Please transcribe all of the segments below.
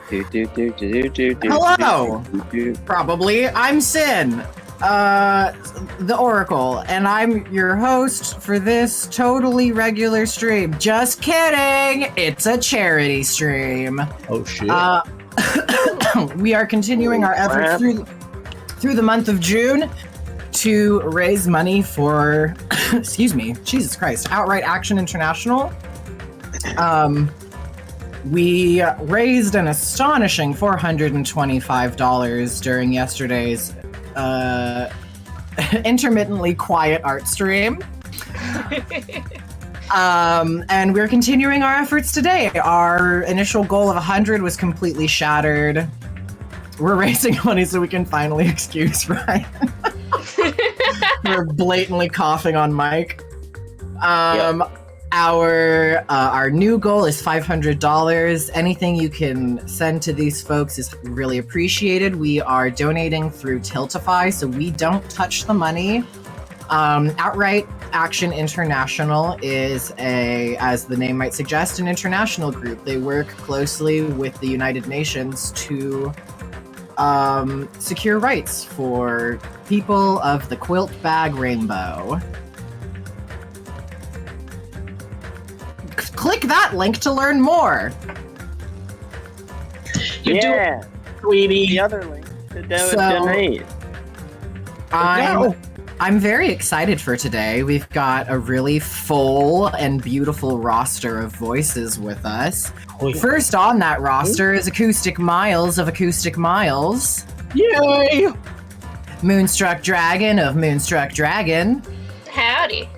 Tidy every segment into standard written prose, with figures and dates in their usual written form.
Hello! Probably. I'm Sin, the Oracle, and I'm your host for this totally regular stream. Just kidding! It's a charity stream. Oh shit. We are continuing our efforts through the month of June to raise money for, excuse me, Jesus Christ, Outright Action International. We raised an astonishing $425 during yesterday's intermittently quiet art stream. And we're continuing our efforts today. Our initial goal of 100 was completely shattered. We're raising money so we can finally excuse Ryan. We're blatantly coughing on mic. Yep. Our new goal is $500. Anything you can send to these folks is really appreciated. We are donating through Tiltify, so we don't touch the money. Outright Action International is as the name might suggest, an international group. They work closely with the United Nations to secure rights for people of the quilt bag rainbow. Click that link to learn more. Yeah, sweetie. The other link to donate. I'm very excited for today. We've got a really full and beautiful roster of voices with us. First on that roster is Acoustic Miles of Acoustic Miles. Yay! Moonstruck Dragon of Moonstruck Dragon. Howdy.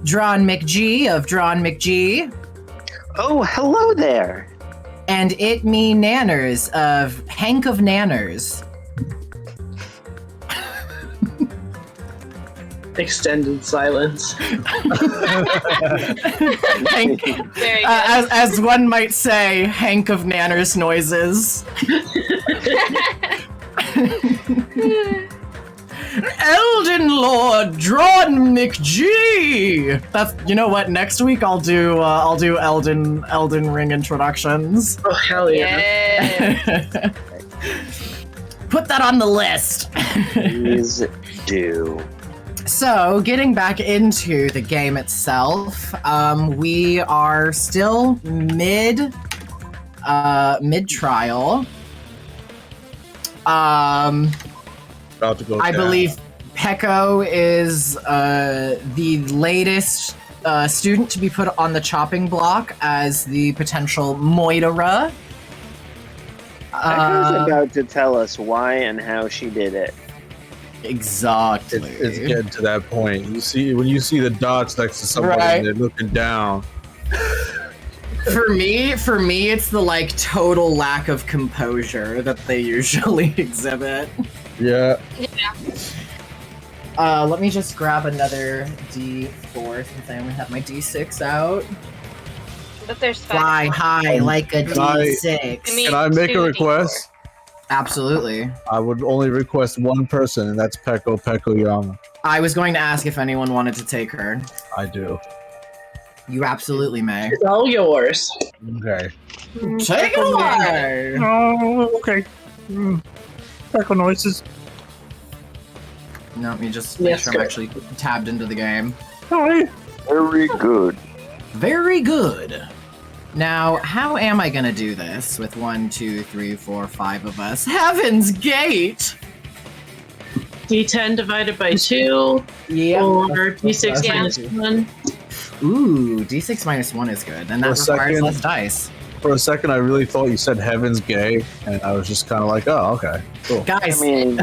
DrawnMcG of DrawnMcG. Oh, hello there. And It Me Nanners of Hank of Nanners. Extended silence. Hank, as one might say, Hank of Nanners noises. Elden Lord DrawnMcG. That's, you know what? Next week I'll do Elden Ring introductions. Oh hell yeah! Put that on the list. Please do. So, getting back into the game itself, we are still mid-trial. About to go I down. believe Peko is the latest student to be put on the chopping block as the potential Moira. Pekka's about to tell us why and how she did it. Exactly. It's getting to that point. When you see the dots next to somebody Right. and they're looking down. For me, it's the total lack of composure that they usually exhibit. Yeah. Let me just grab another D4 since I only have my D6 out. But there's Fly high like a D6. Can I make a request? Absolutely. I would only request one person, and that's Peko Yama. I was going to ask if anyone wanted to take her. I do. You absolutely may. It's all yours. Okay. Take it away! Oh, okay. Peko noises. No, let me just make Yes, sure good. I'm actually tabbed into the game. Hi. Very good. Very good. Now, how am I gonna do this with 1, 2, 3, 4, 5 of us? Heaven's Gate! D10 divided by 2, Yeah. or D6 Yeah. minus 1. Ooh, D6 minus 1 is good, and that For a requires second- less dice. For a second, I really thought you said Heaven's Gay, and I was just kind of like, oh, okay, cool. Guys, I mean,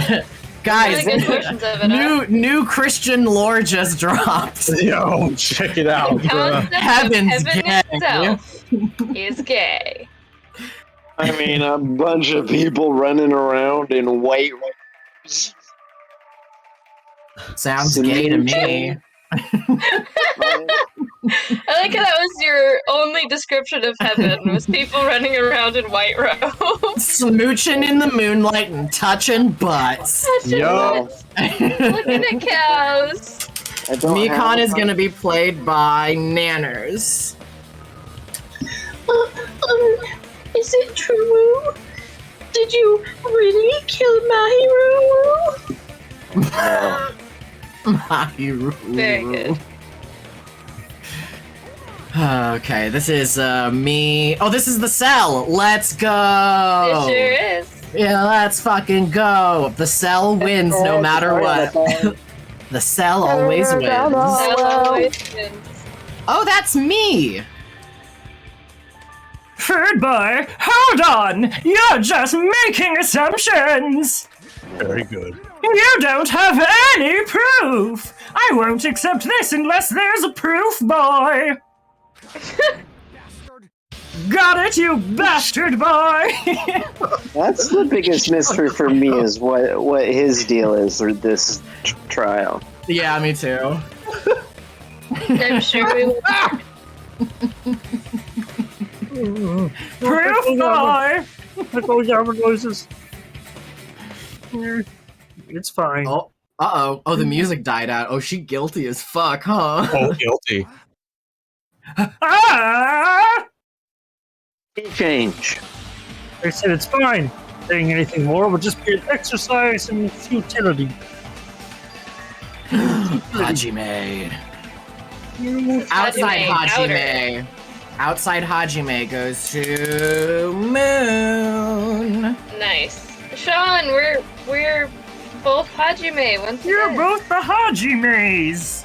guys, Really good versions of it, huh? new Christian lore just dropped. Yo, check it out, The bro. concept of Heaven's heaven gay. itself is gay. a bunch of people running around in white robes. Sounds gay to me. I like how that was your only description of heaven, was people running around in white robes. Smooching in the moonlight and touching butts. Yo. Looking at cows. Mikon is going to be played by Nanners. Is it true? Did you really kill Mahiru? Mahiru. Very good. Okay, this is me. Oh, this is the cell. Let's go. It sure is. Yeah, let's fucking go. The cell wins no matter what. The cell always wins. Oh, that's me. Food boy, hold on! You're just making assumptions! Very good. You don't have any proof! I won't accept this unless there's a proof, boy! Got it, you bastard boy! That's the biggest mystery for me is what his deal is with this trial. Yeah, me too. I'm sure we will. Proof boy! It's fine. Oh, uh-oh. Oh, the music died out. Oh, she guilty as fuck, huh? Oh, guilty. Ah! Change. I said it's fine. Saying anything more would just be an exercise in futility. Hajime. Outside Hajime. Outside Hajime goes to Moon. Nice. Sean, we're both Hajime once You're again. both the Hajimes.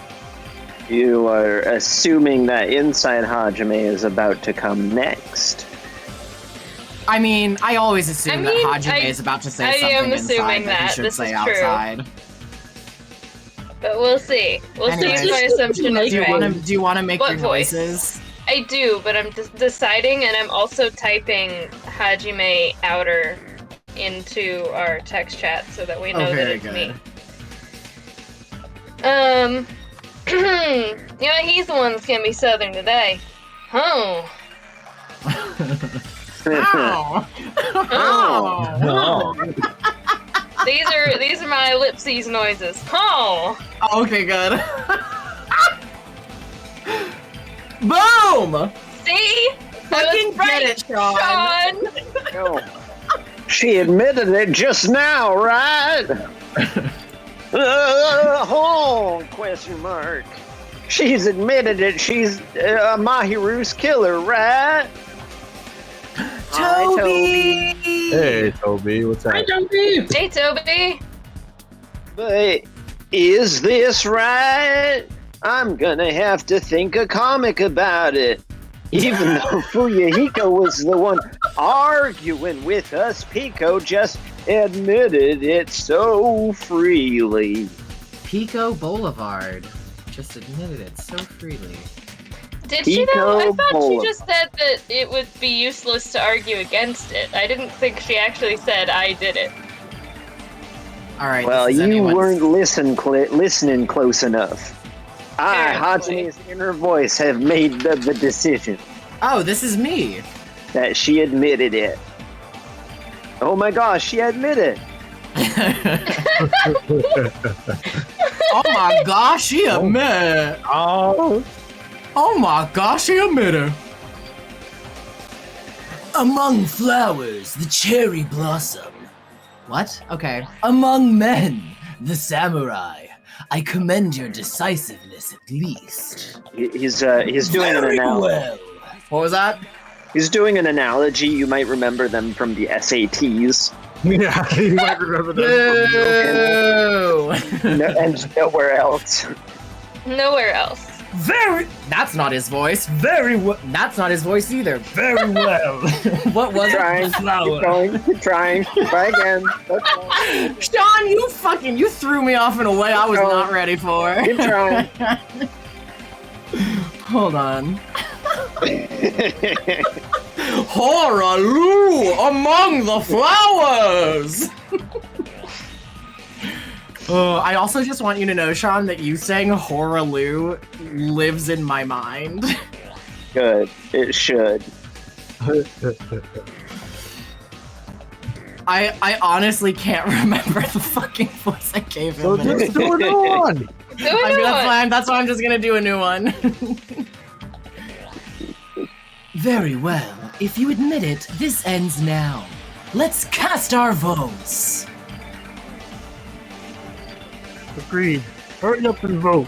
You are assuming that inside Hajime is about to come next. I mean, I always assume I mean, that Hajime I- is about to say I something am inside assuming that he that. should This say is true. outside. But we'll see. We'll see Anyways. if my assumption is Do you right. want to make What your voice? noises? I do, but I'm deciding, and I'm also typing Hajime outer into our text chat so that we know that very it's good. me. You know, he's the one that's gonna be southern today. Oh. Ow! Oh. These are my ellipses noises. Oh. Okay, good. Boom! See? Fucking get it, Sean. Sean. No. She admitted it just now, right? Hold on, question mark. She's admitted it. She's Mahiru's killer, right? Hi, Toby! Hey, Toby, what's I up? don't know. Hey, Toby. But is this right? I'm gonna have to think a comic about it. Even though Fuyahiko was the one arguing with us, Pico just admitted it so freely. Pico Boulevard just admitted it so freely. Did she though? I thought Pico she just said that it would be useless to argue against it. I didn't think she actually said I did it. Alright, Well, this is you anyone's... weren't listening close enough. I, Apparently. Hajime's inner voice, have made the decision Oh, this is me! that she admitted it. Oh my gosh, she admitted. Oh my gosh, she admitted! Oh, Oh my gosh, she admitted! Among flowers, the cherry blossom. What? Okay. Among men, the samurai. I commend your decisiveness at least. He's doing an analogy. What was that? He's doing an analogy. You might remember them from the SATs. yeah, you might remember that. Boo! And nowhere else. Nowhere else. Very, That's not his voice. very well. That's not his voice either. Very well. What was Trying, it? keep Flower. going, keep trying. Try again. That's all. Sean, you threw me off in a way I was not ready for. Keep trying. Hold on. Horalu among the flowers! I also just want you to know, Sean, that you saying Horalu lives in my mind. Good. It should. I honestly can't remember the fucking voice I gave him. So just do it on. That's why I'm just gonna do a new one. Very well. if you admit it, this ends now. Let's cast our votes. Agreed. Hurry up and vote.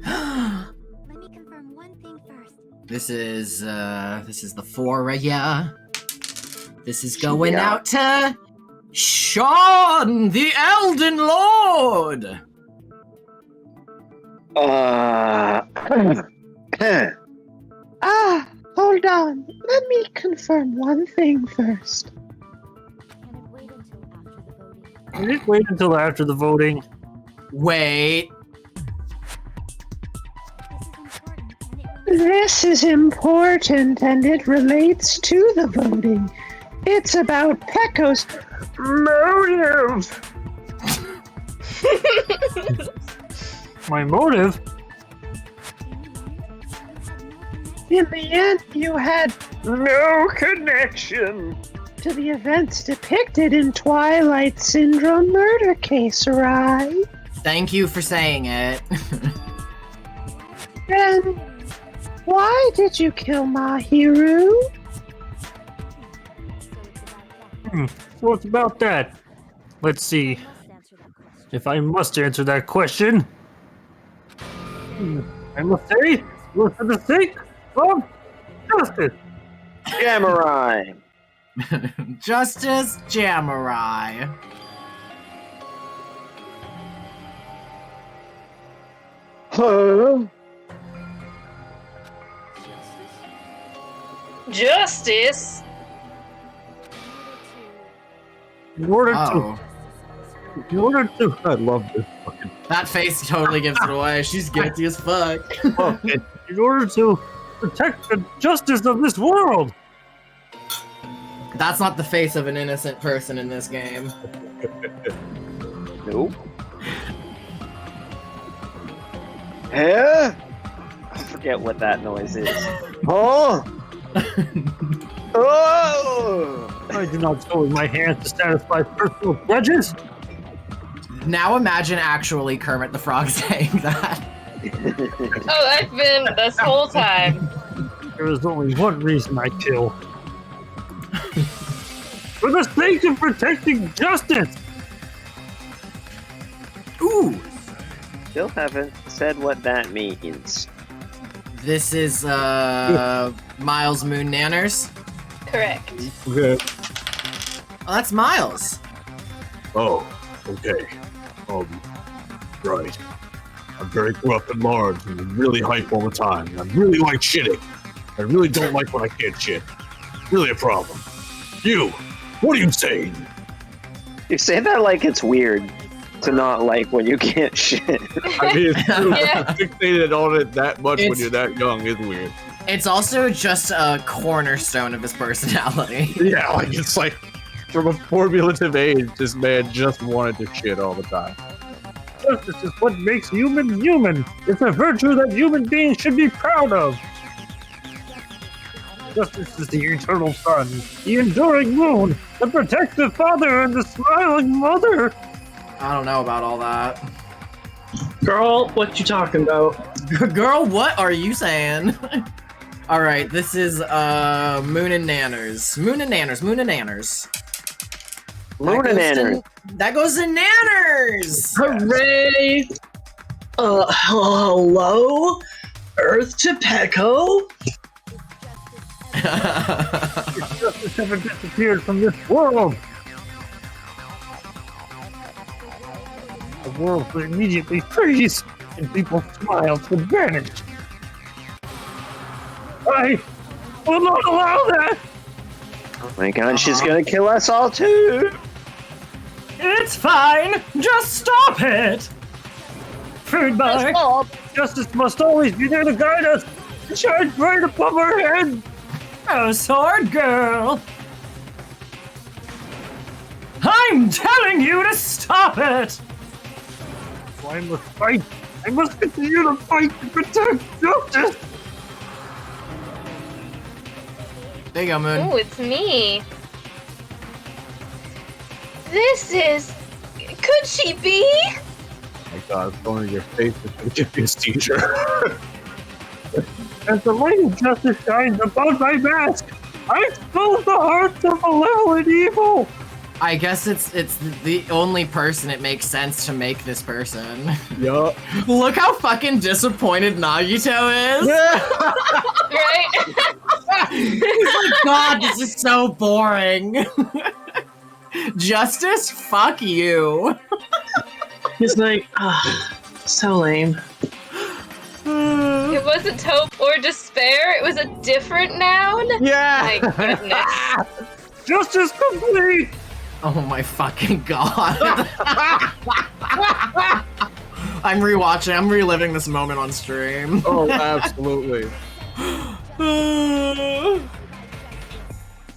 Let me confirm one thing first. This is the four, yeah. This is going out to Sean, the Elden Lord. Hold on. Let me confirm one thing first. Can it wait until after the voting? Just wait until after the voting. Wait. This is important and it relates to the voting. It's about Pecco's motive. My motive? In the end, you had no connection to the events depicted in Twilight Syndrome murder case, right? Thank you for saying it. Then, why did you kill Mahiru? So it's about that. Let's see. If I must answer that question, I must say, for the sake of justice. Samurai. Justice Jamurai. Huh? Justice? In order Oh, to, I love this fucking. that face totally gives it away. She's guilty as fuck. In order to protect the justice of this world. That's not the face of an innocent person in this game. Nope. Huh? I forget what that noise is. Oh! Oh! I do not show with my hands to satisfy personal grudges. Now imagine actually Kermit the Frog saying that. Oh, I've been this whole time. There is only one reason I kill. For the sake of protecting justice! Ooh, Still haven't said what that means. this is Miles Moon Nanners. Correct. Okay. Oh, that's Miles. Oh, okay. Right. I'm very corrupt and large and really hype all the time. I really like shitting. I really don't like when I can't shit. Really a problem. You, what are you saying? You say that like it's weird to not like when you can't shit. I mean, it's true. Yeah. Fixated on it that much when It's- you're that young is weird. It's also just a cornerstone of his personality. Yeah, like it's like from a formulative age, this man just wanted to shit all the time. Justice is what makes humans human. It's a virtue that human beings should be proud of. Justice is the eternal sun, the enduring moon, the protective father, and the smiling mother. I don't know about all that. Girl, what you talking about? Girl, what are you saying? All right, this is Moon and Nanners. Moon and Nanners. Moon and Nanners. Moon and Nanners. That goes to Nanners. Hooray! Hello? Earth to Pecco? If justice ever disappeared from this world, the world would immediately freeze and people's smiles would vanish. I will not allow that! Oh my god, she's gonna kill us all too! It's fine! Just stop it! Food bar! Justice must always be there to guide us! Shine bright above our heads! Oh, sword girl! I'm telling you to stop it! So I must fight! I must continue to fight to protect justice! There you go, Moon. Oh, it's me. This is... Could she be? Oh my god, it's going to your face if you give me this t-shirt. As the light of justice shines above my mask, I expose the hearts of malevolent evil. I guess it's the only person it makes sense to make this person. Yup. Look how fucking disappointed Nagito is. Right? He's like, God, this is so boring. Justice? Fuck you. He's like, so lame. It wasn't hope or despair, it was a different noun? Yeah. My goodness. Justice complete. Oh my fucking God. I'm rewatching, I'm reliving this moment on stream. Oh, absolutely.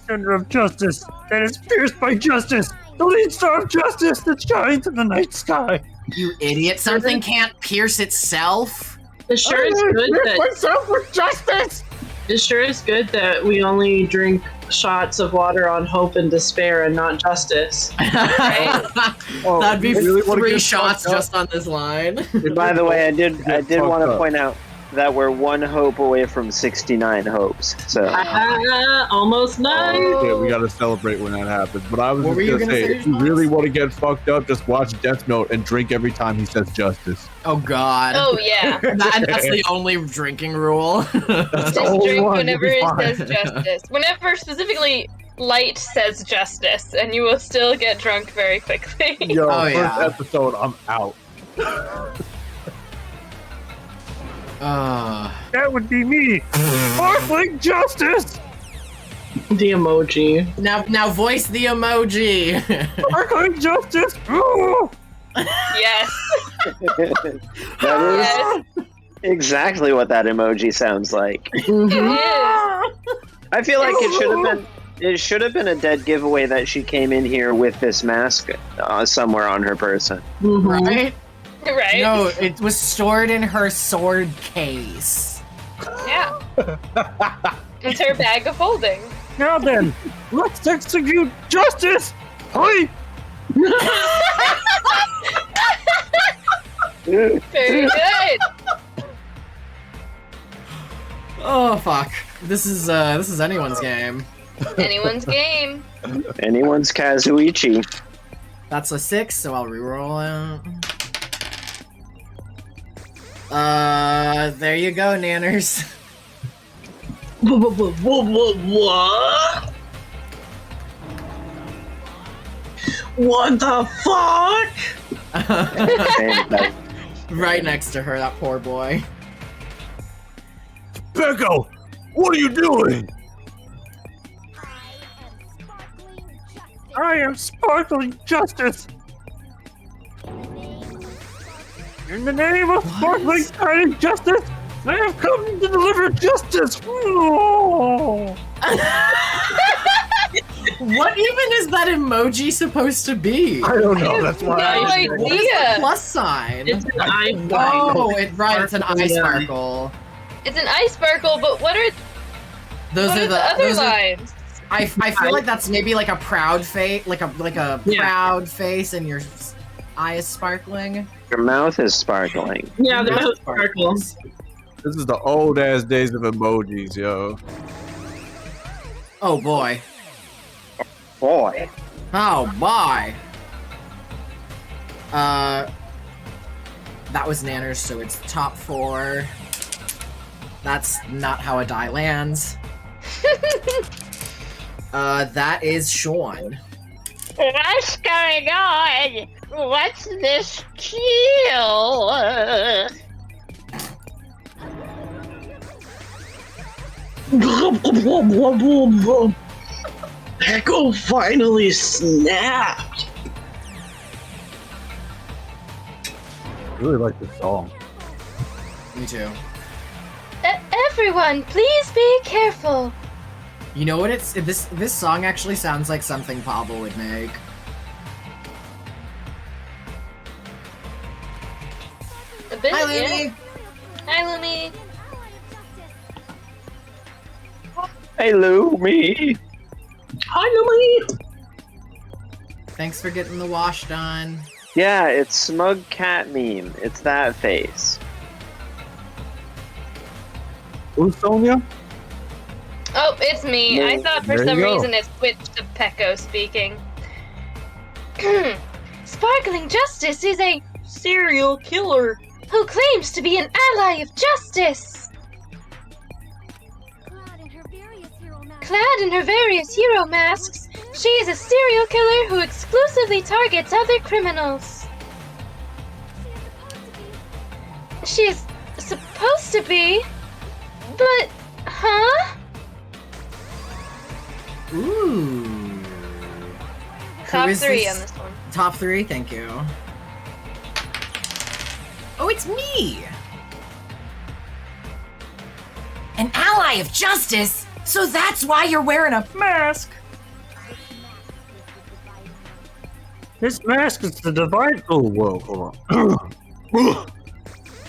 Center of justice that is pierced by justice. The lead star of justice that shines in the night sky. You idiot, something can't pierce itself. It sure is good that myself with justice. it sure is good that we only drink shots of water on hope and despair and not justice. Oh, That'd be you really wanna 3 get shots fucked up? just on this line. By the way, I did want to fucked up. point out that we're 1 hope away from 69 hopes. So Almost nine. Yeah, we gotta celebrate when that happens. But I was What were just you gonna gonna say, say, if you really want to get fucked up, just watch Death Note and drink every time he says justice. Oh God. Oh yeah. That's the only drinking rule. That's Just drink whenever it says justice. Whenever specifically Light says justice, and you will still get drunk very quickly. Yo, Oh, first yeah. episode, I'm out. That would be me. Sparkling justice. The emoji. Now voice the emoji. Sparkling justice. Ooh. Yes. that is Yes. exactly what that emoji sounds like. It is. I feel like it should have been a dead giveaway that she came in here with this mask somewhere on her person. Right? Right? No, it was stored in her sword case. Yeah. It's her bag of holding. Now then, let's execute justice. Hi. Very good. Oh fuck. This is anyone's game. Anyone's game. Anyone's Kazuichi. That's a 6, so I'll reroll it. There you go, Nanners. What? What the fuck? Right next to her, that poor boy. Becco, what are you doing? I am sparkling justice. In the name of sparkling shining justice, I have come to deliver justice. Oh. What even is that emoji supposed to be? I don't know. That's why No I What is the idea. plus sign? It's an eye Oh, it's an eye sparkle. It's an eye sparkle, but what are Those are the other those are, lines? I feel like that's maybe like a proud face, like a Yeah. proud face, and your eye is sparkling. Your mouth is sparkling. Yeah, the Your mouth sparkles. This is the old ass days of emojis, yo. Oh boy. Boy. Oh boy. That was Nanners, so it's top 4. That's not how a die lands. That is Sean. What's going on? What's this kill? Echo finally snapped. I really like this song. Me too. Everyone, please be careful. You know what? This song actually sounds like something Pablo would make. A bit, Hi, yeah. Lumi. Hi, Lumi. Hey, Lou, me. Hi, Lily. Thanks for getting the wash done. Yeah, it's Smug Cat Meme. It's that face. Who's Sonia? Oh, it's me. I thought for There you some go. reason it switched to Pecco speaking. Sparkling Justice is a serial killer who claims to be an ally of justice. Clad in her various hero masks, she is a serial killer who exclusively targets other criminals. She is supposed to be, but, huh? Ooh. Top Who is 3 this? on this one. Top 3, thank you. Oh, it's me! An ally of justice? So that's why you're wearing a mask! This mask is the divide. Oh, whoa, hold on.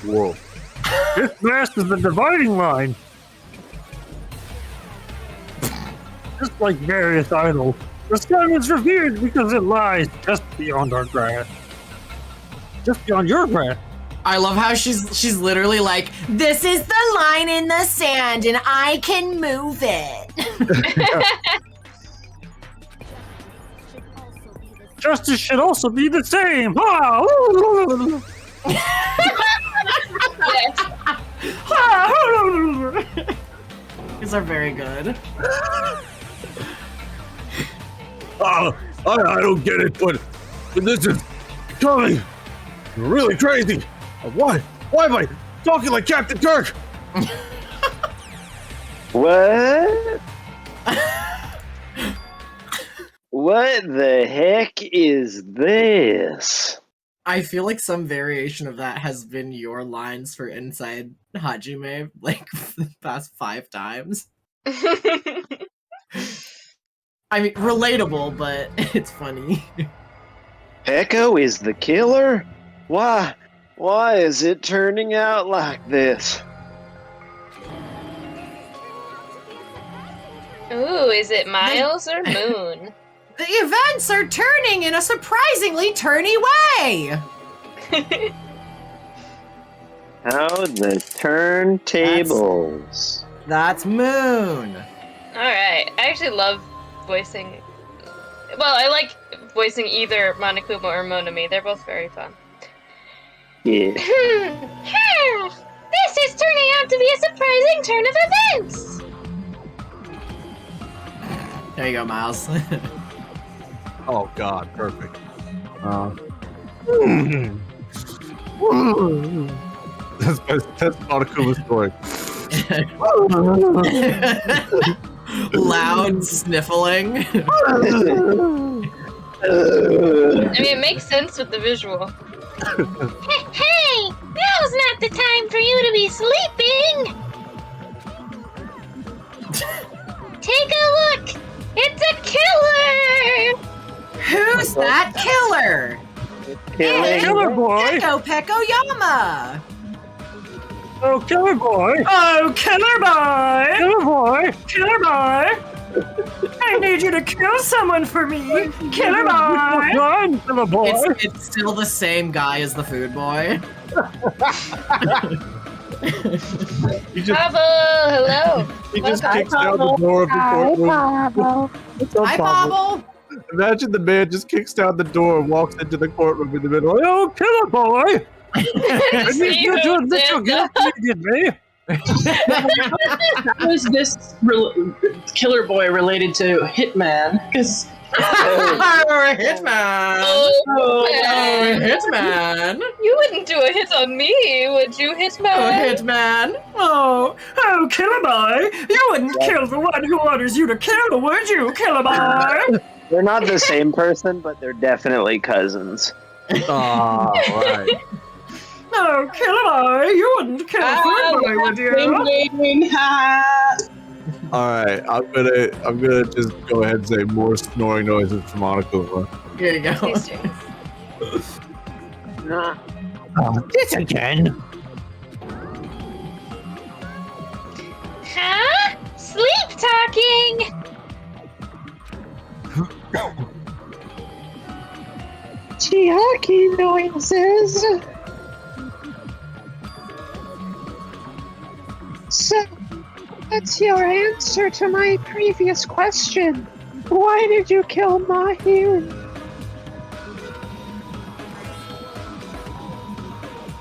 Whoa. This mask is the dividing line. Just like various idols, the sun is revered because it lies just beyond our grasp. Just beyond your grasp. I love how she's literally like, this is the line in the sand and I can move it. Justice should also be the same. Ah! Yes. These are very good. I don't get it, but this is becoming really crazy. Why am I talking like Captain Kirk? What? What the heck is this? I feel like some variation of that has been your lines for Inside Hajime, like, for the past 5 times. I mean, relatable, but it's funny. Pecco is the killer? Why is it turning out like this? Ooh, is it Miles or Moon? The events are turning in a surprisingly turny way! How the turntables. That's Moon. Alright, I actually love voicing... Well, I like voicing either Monokuma or Monami. They're both very fun. Yeah. This is turning out to be a surprising turn of events! There you go, Miles. Oh God, perfect. That's Monokuma's story. Loud sniffling. I mean, it makes sense with the visual. Hey! Now's not the time for you to be sleeping! Take a look! It's a killer! Who's that killer? Killing. Killer boy! Pecco Yama! Oh, killer boy! Oh, killer boy! Killer boy! Killer boy! I need you to kill someone for me! Killer boy! Run, killer boy! It's still the same guy as the food boy. He just, Pablo, hello! he just Welcome. kicks down the door of the courtroom. What's up, Hi, Pablo? Pablo! Imagine the man just kicks down the door and walks into the courtroom in the middle. Oh, killer boy! See You who do did this that? again, me. How is this killer boy related to Hitman? Because Oh, Hitman! Oh, Hitman! you wouldn't do a hit on me, would you, Hitman? Oh, Hitman! Oh, killer boy! You wouldn't kill the one who orders you to kill, would you, killer boy? They're not the same person, but they're definitely cousins. Ah, right. Oh, killer boy! You wouldn't kill a food boy, would you? All right, I'm gonna just go ahead and say more snoring noises from Monokuma. Here you go. Please do. This again. Huh? Sleep talking! Chihaki noises. So, That's your answer to my previous question. Why did you kill Mahiru?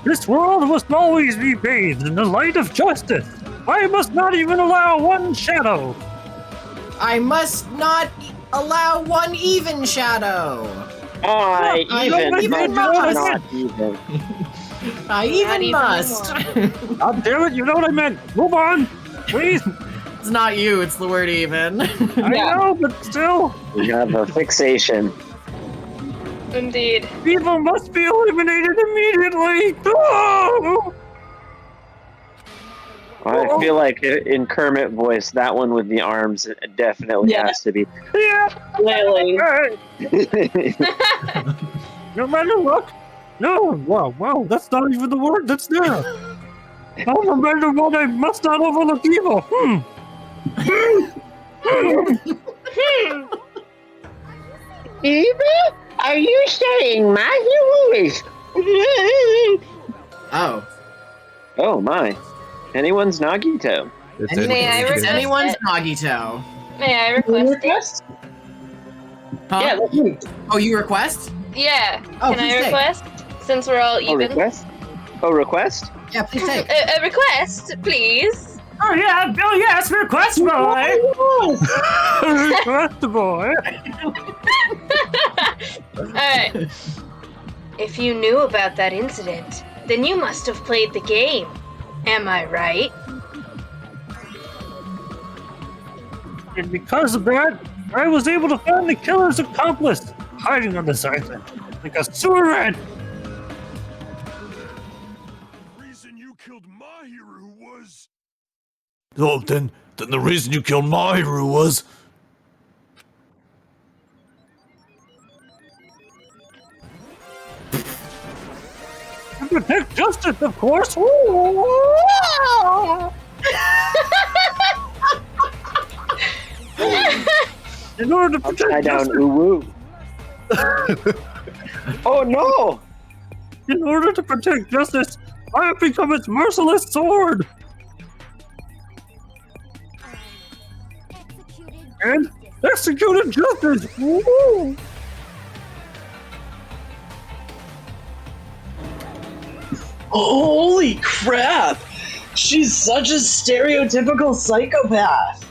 This world must always be bathed in the light of justice. I must not even allow one shadow. I must not allow one even shadow. I even must. not even. I even Not must. God damn it, you know what I meant. Move on, please. It's not you, it's the word even. I know, but still. We have a fixation. Indeed. Evil must be eliminated immediately. Oh! I feel like in Kermit voice, that one with the arms definitely Yeah. has to be. Yeah. Clearly. No matter what. No, wow, that's not even the word that's there. Oh, no matter what, I must not overlook evil. Evil? Are you saying Mahiru is? Oh. Oh my. Anyone's Nagito. May I It's request anyone's it? Nagito. May I request it? Huh? Yeah, that's me. Oh, you request? Yeah. Oh, Can I please take. request? Since we're all Oh, even. request? Oh, request? Yeah, please take. A request, please. Oh yeah, oh yes, request boy. Request boy. Alright. If you knew about that incident, then you must have played the game. Am I right? And because of that, I was able to find the killer's accomplice hiding on this island like a sewer rat. The reason you killed Mahiru was. Oh, then the reason you killed Mahiru was. To protect justice, of course. In order to Upside protect down justice, uwu. Oh no! in order to protect justice, I have become its merciless sword. And executed justice. Woo! Holy crap! She's such a stereotypical psychopath.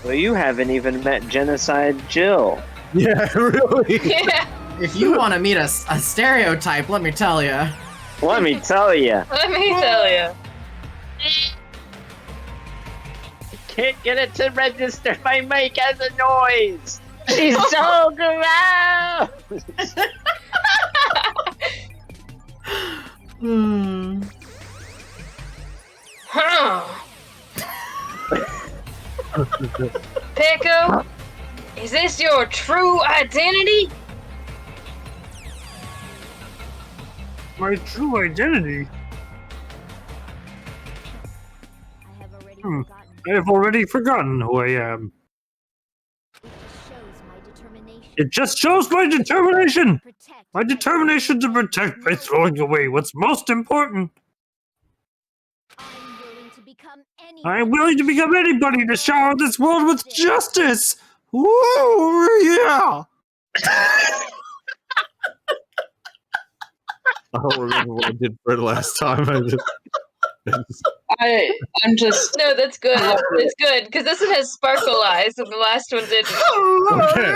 Well, you haven't even met Genocide Jill. Yeah, really? Yeah. If you want to meet a stereotype, let me tell you. Let me tell you. Let me tell you. Can't get it to register if I make as a noise. She's so gross. Hmm. Huh. Peko, is this your true identity? My true identity. I have already forgotten who I am. It just shows my determination! My determination to protect by throwing away what's most important. I'm willing to become anybody to shower this world with justice! Woo! Yeah! I don't remember what I did for it last time. I'm just. No, that's good. It's good because this one has sparkle eyes and the last one didn't. Okay.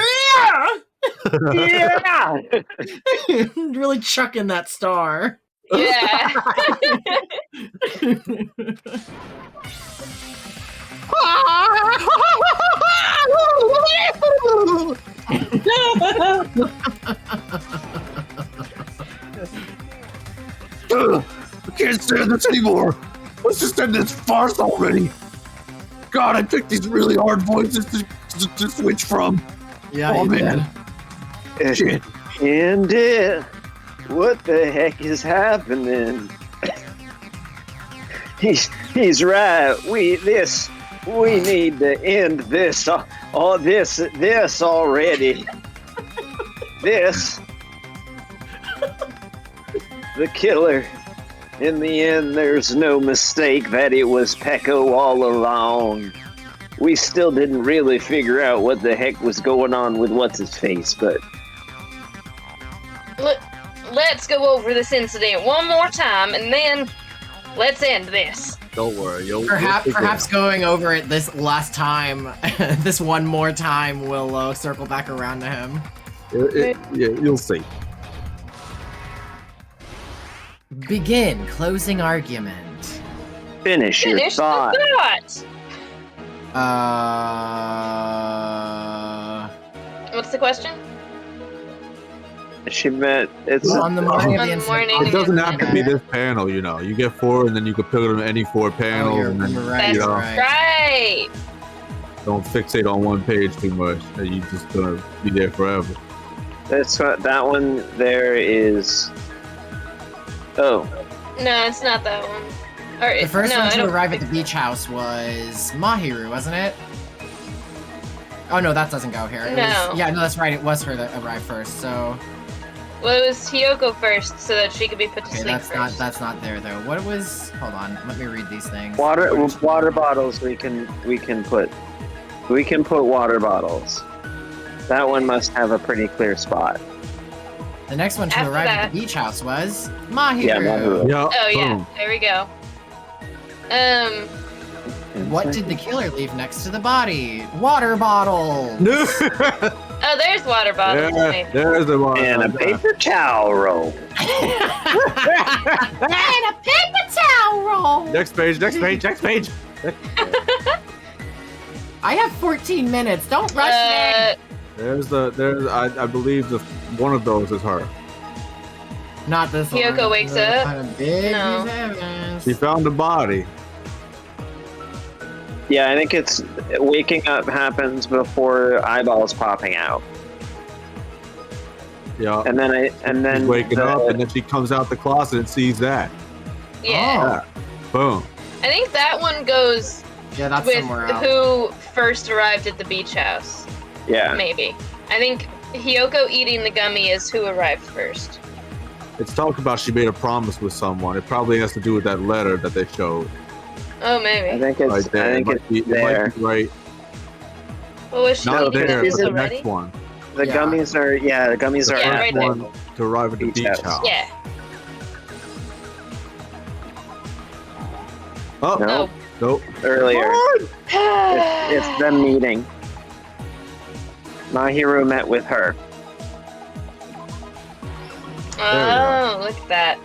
Yeah. Really chucking that star. Yeah. I can't stand this anymore. Let's just end this farce already. God, I picked these really hard voices to switch from. Yeah, Oh, you man. did. Shit. And what the heck is happening? He's right. We need to end this. All this already. This. The killer. In the end, there's no mistake that it was Peko all along. we still didn't really figure out what the heck was going on with what's-his-face, but... Let's go over this incident one more time, and then let's end this. Don't worry. Perhaps going over it this last time, this one more time, will circle back around to him. Yeah, you'll see. Begin closing argument. Finish your Finish the thought. What's the question? She meant it's On the morning of On the the incident. morning. It doesn't have to be this panel, you know. You get 4, and then you can pick them any 4 panels, and then you're That's you know, right. don't fixate on one page too much. And you just gonna be there forever. that's what that one there is. Oh, No, it's not that one. Or The first no, one I to don't arrive at the think so. beach house was Mahiru, wasn't it? Oh no, that doesn't go here. It No. was, yeah, no, that's right. It was her that arrived first. So Well, it was Hiyoko first, so that she could be put to okay, sleep first. that's not there though. What was? Hold on, let me read these things. water bottles. We can put water bottles. That one must have a pretty clear spot. The next one to After arrive at that- the beach house was Mahiru. Yeah, Mahiru. Yeah. Oh yeah, boom. there we go. What did the killer leave next to the body? Water bottle. Oh, there's water bottles. Yeah, maybe. there's the one. And a paper towel roll. And a paper towel roll. Next page. I have 14 minutes. Don't rush me. There's I believe one of those is her. Not this one. Hiyoko wakes up. Kind of big No. piece of evidence. She found the body. Yeah, I think it's waking up happens before eyeballs popping out, Yeah. and then She's waking up, and then she comes out the closet and sees that. Yeah. Boom. I think that one goes Yeah, that's with somewhere else. who first arrived at the beach house. yeah. Maybe. I think Hiyoko eating the gummy is who arrived first. It's talked about she made a promise with someone. It probably has to do with that letter that they showed Oh, I maybe. think it's right there. I think it it's might there. be right. What was she Not eating there, gummies but the already? next one. The Yeah. gummies are the gummies The are Yeah, first right there. one to arrive at the Beach beach house. house. Yeah. Oh, No. nope. earlier. It's them meeting. Mahiru met with her. Oh, look at that.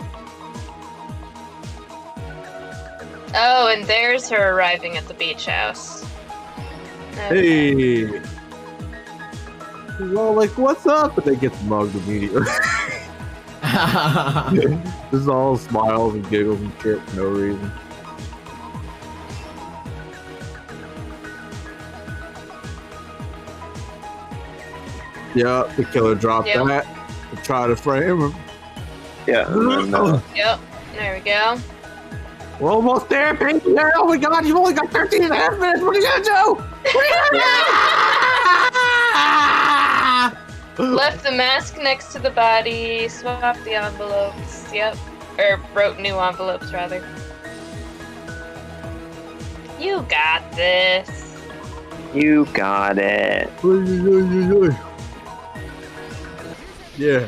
Oh, and there's her arriving at the beach house. Okay. Hey. She's all like, what's up? But they get mugged immediately. This is all smiles and giggles and shit for no reason. Yeah, the killer dropped Yep. that to try to frame him. Yeah. and then, Yep, there we go. We're almost there, baby. Oh my god, you've only got 13 and a half minutes. What are you gonna do? What are you gonna do? Left the mask next to the body, swapped the envelopes, yep. Or wrote new envelopes, rather. You got this. you got it. Yeah.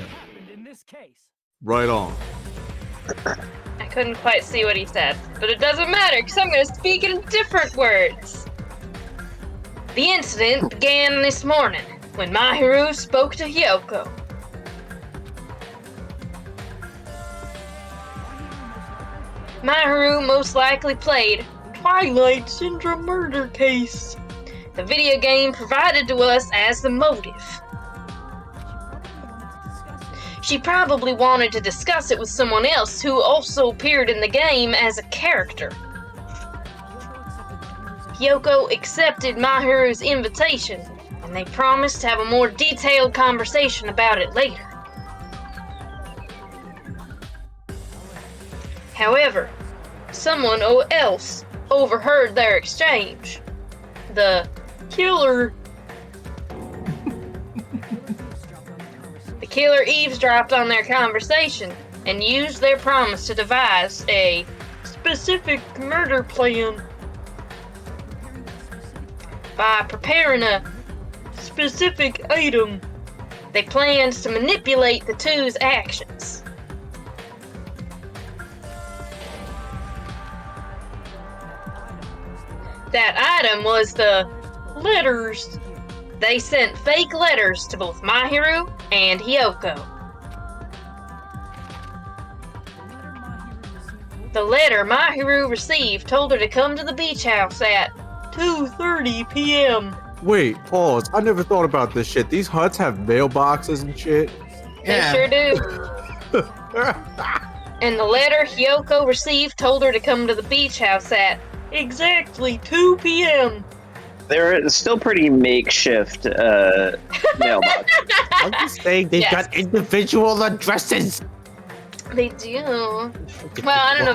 Right on. I couldn't quite see what he said, but it doesn't matter because I'm going to speak in different words. The incident began this morning when Mahiru spoke to Hiyoko. Mahiru most likely played Twilight Syndrome murder case. The video game provided to us as the motive. She probably wanted to discuss it with someone else who also appeared in the game as a character. Hiyoko accepted Mahiru's invitation, and they promised to have a more detailed conversation about it later. However, someone else overheard their exchange. The killer eavesdropped on their conversation and used their promise to devise a specific murder plan. by preparing a specific item. They planned to manipulate the two's actions. That item was the letters. They sent fake letters to both Mahiru and Hiyoko. The letter Mahiru received told her to come to the beach house at 2:30 p.m. Wait, pause. I never thought about this shit. These huts have mailboxes and shit. They sure do. And the letter Hiyoko received told her to come to the beach house at exactly 2 p.m. They're still pretty makeshift mailbox. I'm just saying they've Yes. got individual addresses. They do. Well, I don't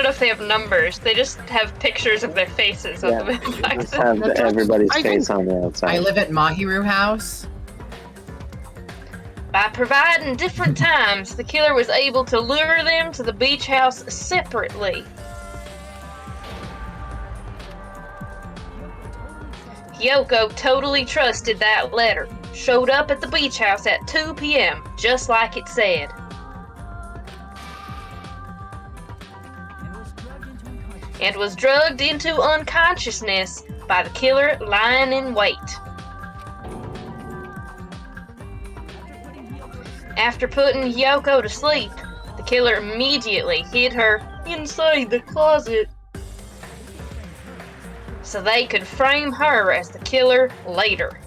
know if they have numbers. They just have pictures of their faces on the Just mailboxes. have everybody's I face on the I outside. live at Mahiru House. By providing different times, the killer was able to lure them to the beach house separately. Hiyoko totally trusted that letter. Showed up at the beach house at 2 p.m., just like it said. And was drugged into unconsciousness by the killer lying in wait. After putting Hiyoko to sleep, the killer immediately hid her inside the closet so they could frame her as the killer later.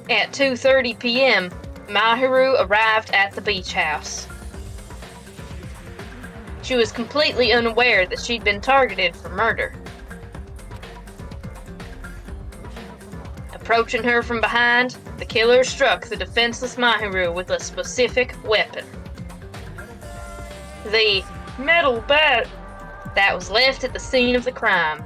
At 2:30 p.m., Mahiru arrived at the beach house. She was completely unaware that she'd been targeted for murder. Approaching her from behind, the killer struck the defenseless Mahiru with a specific weapon. The metal bat that was left at the scene of the crime.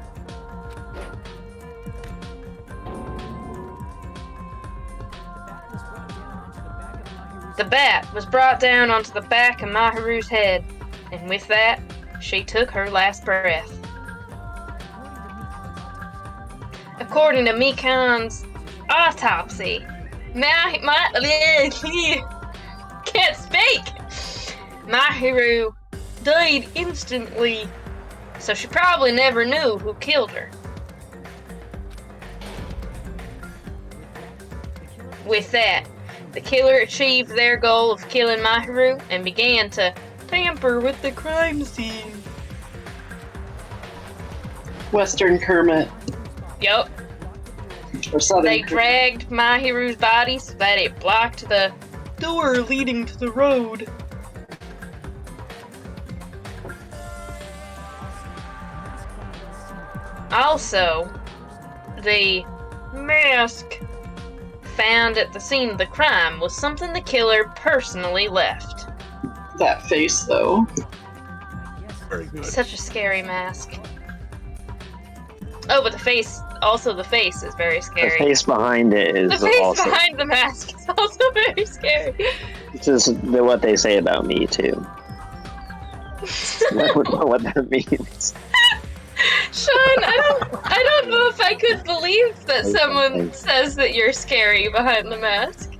The bat was brought down onto the back of Mahiru's head, and with that, she took her last breath. According to Mikan's autopsy, can't speak! Mahiru died instantly, so she probably never knew who killed her. With that, the killer achieved their goal of killing Mahiru and began to tamper with the crime scene. Western Kermit. Yup. Or Southern They Kermit. dragged Mahiru's body so that it blocked the door leading to the road. Also, the mask found at the scene of the crime was something the killer personally left. That face, though. Very good. Such a scary mask. Oh, but the face is very The scary. face behind it is The face also behind the mask is also very scary. it's just what they say about me too. I don't know what that means. Sean, I don't know if I could believe that someone says that you're scary behind the mask.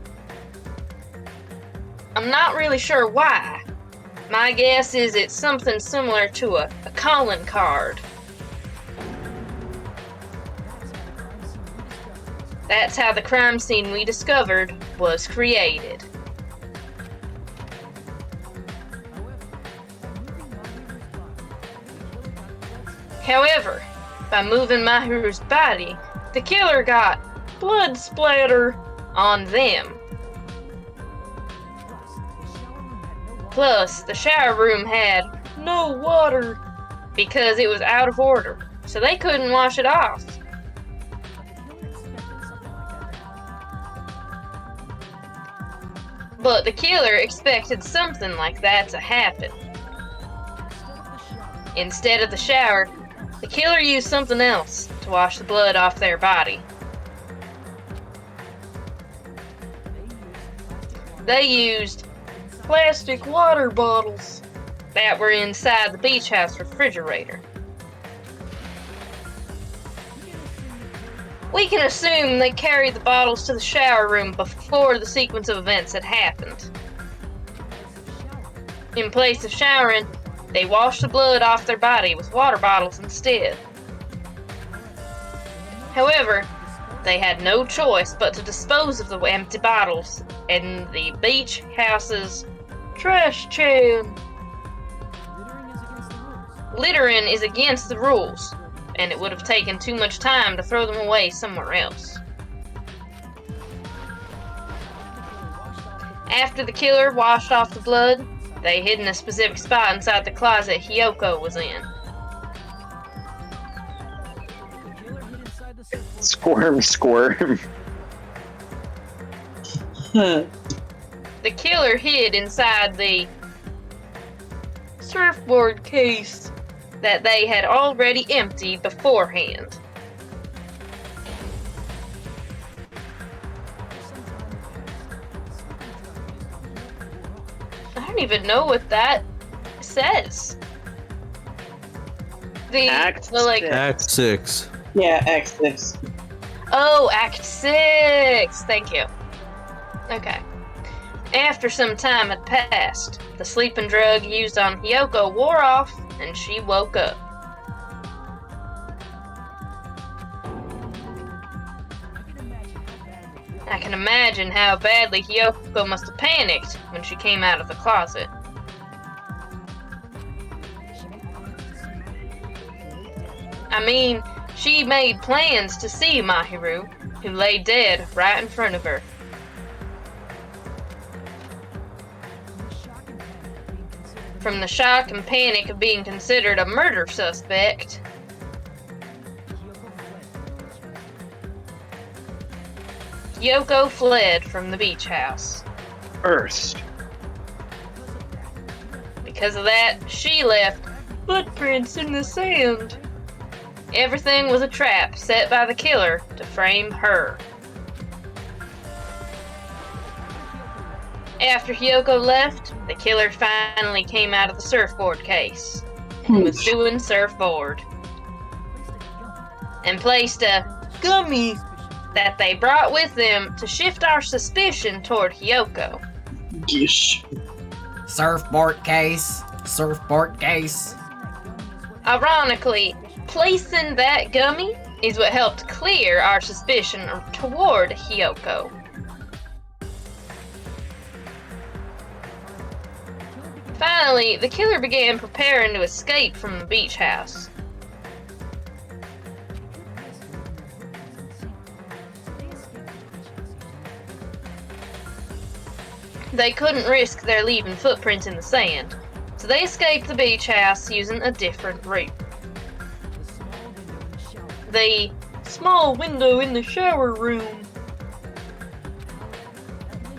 I'm not really sure why. My guess is it's something similar to a calling card. That's how the crime scene we discovered was created. However, by moving Mahiru's body, the killer got blood splatter on them. Plus, the shower room had no water because it was out of order, so they couldn't wash it off. But the killer expected something like that to happen. Instead of the shower, the killer used something else to wash the blood off their body. They used plastic water bottles. that were inside the beach house refrigerator. We can assume they carried the bottles to the shower room before the sequence of events had happened. In place of showering, they washed the blood off their body with water bottles instead. However, they had no choice but to dispose of the empty bottles in the beach house's trash can. Littering is against the rules, and it would have taken too much time to throw them away somewhere else. After the killer washed off the blood, they hid in a specific spot inside the closet Hiyoko was in. Squirm, squirm. The killer hid inside the surfboard case that they had already emptied beforehand. I don't even know what that says. Act Act 6. Yeah, X6. Oh, Act 6! Thank you. Okay. After some time had passed, the sleeping drug used on Hiyoko wore off, and she woke up. I can imagine how badly Hiyoko must have panicked when she came out of the closet. I mean, she made plans to see Mahiru, who lay dead right in front of her. From the shock and panic of being considered a murder suspect, Hiyoko fled from the beach house. First. Because of that, she left footprints in the sand. Everything was a trap set by the killer to frame her. After Hiyoko left, the killer finally came out of the surfboard case. He was doing surfboard. And placed a gummy that they brought with them to shift our suspicion toward Hiyoko. Yeesh. Surfboard case. Surfboard case. Ironically, placing that gummy is what helped clear our suspicion toward Hiyoko. Finally, the killer began preparing to escape from the beach house. They couldn't risk their leaving footprints in the sand, so they escaped the beach house using a different route. The small window in the shower room.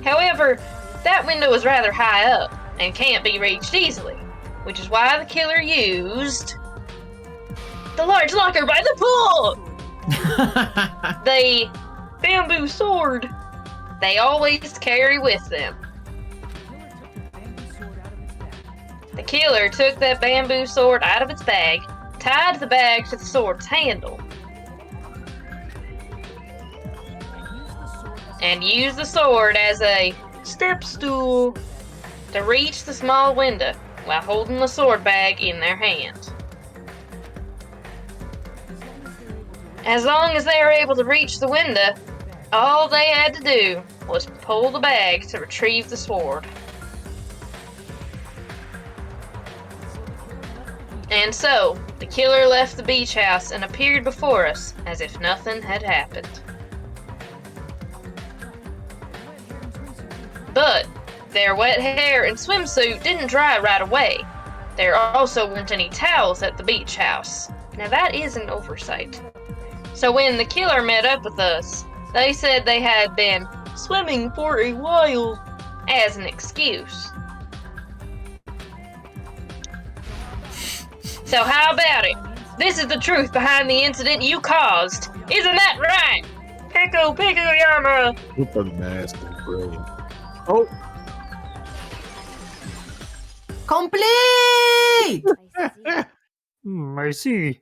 However, that window was rather high up and can't be reached easily, which is why the killer used the large locker by the pool! The bamboo sword they always carry with them. The killer took that bamboo sword out of its bag, tied the bag to the sword's handle, and used the sword as a step stool to reach the small window while holding the sword bag in their hand. As long as they were able to reach the window, all they had to do was pull the bag to retrieve the sword. And so, the killer left the beach house and appeared before us as if nothing had happened. But their wet hair and swimsuit didn't dry right away. There also weren't any towels at the beach house. Now that is an oversight. So when the killer met up with us, they said they had been swimming for a while as an excuse. So how about it? This is the truth behind the incident you caused. Isn't that right? Pico Yama! With a mask and brain. Oh! Complete! I see.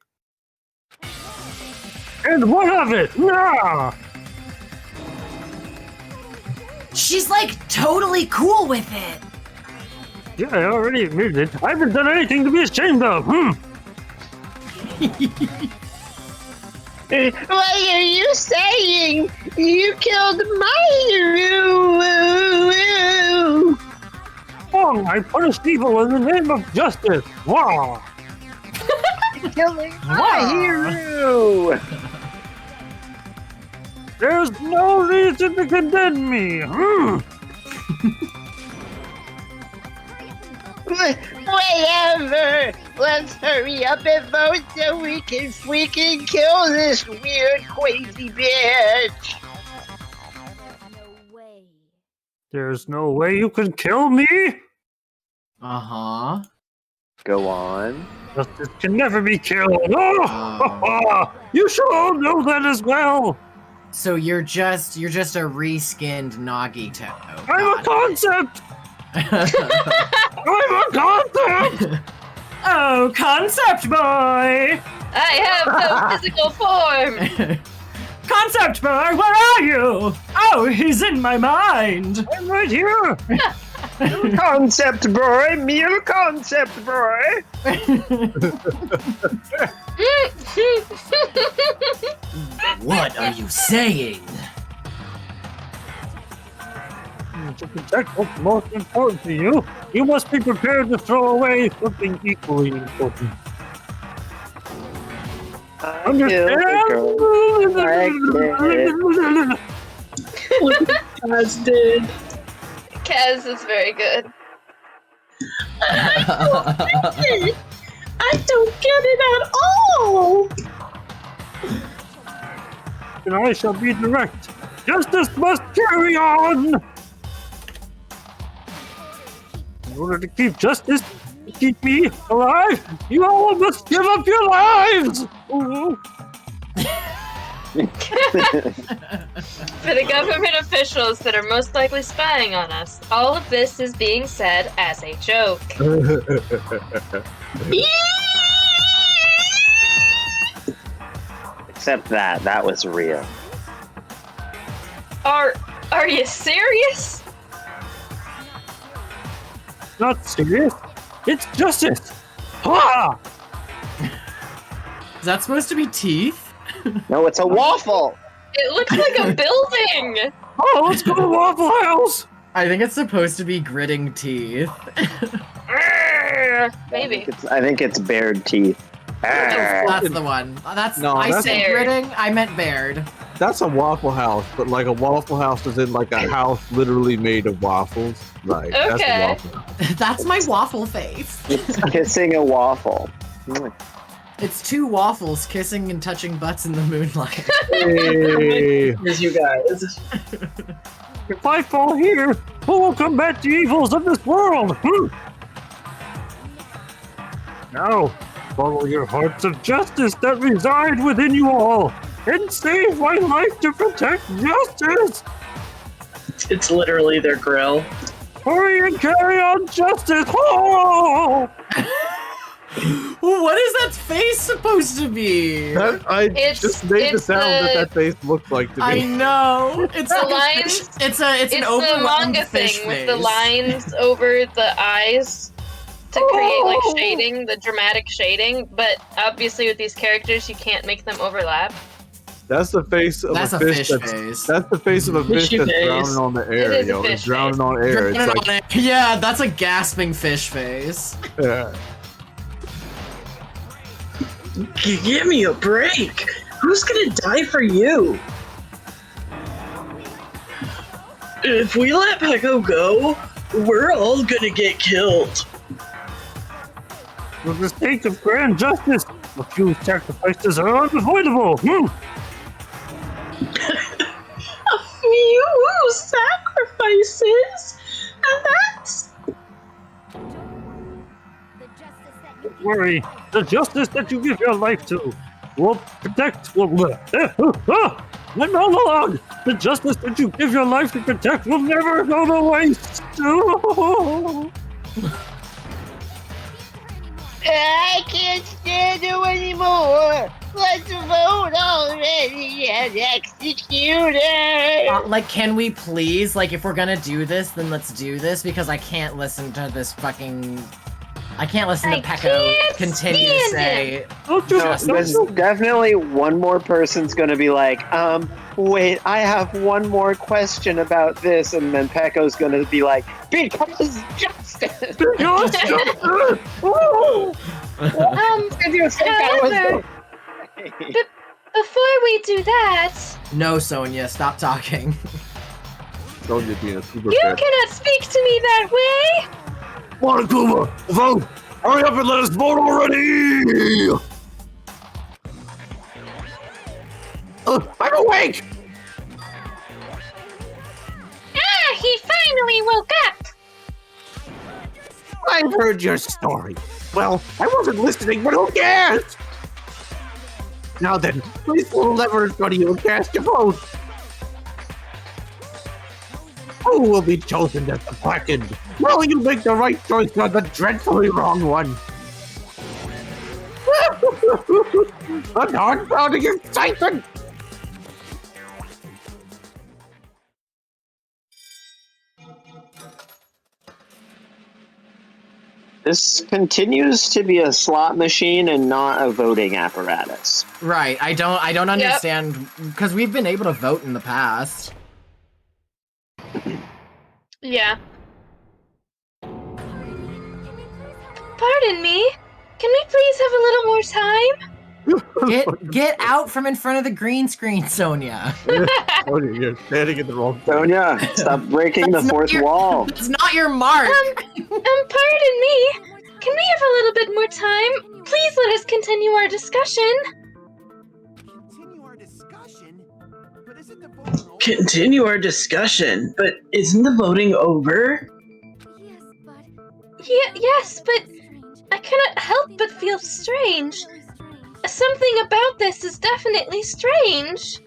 And what of it? Yeah! She's like totally cool with it. Yeah, I already admitted it. I haven't done anything to be ashamed of. What are you saying? You killed Mahiru! Oh, I punished evil in the name of justice. Wow! Killing Mahiru! There's no reason to condemn me. Whatever! Let's hurry up and vote so we can freaking kill this weird, crazy bitch! There's no way you can kill me? Uh-huh. Go on. Justice can never be killed. Oh, you should all know that as well. So you're just a reskinned Nagito. I'm a concept. I'm a concept. Oh, concept boy! I have no physical form. Concept boy, where are you? Oh, he's in my mind. I'm right here. Concept boy, meal concept boy! What are you saying? To protect what's most important to you, you must be prepared to throw away something equally important. Understand? As did. Kaz is very good. I don't get it at all. And I shall be direct. Justice must carry on! In order to keep justice, to keep me alive, you all must give up your lives! Ooh. For the government officials that are most likely spying on us, all of this is being said as a joke. Except that was real. Are you serious? Not serious. It's justice. Ha! Is that supposed to be teeth? No, it's a waffle! It looks like a building! Oh, let's go to Waffle House! I think it's supposed to be gritting teeth. Maybe. I think it's bared teeth. That's the one. I said gritting, I meant bared. That's a Waffle House, but like a Waffle House is in like a house literally made of waffles. Like that's a Okay. Waffle House. That's my waffle face. It's kissing a waffle. It's two waffles kissing and touching butts in the moonlight. Hey. As you guys. If I fall here, who will combat the evils of this world? Now, follow your hearts of justice that reside within you all, and save my life to protect justice! It's literally their grill. Hurry and carry on justice! Oh! What is that face supposed to be? I just made the sound that face looks like to me. I know. It's The like lines- It's It's an the overwhelmed manga fish thing with face. the lines over the eyes to create like shading, the dramatic shading, but obviously with these characters you can't make them overlap. That's the face of That's a a fish. fish face. That's the face of a fish Fishy that's face. drowning on the It air. is a Yo, fish it's drowning face. on air. It's like Yeah, that's a gasping fish face. yeah. Give me a break. Who's gonna die for you? If we let Peko go, we're all gonna get killed. For the sake of grand justice, a few sacrifices are unavoidable. A few sacrifices, and that's Don't worry, the justice that you give your life to will protect. And all along, the justice that you give your life to protect will never go to waste. I can't stand it anymore. Let's vote already and execute it. Like, can we please, like, if we're gonna do this, then let's do this, because I can't listen to this fucking... I can't listen to Pecco continue to say... No, there's definitely one more person's gonna be like, wait, I have one more question about this, and then Pecco's gonna be like, because justice! However, before we do that... No, Sonia, stop talking. Sonia being a super You fan. cannot speak to me that way! Monokuma, vote! Hurry up and let us vote already! I'm awake! Ah, he finally woke up! I've heard your story. Well, I wasn't listening, but who cares? Now then, please pull the lever in front of you and cast your vote. Who will be chosen as the blackened? Will you make the right choice or the dreadfully wrong one? An heart-pounding excitement! This continues to be a slot machine and not a voting apparatus. Right, I don't understand, because we've been able to vote in the past. Yeah. Pardon me? Can we please have a little more time? Get out from in front of the green screen, Sonia. Sonia, you're standing in the wrong place. Sonia, stop breaking the fourth wall. It's not your mark. Pardon me. Can we have a little bit more time? Please let us continue our discussion. Continue our discussion, but isn't the voting over? Yes, but I cannot help but feel strange. Something about this is definitely strange.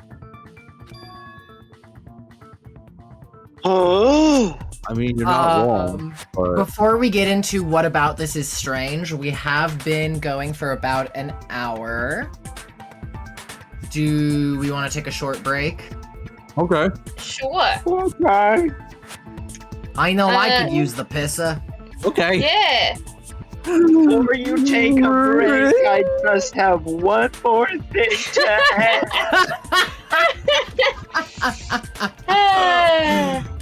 Oh. I mean, you're not wrong. But... Before we get into what about this is strange, we have been going for about an hour. Do we want to take a short break? Okay. Sure. Okay. I know I could use the pissa. Okay. Yeah. Before you take a break, I just have one more thing to add.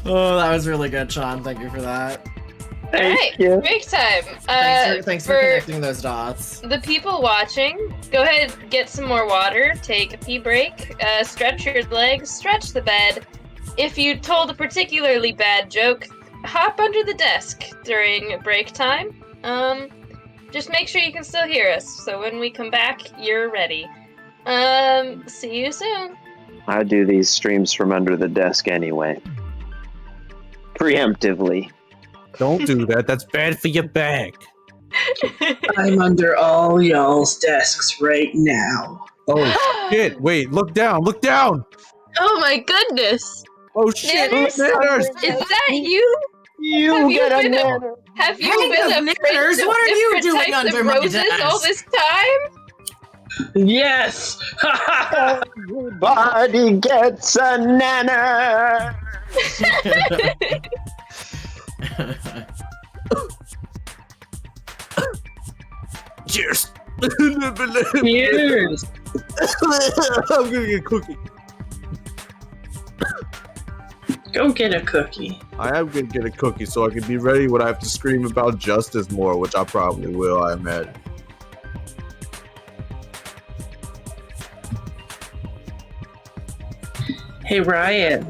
Oh, that was really good, Sean. Thank you for that. Alright, break time. Thanks for connecting those dots. The people watching, go ahead, get some more water, take a pee break, stretch your legs, stretch the bed. If you told a particularly bad joke, hop under the desk during break time. Just make sure you can still hear us, so when we come back, you're ready. See you soon. I do these streams from under the desk anyway. Preemptively. Don't do that. That's bad for your back. I'm under all y'all's desks right now. Oh, shit. Wait, look down. Look down. Oh my goodness. Oh, shit. Nanners? Nanners. Is that you? You get a nanner. Have you been a Nanners, what are you doing under my roses desk? all this time? Yes! Everybody gets a nanner. Cheers. Cheers! I'm gonna get a cookie. Go get a cookie. I am gonna get a cookie so I can be ready when I have to scream about justice more, which I probably will, I imagine. Hey, Ryan.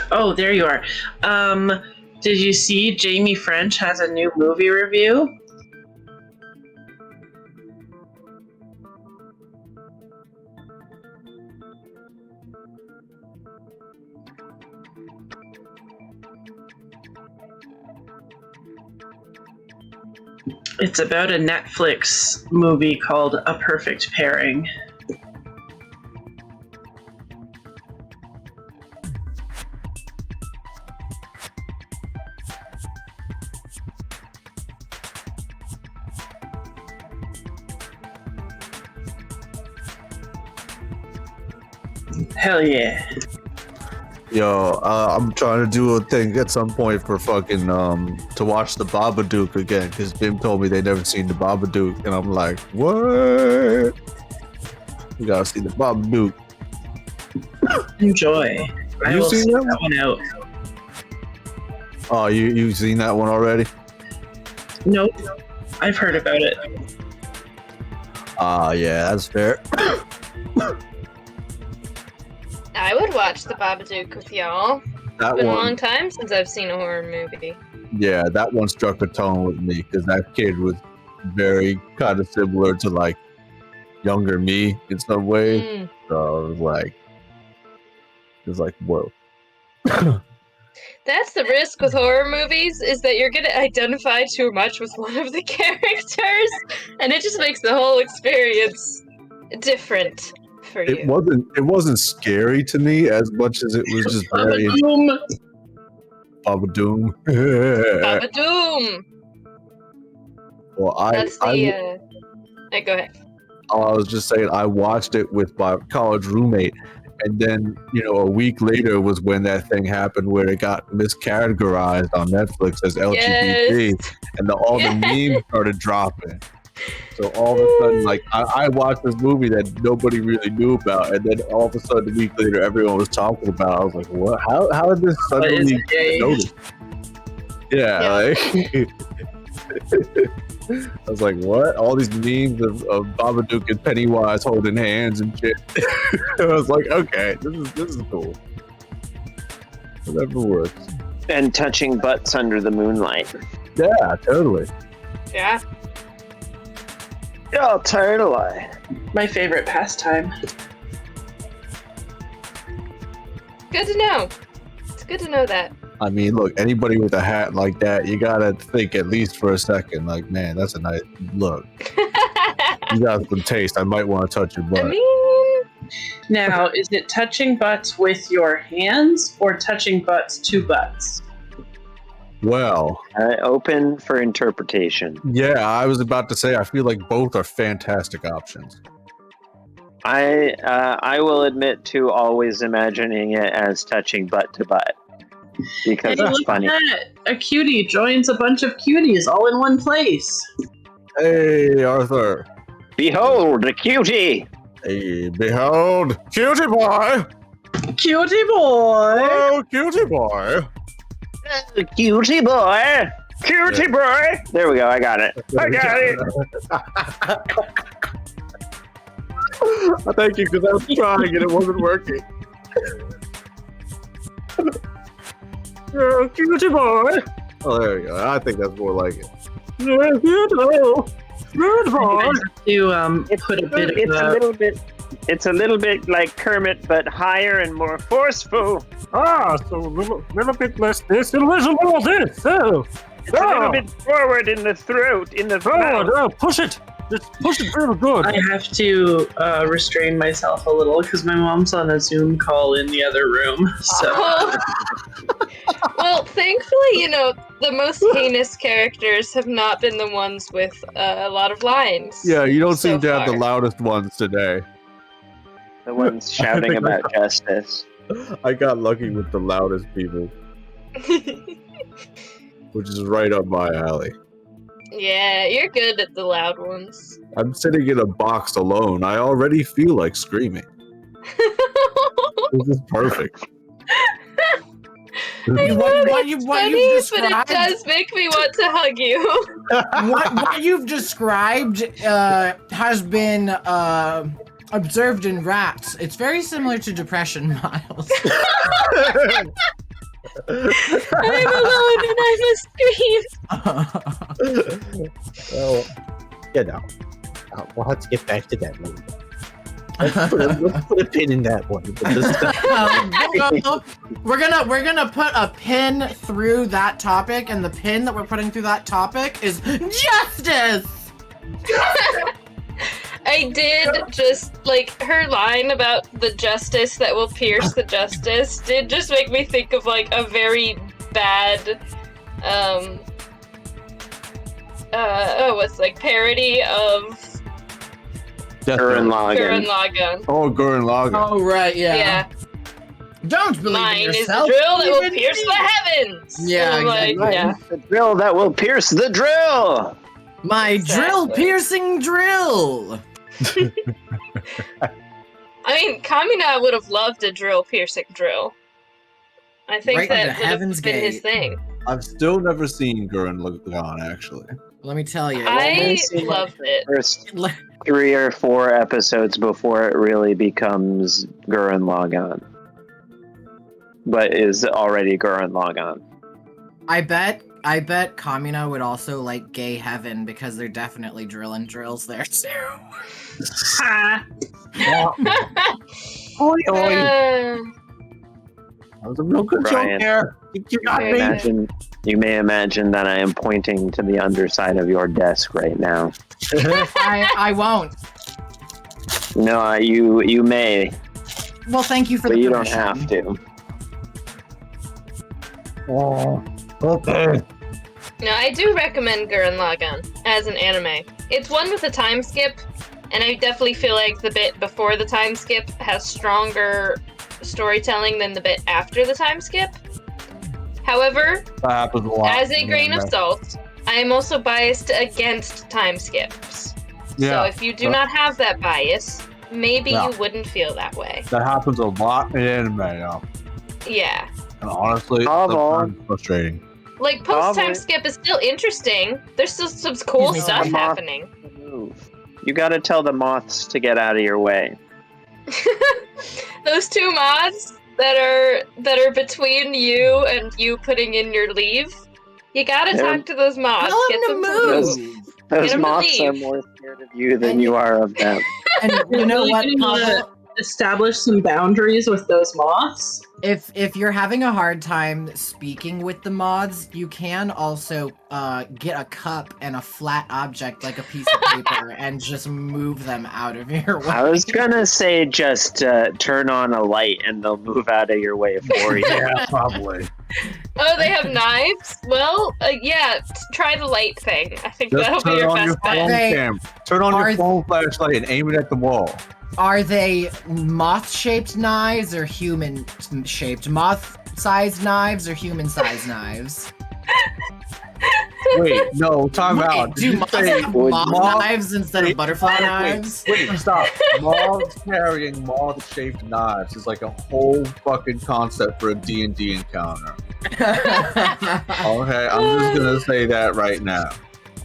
Oh, there you are. Did you see Jamie French has a new movie review? It's about a Netflix movie called A Perfect Pairing. Hell yeah. Yo, I'm trying to do a thing at some point for fucking to watch the Babadook again because Bim told me they never seen the Babadook, and I'm like, what? You gotta see the Babadook. Enjoy. I You will seen seek that that one out. Oh, you seen that one already? Nope. I've heard about it. Yeah, that's fair. I would watch the Babadook with y'all. That It's been a one, long time since I've seen a horror movie. yeah, that one struck a tone with me because that kid was very kind of similar to like younger me in some ways. Mm. So it was like, whoa. That's the risk with horror movies, is that you're gonna identify too much with one of the characters, and it just makes the whole experience different for you. It wasn't scary to me as much as it was just very Babadoom. Babadoom! Well, That's the, go ahead. I was just saying, I watched it with my college roommate, and then a week later was when that thing happened where it got miscategorized on Netflix as LGBT, and all the memes started dropping. So all of a sudden, like I watched this movie that nobody really knew about, and then all of a sudden, a week later, everyone was talking about it. I was like, "What? How did this suddenly get noticed?" Yeah, like I was like, "What?" All these memes of Babadook and Pennywise holding hands and shit. I was like, "Okay, this is cool. Whatever works." And touching butts under the moonlight. Yeah, totally. Yeah. Oh, totally. My favorite pastime. Good to know. It's good to know that. I mean, look, anybody with a hat like that, you gotta think at least for a second. Like, man, that's a nice look. You got some taste. I might want to touch your butt. I mean, Now, is it touching butts with your hands or touching butts to butts? Well, open for interpretation. yeah, I was about to say, I feel like both are fantastic options. I will admit to always imagining it as touching butt to butt because Hey, it's look funny. at that. A cutie joins a bunch of cuties all in one place. Hey, Arthur. Behold, a cutie! Hey, behold, cutie boy. Cutie boy! Oh, cutie boy. Cutie boy! Cutie boy! There we go, I got it. I got it! Thank you, because I was trying and it wasn't working. Oh, cutie boy. Oh, there we go. I think that's more like it. Yeah, good boy. To put a bit of It's a little bit like Kermit, but higher and more forceful. So a little bit less this and a little more this. Oh. It's a little bit forward in the throat, in the mouth. Oh, push it. Just push it real good. I have to restrain myself a little because my mom's on a Zoom call in the other room. So, well, thankfully, the most heinous characters have not been the ones with a lot of lines. Yeah, you don't so seem to have the far. loudest ones today. The ones shouting about justice. I got lucky with the loudest people, which is right up my alley. Yeah, you're good at the loud ones. I'm sitting in a box alone. I already feel like screaming. This is perfect. I know What it's you've funny, but it described- does make me want to hug you. what you've described has been observed in rats. It's very similar to depression, Miles. I'm alone and I must scream. Well, we'll have to get back to that later. Let's put a pin in that one. We're gonna put a pin through that topic, and the pin that we're putting through that topic is justice. I did just, like, her line about the justice that will pierce the justice did just make me think of, like, a very bad, parody of Gurren Gurren Lagann. Lagann. Oh, Gurren Lagann. Oh right, yeah. Don't believe Mine in is the yourself. drill that will believe in pierce me. the heavens! Yeah, And I'm like, exactly. yeah. The drill that will pierce the drill. My drill Exactly. piercing drill. I mean, Kamina would have loved a drill piercing drill. I think Right that into would Heaven's have been his Gate. thing. I've still never seen Gurren Lagann, actually. Let me tell you. I loved it. First 3 or 4 episodes before it really becomes Gurren Lagann. But is already Gurren Lagann. I bet Kamina would also like Gay Heaven because they're definitely drilling drills there too. Oi, oi. Uh, That was a real good Brian. joke there. You got me. You may imagine that I am pointing to the underside of your desk right now. I won't. No, you may, Well, thank you for but the you don't permission. have to. Oh, okay. No, I do recommend Gurren Lagann as an anime. It's one with a time skip, and I definitely feel like the bit before the time skip has stronger storytelling than the bit after the time skip. However, That happens a lot. as a grain of salt, I am also biased against time skips. So if you do not have that bias, maybe Yeah. you wouldn't feel that way. That happens a lot in anime, Yeah. and honestly, Bravo. sometimes frustrating. Like, post-time Probably. skip is still interesting. There's still some cool Excuse me, stuff Moth. happening. Move. You gotta tell the moths to get out of your way. Those 2 mods that are between you and you putting in your leave, you gotta They're- talk to those mods. Tell Get them them to to move. move. Those Get 'em to moths are leave. more scared of you than And you are of them. And you know Really what, gonna Pablo? establish some boundaries with those moths. If you're having a hard time speaking with the mods, you can also get a cup and a flat object like a piece of paper and just move them out of your way. I was gonna say just turn on a light and they'll move out of your way for you. Yeah, probably. Oh, they have knives? Well, yeah, try the light thing. I think Just that'll be turn your on your best bet. phone They- cam. Turn on Are- your phone flashlight and aim it at the wall. Are they moth-shaped knives or human-shaped? Moth-sized knives or human-sized knives? Wait, no, time out. Did Do you moths say have would moth moth- knives instead of butterfly knives? Wait, stop. Moths carrying moth-shaped knives is like a whole fucking concept for a D&D encounter. Okay, I'm just gonna say that right now.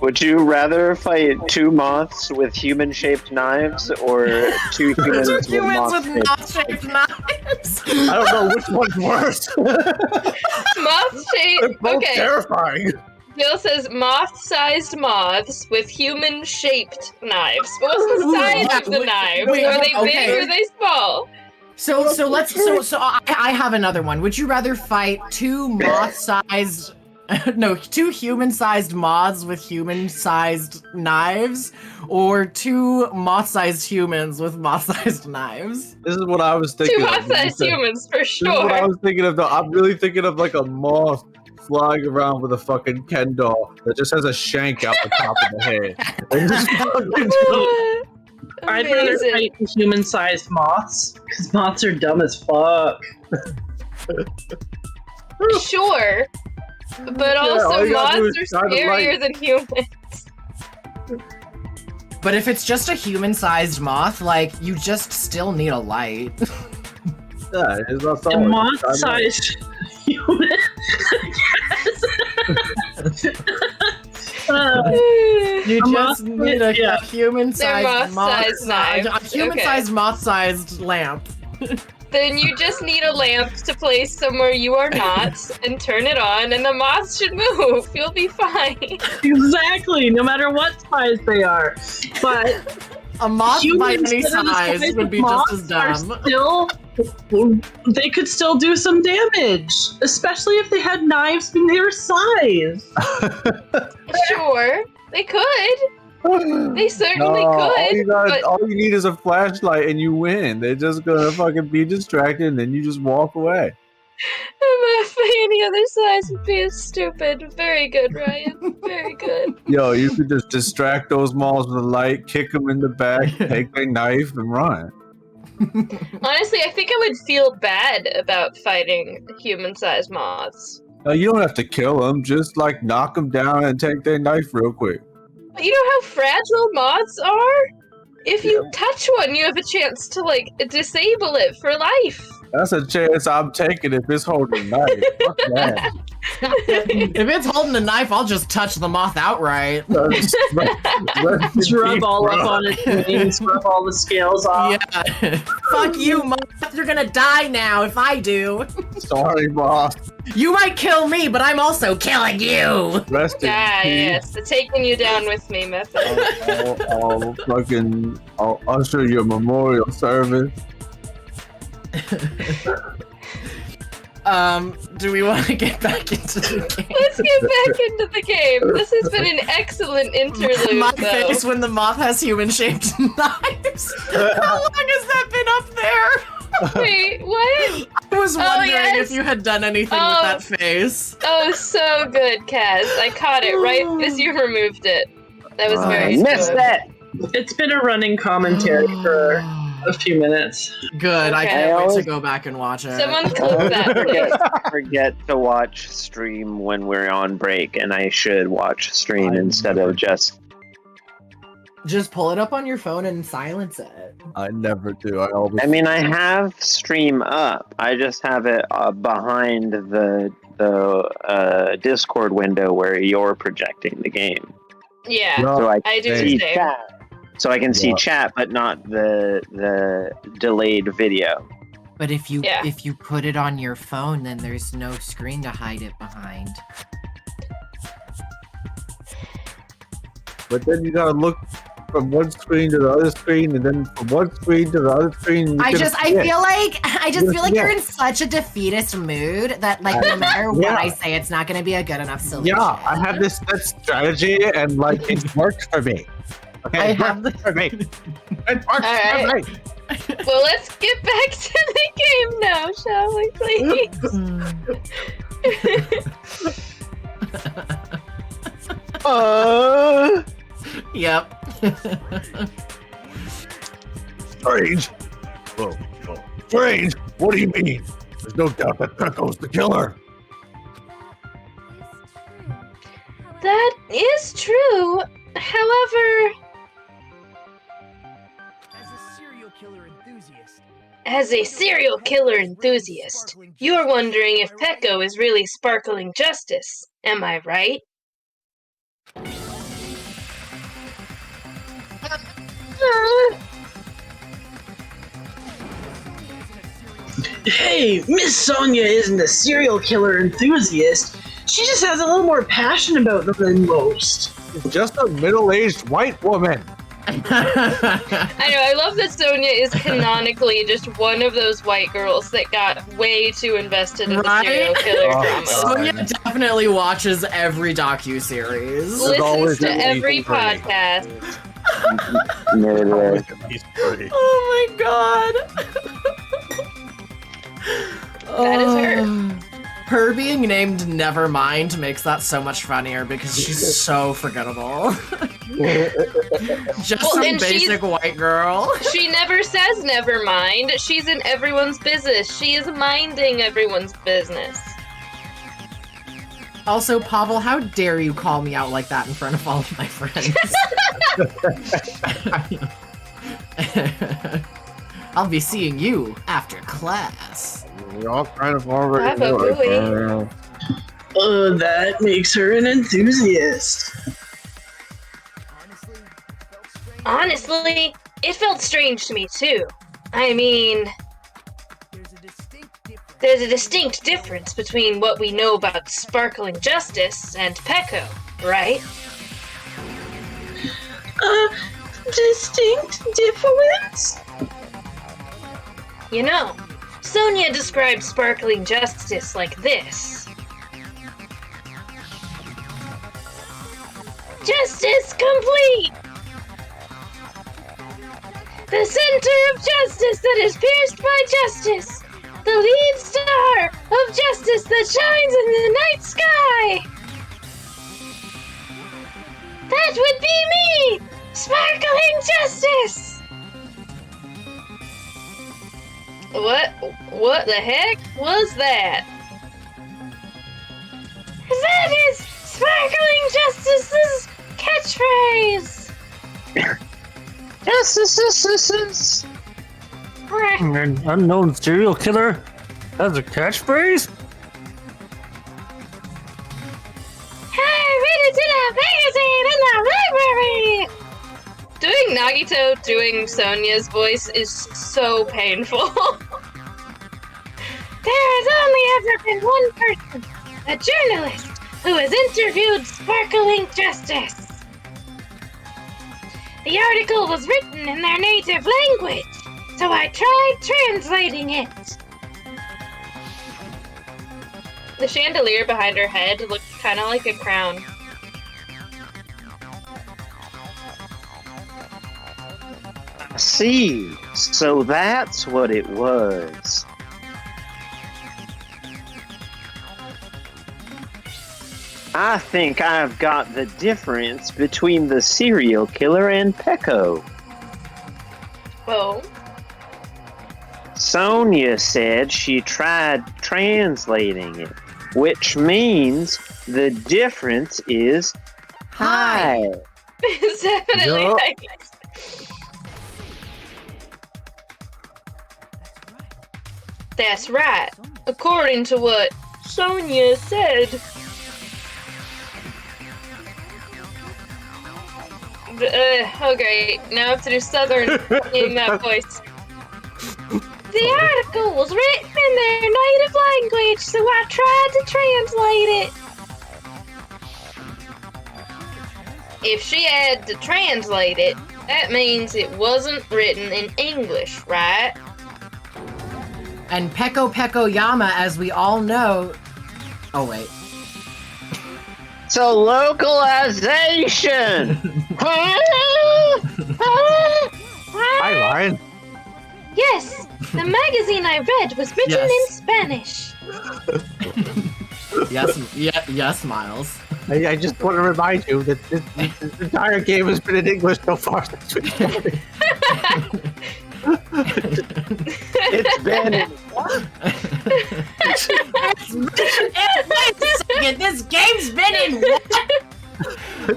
Would you rather fight 2 moths with human-shaped knives or 2 humans Two with humans with moth-shaped? moth-shaped knives. I don't know which one's worse. Moth They're shape. both Okay. terrifying. Bill says moth-sized moths with human-shaped knives. But what's the Ooh, size yeah, of the wait, knives? wait, Are they okay. big or are they small? So I have another one. Would you rather fight 2 moth-sized, no, 2 human-sized moths with human-sized knives, or 2 moth-sized humans with moth-sized knives? This is what I was thinking. 2 of when you moth-sized said- humans, for This is what I sure. was thinking of. Though. I'm really thinking of like a moth flying around with a fucking Ken doll that just has a shank out the top of the head. And just fucking- I'd rather Amazing. fight human-sized moths, because moths are dumb as fuck. Sure. But all also, you gotta do moths is are shine the light. scarier than humans. But if it's just a human-sized moth, like, you just still need a light. yeah, it's not A solid. moth-sized human. You A just moth- need a yeah. human-sized They're moth-sized knives. a human-sized moth-sized lamp. Then you just need a lamp to place somewhere you are not and turn it on, and the moths should move. You'll be fine. Exactly, no matter what size they are. But A moth by any Humans that are the size size would of be just as moths are dumb. they could still do some damage, especially if they had knives when they were size. Sure, they could. They certainly All could. you, all you need is a flashlight and you win. They're just gonna fucking be distracted and then you just walk away. By any other size would be stupid. Very good, Ryan. Very good. Yo, you could just distract those moths with a light, kick them in the back, take their knife, and run. Honestly, I think I would feel bad about fighting human-sized moths. No, you don't have to kill them. Just like knock them down and take their knife real quick. You know how fragile moths are? If you touch one, you have a chance to, like, disable it for life. That's a chance I'm taking if it's holding a knife. Fuck that. If it's holding a knife, I'll just touch the moth outright. Just rub all up on its wings, rub all the scales off. Yeah. Fuck you, moth. You're gonna die now if I do. Sorry, boss. You might kill me, but I'm also killing you. Rest in peace. Yes, the taking you down with me method. I'll usher your memorial service. Do we want to get back into the game? Let's get back into the game. This has been an excellent interlude, My though. face when the moth has human-shaped knives. How long has that been up there? Wait, what? I was wondering yes. if you had done anything with that face. Oh, so good, Kaz. I caught it right as you removed it. That was very missed smooth. that. It's been a running commentary for a few minutes. Good. I Okay. can't wait to always- go back and watch it. Someone clip that, please. forget to watch stream when we're on break, and I should watch stream instead of just. Just pull it up on your phone and silence it. I never do. I always. I mean, I have stream up. I just have it behind the Discord window where you're projecting the game, Yeah, No, so I I do can the see same. chat. So I can see Yeah. chat, but not the delayed video. But if you Yeah. if you put it on your phone, then there's no screen to hide it behind. But then you gotta look from one screen to the other screen, and then from one screen to the other screen. I feel like Yeah. you're in such a defeatist mood that like no matter what I say, it's not gonna be a good enough solution. Yeah, I have this set strategy, and like it works for me. Okay, I it have works for me. It works All right. for me. Well, let's get back to the game now, shall we, please? Yep. Strange. Whoa. Strange. What do you mean? There's no doubt that Pecco's the killer. That is true. However, as a serial killer enthusiast, you're wondering if Pecco is really sparkling justice. Am I right? Hey, Miss Sonia isn't a serial killer enthusiast. She just has a little more passion about them than most. Just a middle-aged white woman. I know, I love that Sonia is canonically just one of those white girls that got way too invested in the serial killer drama. Sonia definitely watches every docu-series. Listens to every podcast. He's pretty. Oh my god. That is her. Her being named Nevermind makes that so much funnier because she's so forgettable. Just Well, some and basic white girl. She never says never mind. She's in everyone's business. She is minding everyone's business. Also, Pavel, how dare you call me out like that in front of all of my friends? I'll be seeing you after class. We all kind of already Baba know Booey. it. That makes her an enthusiast. Honestly, it felt strange to me too. I mean, there's a distinct difference between what we know about sparkling justice and Pecco, right? distinct difference? You know, Sonia described sparkling justice like this. Justice complete! The center of justice that is pierced by justice! The lead star of justice that shines in the night sky! That would be me! Sparkling justice! What the heck was that? That is Sparkling Justice's catchphrase! Justice. An unknown serial killer has a catchphrase? I read it in a magazine in the library! Doing Nagito doing Sonia's voice is so painful. There has only ever been one person, a journalist, who has interviewed Sparkling Justice. The article was written in their native language, so I tried translating it. The chandelier behind her head looked kind of like a crown. I see. So that's what it was. I think I've got the difference between the serial killer and Pecco. Oh. Sonia said she tried translating it, which means the difference is hi. It's definitely Yup. like... That's right. According to what Sonia said. Oh great, now I have to do Southern in that voice. The article was written in their native language, so I tried to translate it. If she had to translate it, that means it wasn't written in English, right? And Peko Yama, as we all know... Oh, wait. So localization! Hi, Ryan. Yes, the magazine I read was written in Spanish. Yes, Miles. I just want to remind you that this entire game has been in English so far. It's been in Wait a second, this game's been in what?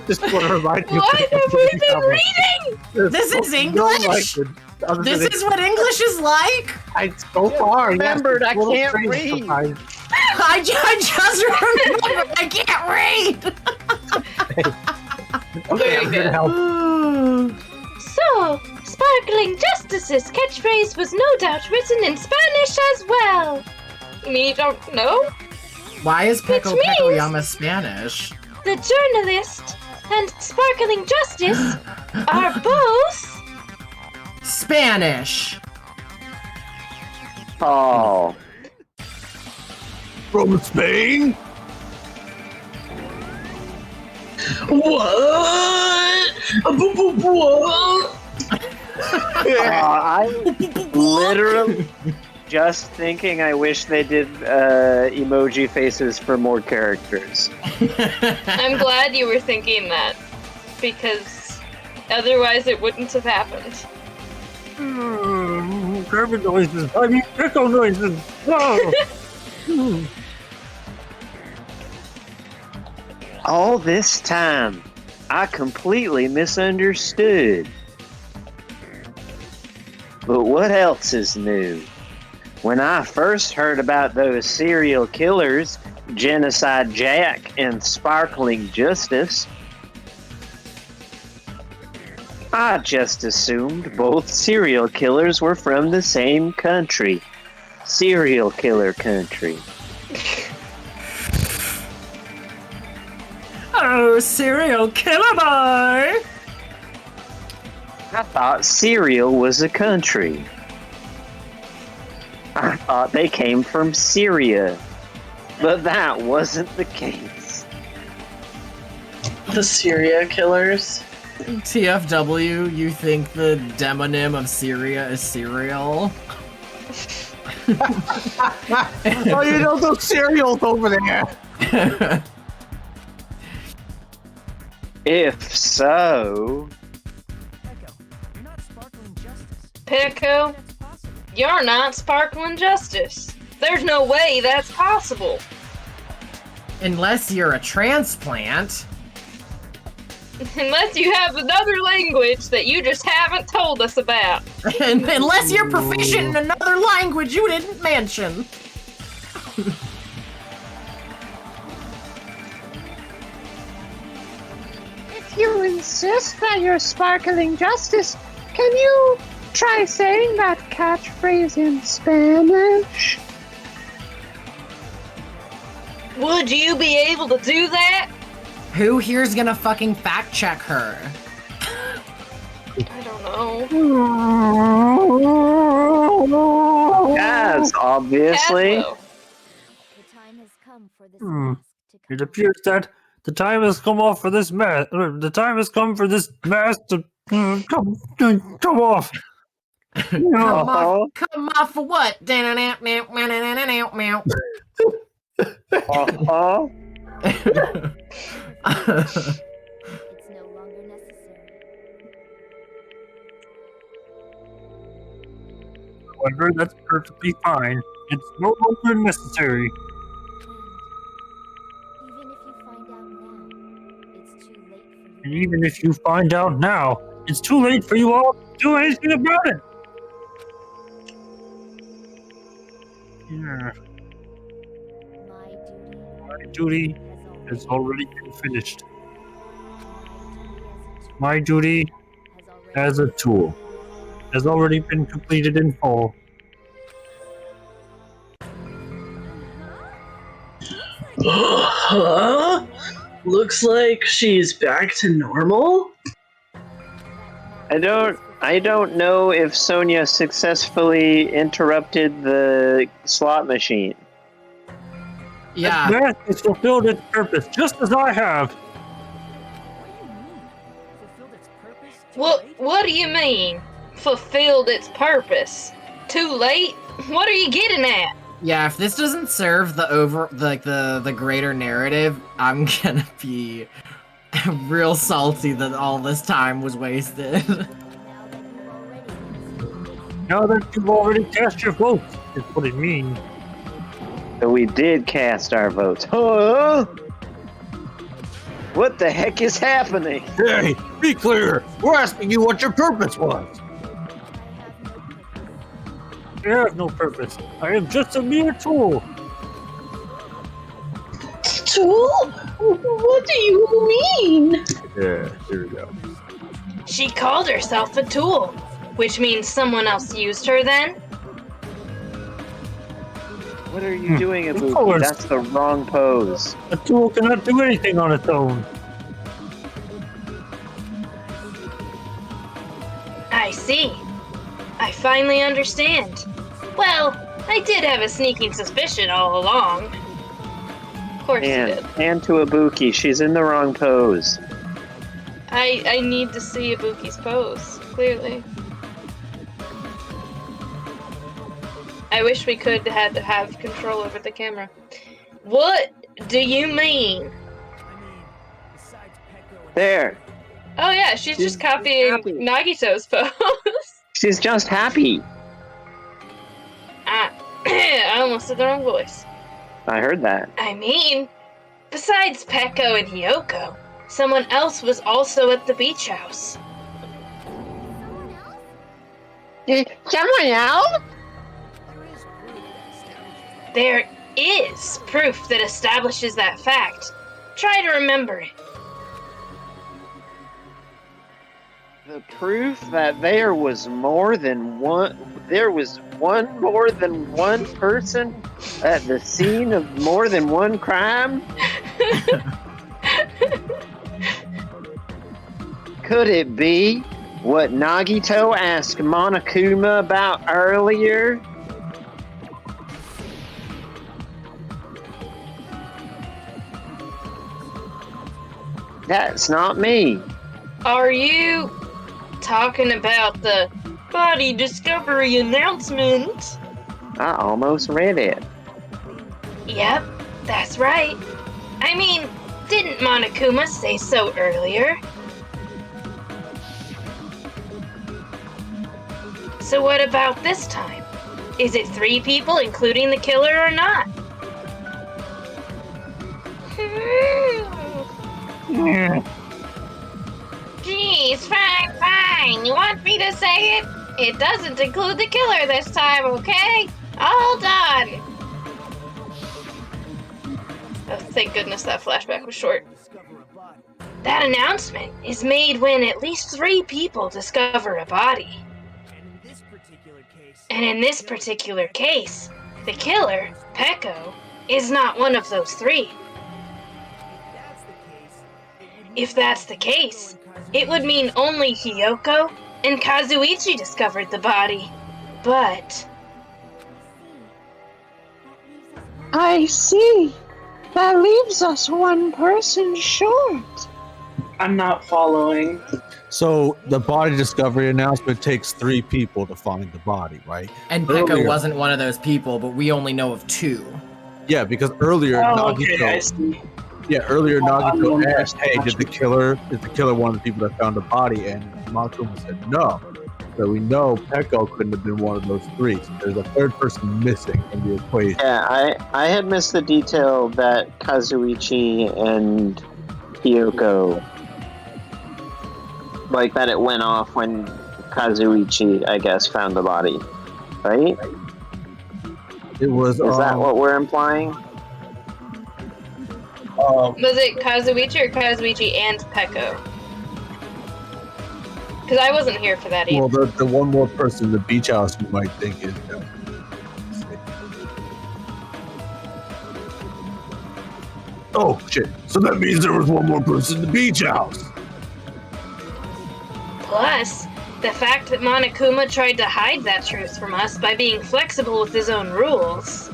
Just want to remind you. What have we been reading? This is English? This is what English is like? So far, remembered, yes, I it's a little can't strange read. sometimes. I just remembered I can't read! Okay, I'm here to help. So, Sparkling Justice's catchphrase was no doubt written in Spanish as well. Me don't know. Why is Which Peko means- Yama Spanish? The journalist and Sparkling Justice are both... Spanish! Oh. From Spain? What? What? I literally just thinking I wish they did emoji faces for more characters. I'm glad you were thinking that, because otherwise it wouldn't have happened. Carbon noises. I mean, echo noises. Oh. All this time, I completely misunderstood. But what else is new? When I first heard about those serial killers, Genocide Jack and Sparkling Justice, I just assumed both serial killers were from the same country. Serial killer country. Oh, serial killer boy! I thought cereal was a country. I thought they came from Syria. But that wasn't the case. The Syria killers. TFW, you think the demonym of Syria is cereal? Oh, you know those cereals over there. If so... Pecco, you're not sparkling justice. There's no way that's possible. Unless you're a transplant. Unless you have another language that you just haven't told us about. And unless you're proficient in another language you didn't mention. If you insist that you're sparkling justice, can you try saying that catchphrase in Spanish? Would you be able to do that? Who here's gonna fucking fact check her? I don't know. Yes, obviously. Caslo. It appears that the time has come off for this mask. The time has come for this mask to come off. Come off for what? Uh-huh. It's no longer necessary. However, that's perfectly fine. It's no longer necessary. And even if you find out now, it's too late for And even if you find out now, it's too late for you. you all to do anything about it. Yeah. My duty has already been finished. My duty as a tool has already been completed in full. Huh? Looks like she's back to normal? I don't know if Sonia successfully interrupted the slot machine. Yeah. That mask has fulfilled its purpose, just as I have. What do you mean? Fulfilled its purpose? Too late? What are you getting at? Yeah, if this doesn't serve the greater narrative, I'm gonna be real salty that all this time was wasted. Now that you've already cast your vote, is what it means. So we did cast our votes. Huh? What the heck is happening? Hey, be clear. We're asking you what your purpose was. I have no purpose. I am just a mere tool. Tool? What do you mean? Yeah, here we go. She called herself a tool, which means someone else used her then? What are you doing, of Ibuki? course. That's the wrong pose. A tool cannot do anything on its own. I see. I finally understand. Well, I did have a sneaking suspicion all along. Of course you did. And to Ibuki, she's in the wrong pose. I need to see Ibuki's pose, clearly. I wish we could have control over the camera. What do you mean? There. Oh yeah, she's just copying happy. Nagito's pose. She's just happy. I almost said the wrong voice. I heard that. I mean, besides Pecco and Hiyoko, someone else was also at the beach house. Someone else? There is proof that establishes that fact. Try to remember it. The proof that there was more than one person at the scene of more than one crime? Could it be what Nagito asked Monokuma about earlier? That's not me. Are you talking about the body discovery announcement? I almost read it. Yep, that's right. I mean, didn't Monokuma say so earlier? So what about this time? Is it 3 people, including the killer, or not? Geez, fine. You want me to say it? It doesn't include the killer this time, okay? All done. Oh, thank goodness that flashback was short. That announcement is made when at least 3 people discover a body. And in this particular case, the killer, Peko, is not one of those 3. If that's the case, it would mean only Hiyoko and Kazuichi discovered the body. But... I see. That leaves us 1 person short. I'm not following. So the body discovery announcement takes 3 people to find the body, right? And Peko wasn't one of those people, but we only know of 2. Yeah, because earlier Nagito. Okay, I see. Yeah, earlier Nagito asked, "Hey, is the killer one of the people that found the body?" And Monokuma said no. So we know Peko couldn't have been one of those 3. So there's a 3rd person missing in the equation. Yeah, I had missed the detail that Kazuichi and Hiyoko, like that it went off when Kazuichi, I guess, found the body, right? It was. Is that what we're implying? was it Kazuichi or Kazuichi and Peko? Because I wasn't here for that either. Well, the one more person in the beach house you might think is. Oh shit! So that means there was 1 more person in the beach house. Plus, the fact that Monokuma tried to hide that truth from us by being flexible with his own rules.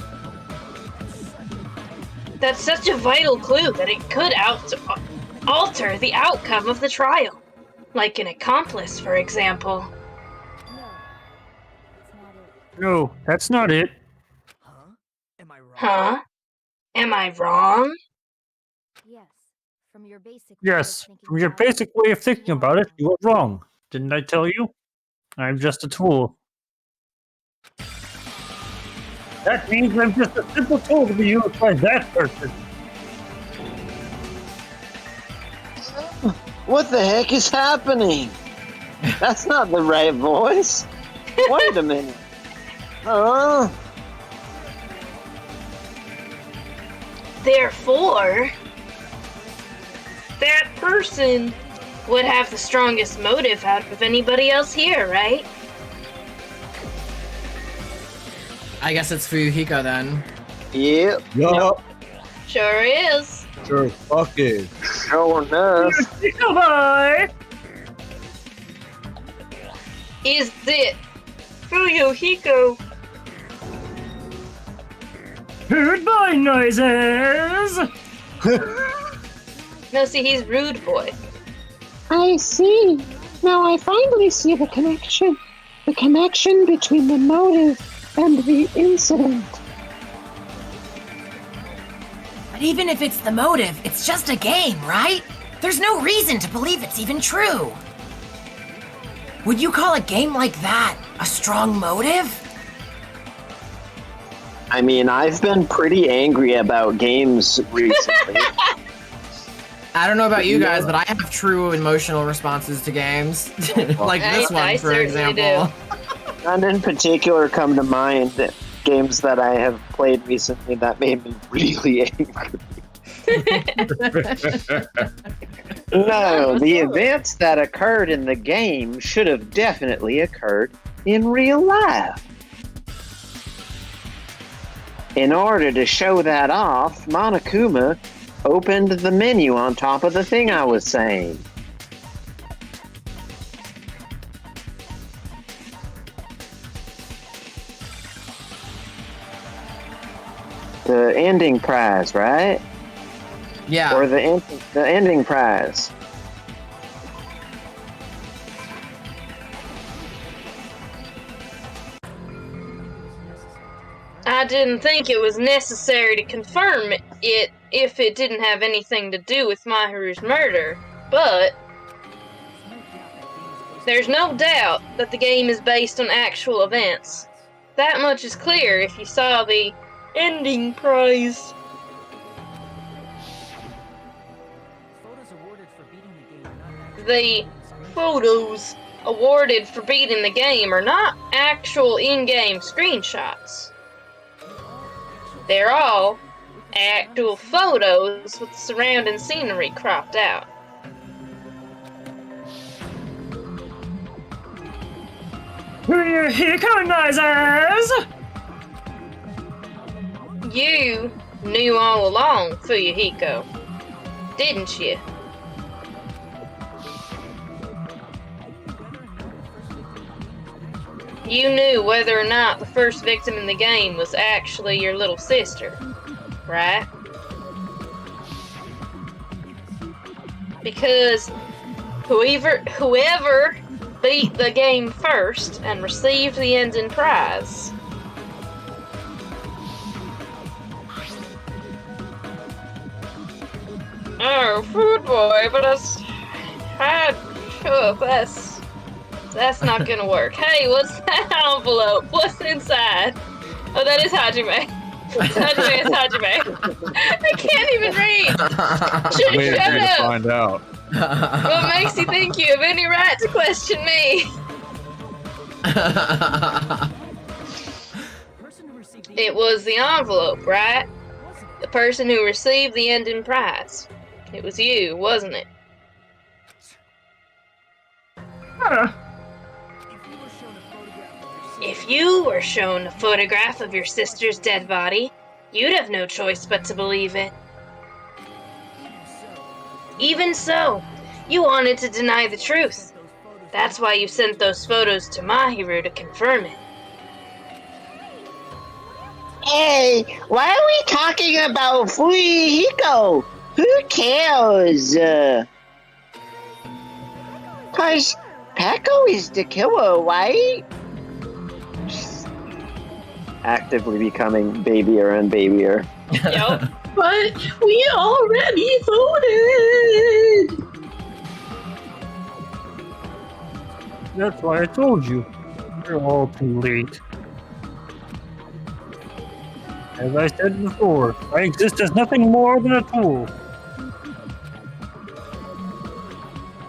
That's such a vital clue that it could alter the outcome of the trial. Like an accomplice, for example. No, that's not it. Huh? Am I wrong? Yes. From your basic way of thinking about it, you are wrong. Didn't I tell you? I'm just a tool. That means I'm just a simple tool to be used by that person. What the heck is happening? That's not the right voice. Wait a minute. Therefore, that person would have the strongest motive out of anybody else here, right? I guess it's Fuyuhiko then. Yep. Yup. Sure is. Sure fuck is. Sure enough. Goodbye! Is it Fuyuhiko? Goodbye, noises! No, see, he's rude boy. I see. Now I finally see the connection. The connection between the motive and the incident. But even if it's the motive, it's just a game, right? There's no reason to believe it's even true. Would you call a game like that a strong motive? I mean, I've been pretty angry about games recently. I don't know about you guys, but I have true emotional responses to games. Like this one, for example. None in particular come to mind. Games that I have played recently that made me really angry. No, the events that occurred in the game should have definitely occurred in real life. In order to show that off, Monokuma opened the menu on top of the thing I was saying. the ending prize, right? Yeah. Or the ending prize. I didn't think it was necessary to confirm it if it didn't have anything to do with Mahiru's murder, but there's no doubt that the game is based on actual events. That much is clear if you saw the ending prize. The photos awarded for beating the game are not actual in-game screenshots. They're all actual photos with surrounding scenery cropped out. Equalizers! You knew all along, Fuyuhiko, didn't you? You knew whether or not the first victim in the game was actually your little sister, right? Because whoever beat the game first and received the ending prize oh, food boy, but that's not gonna work. Hey, what's that envelope? What's inside? Oh, that is Hajime. Hajime is Hajime. I can't even read. Wait Shut for you to up. find out. What makes you think you have any right to question me? It was the envelope, right? The person who received the ending prize. It was you, wasn't it? If you were shown a photograph of your sister's dead body, you'd have no choice but to believe it. Even so, you wanted to deny the truth. That's why you sent those photos to Mahiru to confirm it. Hey, why are we talking about Fuyuhiko? Who cares? Cause Peko is the killer, right? Just actively becoming babier and babier. Yup. But we already voted! That's why I told you. You're all too late. As I said before, I exist as nothing more than a tool.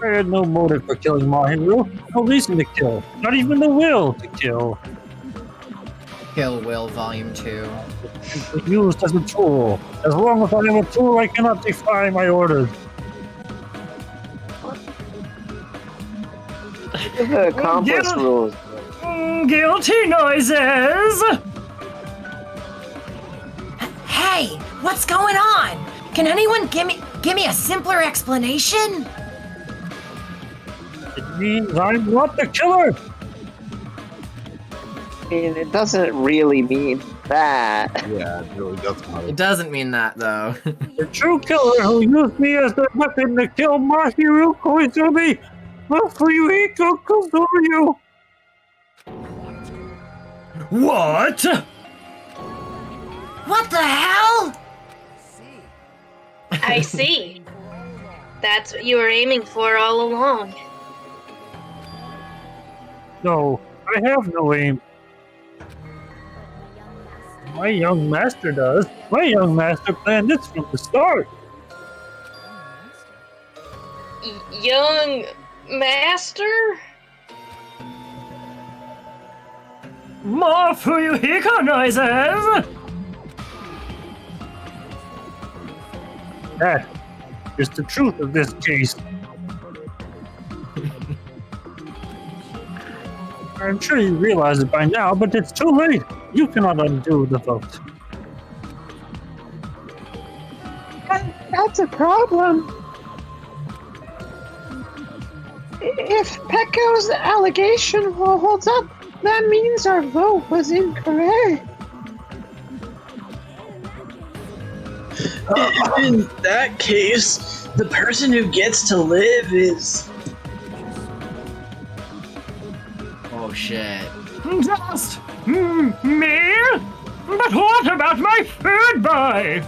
I had no motive for killing Mahiru, no reason to kill, not even the will to kill. Kill Will Volume 2. It was used as a tool. As long as I am a tool, I cannot defy my orders. The accomplice rules. Guilty noises! Hey, what's going on? Can anyone give me a simpler explanation? It means I'm not the killer. I mean, it doesn't really mean that. Yeah, it really doesn't. It doesn't mean that, though. The true killer who used me as the weapon to kill Mahiru Koizumi will Fuyuhiko Kazuryu. What? What the hell? I see. That's what you were aiming for all along. No, I have no aim. My young master does. My young master planned this from the start. Young master? More Fuyuhiko noises! That is the truth of this case. I'm sure you realize it by now, but it's too late. You cannot undo the vote. That's a problem. If Peko's allegation holds up, that means our vote was incorrect. In that case, the person who gets to live is... Oh shit. Just me? But what about my food boy?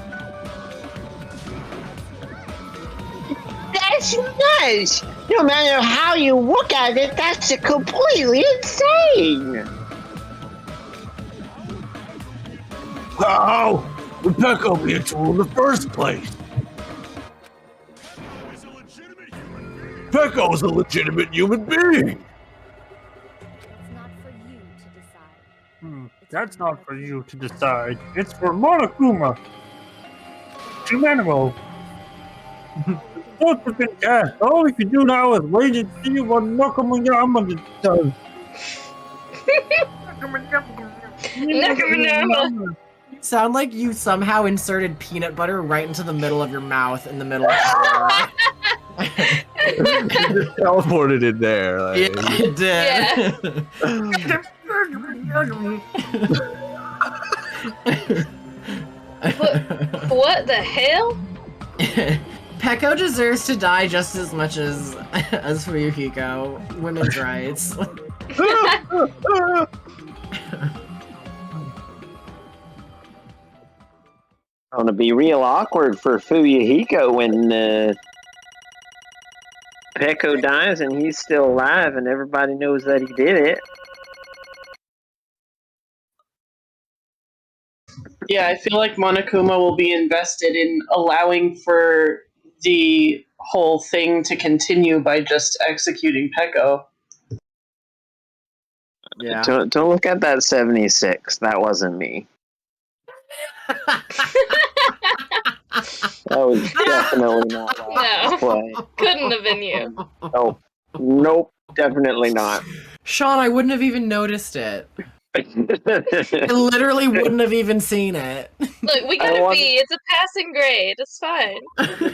That's nuts! No matter how you look at it, that's completely insane! How would Pecco be a tool in the first place? Pecco is a legitimate human being! That's not for you to decide. It's for Monokuma. Shumanimo. Both have been cast. All we can do now is wait and see what Nakamuyama does. Nakamuyama. You sound like you somehow inserted peanut butter right into the middle of your mouth in the middle of the Just teleported in there. Like. Yeah, it did. What the hell? Pecco deserves to die just as much as Fuyuhiko. Women's rights. It's gonna be real awkward for Fuyuhiko when Pecco dies and he's still alive and everybody knows that he did it. Yeah, I feel like Monokuma will be invested in allowing for the whole thing to continue by just executing Pecco. Yeah. Don't look at that 76. That wasn't me. That was definitely not No, play. couldn't have been you. Nope, definitely not. Sean, I wouldn't have even noticed it. I literally wouldn't have even seen it. Look, we got a B. It's a passing grade. It's fine.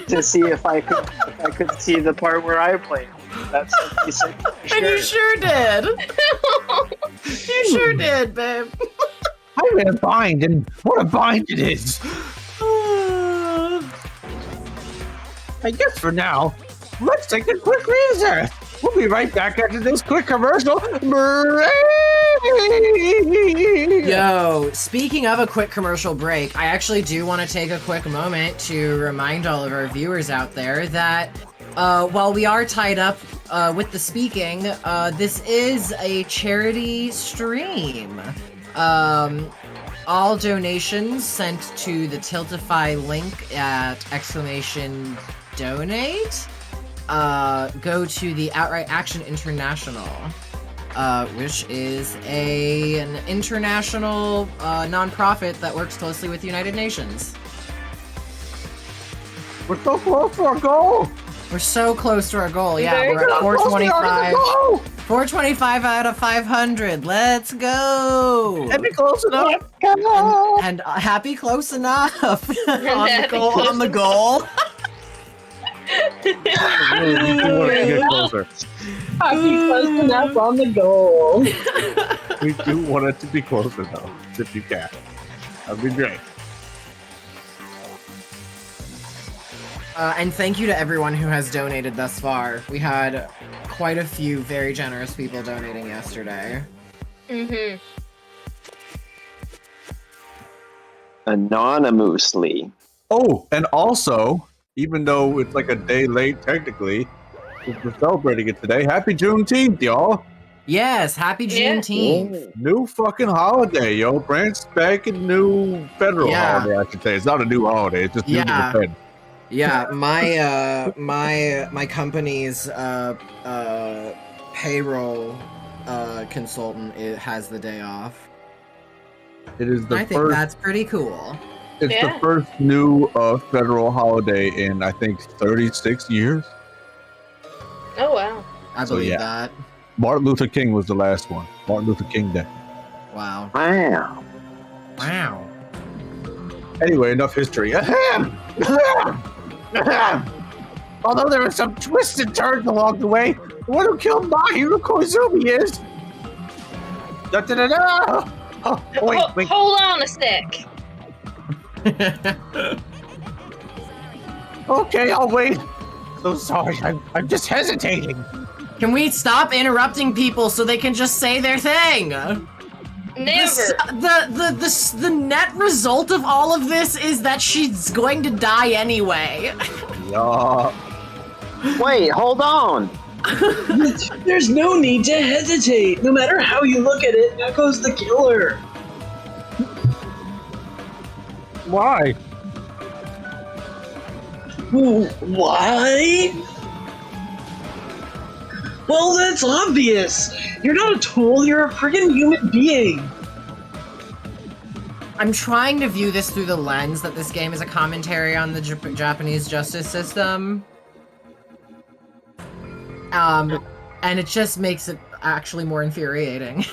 To see if I could see the part where I played. That's 76. And you sure did. You sure did, babe. I'm in a bind, and what a bind it is! I guess for now, let's take a quick reason. We'll be right back after this quick commercial break. Yo, speaking of a quick commercial break, I actually do want to take a quick moment to remind all of our viewers out there that while we are tied up with the speaking, this is a charity stream. All donations sent to the Tiltify link at !donate go to the Outright Action International, which is an international nonprofit that works closely with the United Nations. We're so close to our goal. We're so close to our goal. Yeah, Very we're at close. 425. 425 out of 500. Let's go. Happy close enough. And happy close enough on the goal. Really do want to get closer. Happy close enough on the goal. We do want it to be closer though, if you can. That'd be great. And thank you to everyone who has donated thus far. We had quite a few very generous people donating yesterday. Mm-hmm. Anonymously. Oh, and also, even though it's like a day late technically, since we're celebrating it today, happy Juneteenth, y'all. Yes, happy Juneteenth. New fucking holiday, yo. Brand spanking new federal holiday, I should say. It's not a new holiday, it's just new to the Fed. Yeah, my company's payroll consultant has the day off. It is the I think that's pretty cool. It's the first new federal holiday in, I think, 36 years. Oh, wow. I believe that. Martin Luther King was the last one. Martin Luther King Day. Wow. Wow. Wow. Anyway, enough history. Although there were some twists and turns along the way, the one who killed Mahiru Koizumi is... Da-da-da-da! Oh, wait. Hold on a sec. Okay, I'll wait. So sorry, I'm just hesitating. Can we stop interrupting people so they can just say their thing? Never. The net result of all of this is that she's going to die anyway. Yeah. Wait, hold on. There's no need to hesitate. No matter how you look at it, Echo's the killer. Why? Why? Well, that's obvious. You're not a tool, you're a friggin' human being. I'm trying to view this through the lens that this game is a commentary on the Japanese justice system. And it just makes it actually more infuriating.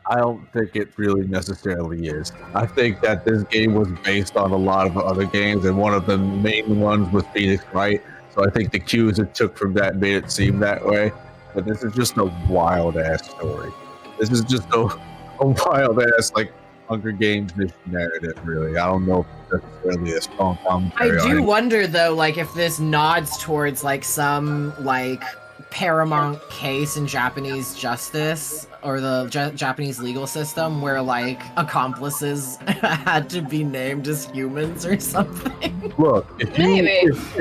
I don't think it really necessarily is. I think that this game was based on a lot of other games, and one of the main ones was Phoenix Wright. So I think the cues it took from that made it seem that way. But this is just a wild-ass story. This is just a wild-ass, like, Hunger Games mission narrative, really. I don't know if it's necessarily a strong commentary. I do wonder, though, like, if this nods towards, like, some, like, paramount case in Japanese justice or the Japanese legal system where, like, accomplices had to be named as humans or something. Look, if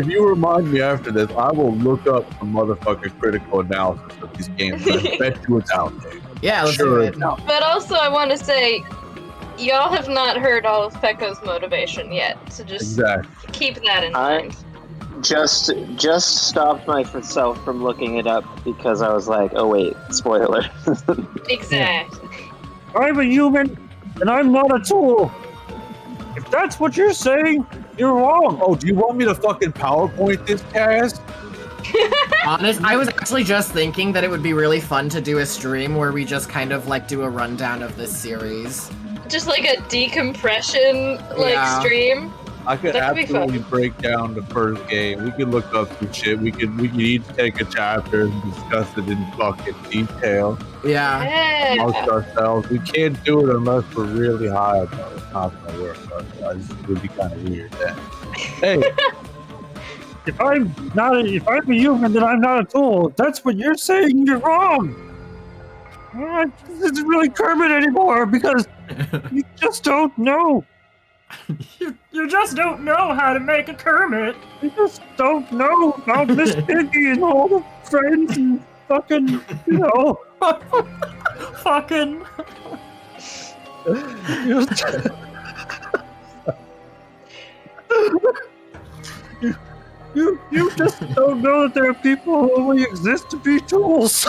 you remind me after this, I will look up the motherfucking critical analysis of these games. I bet you it's out there. Yeah, let's do it. But also, I want to say, y'all have not heard all of Pekka's motivation yet, so just keep that in mind. Just stopped myself from looking it up because I was like, oh wait, spoiler. Exactly. I'm a human, and I'm not a tool. If that's what you're saying, you're wrong. Oh, do you want me to fucking PowerPoint this, Kaz? I was actually just thinking that it would be really fun to do a stream where we just kind of like do a rundown of this series. Just like a decompression stream. I could absolutely break down the first game. We could look up some shit. We could each take a chapter and discuss it in fucking detail. Yeah. Amongst ourselves. We can't do it unless we're really high about it. It's not gonna work. It would be kind of weird then. Hey. If I'm a human, then I'm not a tool. If that's what you're saying, you're wrong. This isn't really Kermit anymore because you just don't know. You just don't know how to make a Kermit. You just don't know about Miss Piggy and all the friends and fucking, you know. Fucking. You just don't know that there are people who only exist to be tools.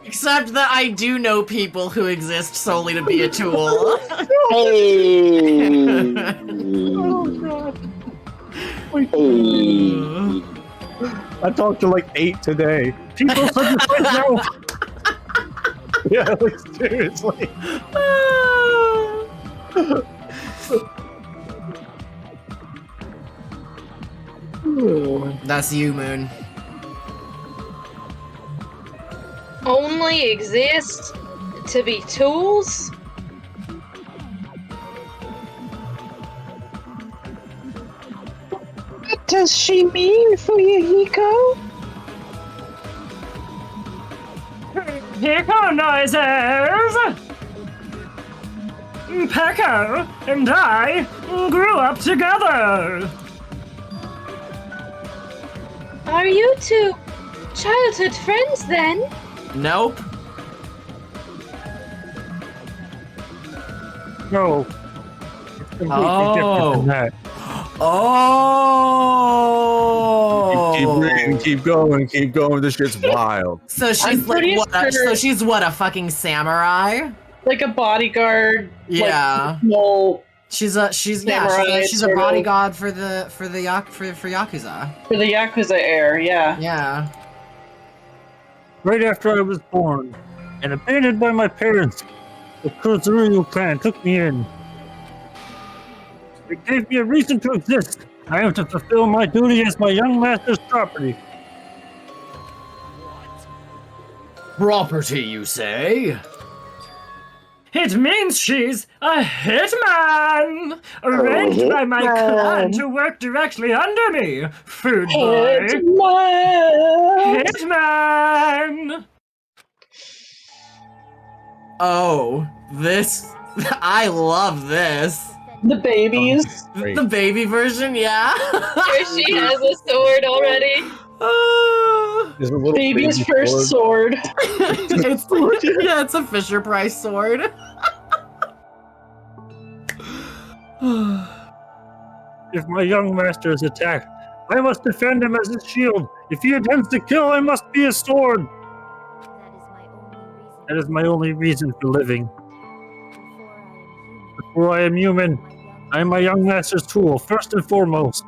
Except that I do know people who exist solely to be a tool. Hey. Oh god. I talked to like 8 today. People such as myself. Yeah, like seriously. That's you, Moon. Only exist to be tools? What does she mean, Fuyahiko? Hiko noises! Pekka and I grew up together! Are you two childhood friends then? Nope. No. It's completely different than that. Oh! Keep reading, keep going. This shit's wild. So she's like, what? So she's what? A fucking samurai? Like a bodyguard. Yeah. Like, small. She's a bodyguard for Yakuza. For the Yakuza heir, yeah. Yeah. Right after I was born, and abandoned by my parents, the Kuzuryu clan took me in. It gave me a reason to exist. I am to fulfill my duty as my young master's property. Property, you say? It means she's a hitman! Arranged by my clan to work directly under me, food boy! Hitman! Oh, this... I love this. The babies. The baby version, yeah. Here she has a sword already. Baby's first sword. It's a Fisher Price sword. If my young master is attacked, I must defend him as his shield. If he intends to kill, I must be a sword. That is my only reason for living. Before I am human, I am my young master's tool, first and foremost.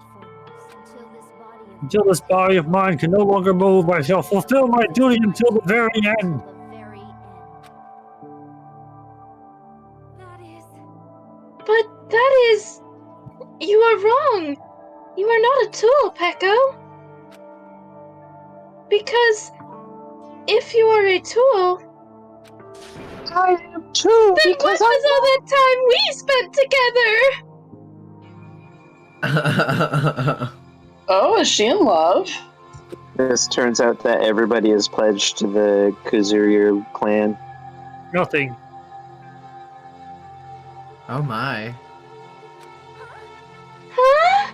Until this body of mine can no longer move, I shall fulfill my duty until the very end. But that is... You are wrong. You are not a tool, Pecco. Because if you are a tool... I am too, then because what was all that time we spent together? Oh, is she in love? This turns out that everybody is pledged to the Kuzuryu clan. Nothing. Oh my. Huh?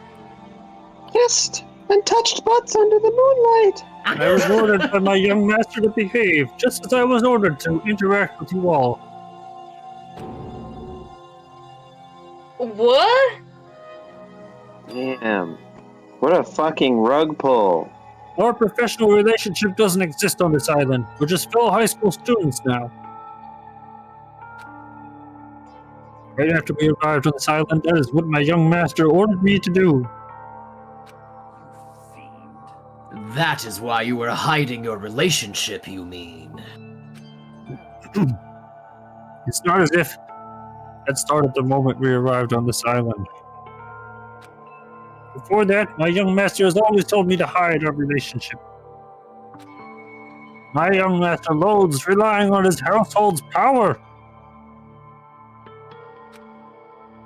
kissed and touched butts under the moonlight. I was ordered by my young master to behave, just as I was ordered to interact with you all. What? Damn. What a fucking rug pull. Our professional relationship doesn't exist on this island. We're just fellow high school students now. Right after we arrived on this island, that is what my young master ordered me to do. That is why you were hiding your relationship, you mean? It's not as if that started the moment we arrived on this island. Before that, my young master has always told me to hide our relationship. My young master loathes relying on his household's power.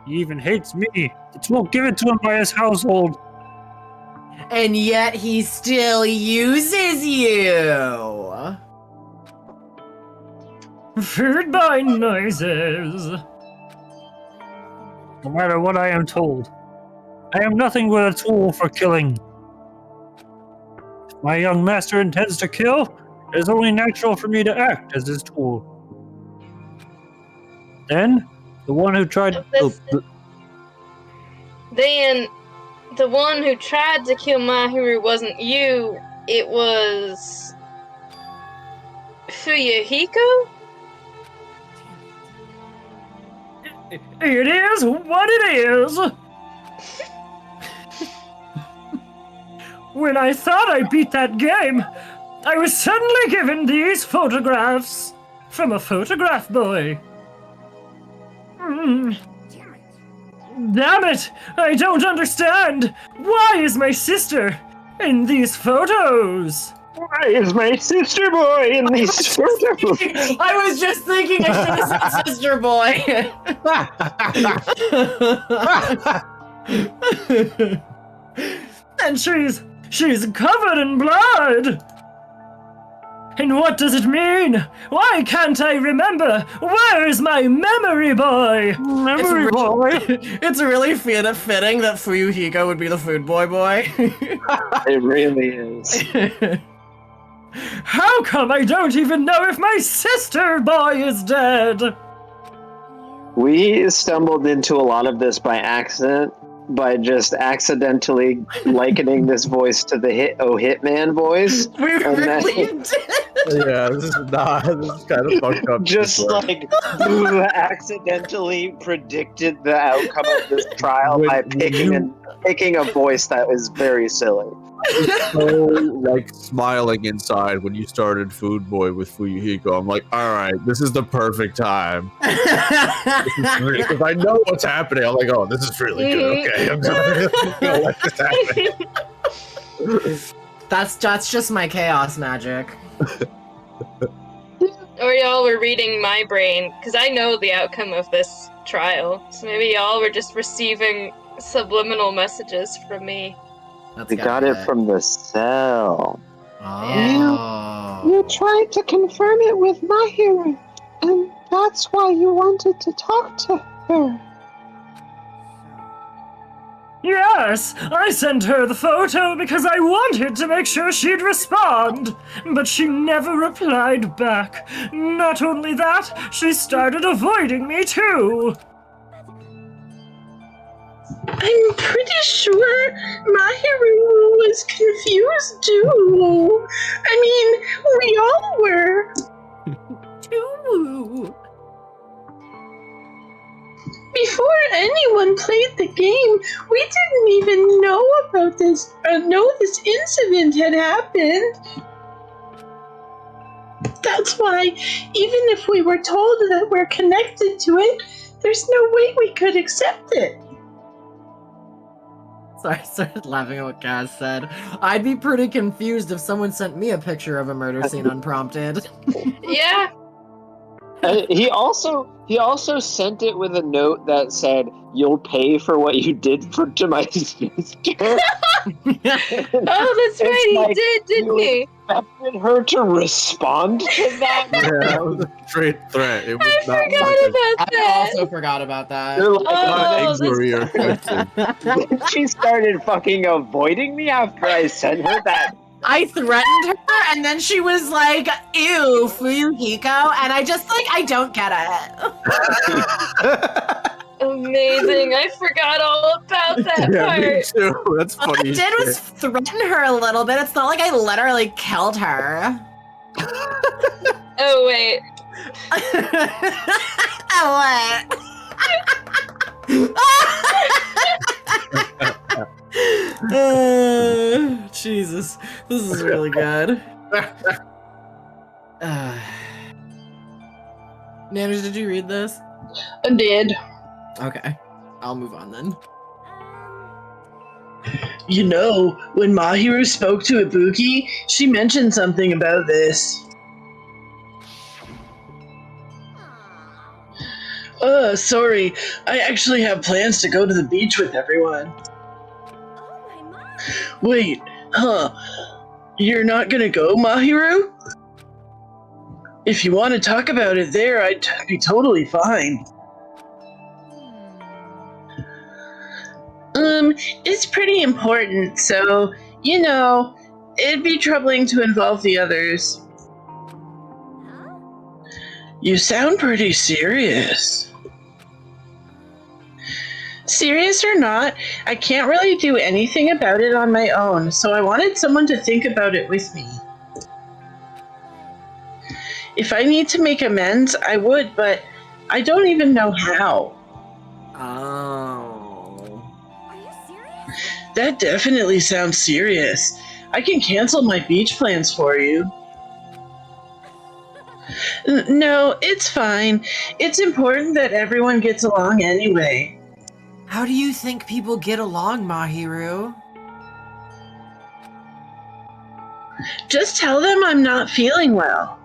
He even hates me. It won't give it to him by his household. And yet he still uses you. Food by noises. No matter what I am told, I am nothing but a tool for killing. If my young master intends to kill, it is only natural for me to act as his tool. Then, the one who tried... Then, the one who tried to kill Mahiru wasn't you, it was... Fuyuhiko? It is what it is! When I thought I beat that game, I was suddenly given these photographs from a photograph boy. Damn it! I don't understand! Why is my sister in these photos? Why is my sister boy in these photos? I was just thinking I should have said sister boy. And she's covered in blood! And what does it mean? Why can't I remember? Where's my memory boy? Memory boy? It's really fitting that Fuyuhiko would be the food boy. It really is. How come I don't even know if my sister boy is dead? We stumbled into a lot of this by accident, by just accidentally likening this voice to the Hitman voice. We really did. Yeah, this is kind of fucked up. Just like who accidentally predicted the outcome of this trial by picking a voice that was very silly. So like smiling inside when you started Food Boy with Fuyuhiko. I'm like, all right, this is the perfect time. Because I know what's happening. I'm like, oh, this is really good. Okay, I'm gonna let this happen. That's just my chaos magic. Or Or y'all were reading my brain, because I know the outcome of this trial. So maybe y'all were just receiving subliminal messages from me. We got it from the cell. Oh. You tried to confirm it with Mahiru, and that's why you wanted to talk to her. Yes, I sent her the photo because I wanted to make sure she'd respond, but she never replied back. Not only that, she started avoiding me too. I'm pretty sure Mahiru was confused too. I mean, we all were. Too. Before anyone played the game, we didn't even know about this, know this incident had happened. That's why, even if we were told that we're connected to it, there's no way we could accept it. Sorry, I started laughing at what Gaz said. I'd be pretty confused if someone sent me a picture of a murder scene unprompted. Yeah. He also sent it with a note that said, "You'll pay for what you did to my sister." Oh, that's right, he did, didn't he? Expected her to respond to that? Yeah, that was a straight threat. It was I not forgot like about I that. also forgot about that. You're like, Oh, inquiry or question. she started fucking avoiding me after I sent her that. I threatened her, and then she was like, ew, Fuyuhiko, and I just, like, I don't get it. Amazing. I forgot all about that Yeah, part. me too. That's All funny. I did was threaten her a little bit. It's not like I literally killed her. Oh, wait. What? Jesus, this is really good. Nanners, did you read this? I did. Okay, I'll move on then. You know, when Mahiru spoke to Ibuki, she mentioned something about this. Sorry. I actually have plans to go to the beach with everyone. Wait, huh? You're not gonna go, Mahiru? If you want to talk about it there, I'd be totally fine. It's pretty important, so, you know, it'd be troubling to involve the others. You sound pretty serious. Serious or not, I can't really do anything about it on my own, so I wanted someone to think about it with me. If I need to make amends, I would, but I don't even know how. Oh. Are you serious? That definitely sounds serious. I can cancel my beach plans for you. No, it's fine. It's important that everyone gets along anyway. How do you think people get along, Mahiru? Just tell them I'm not feeling well.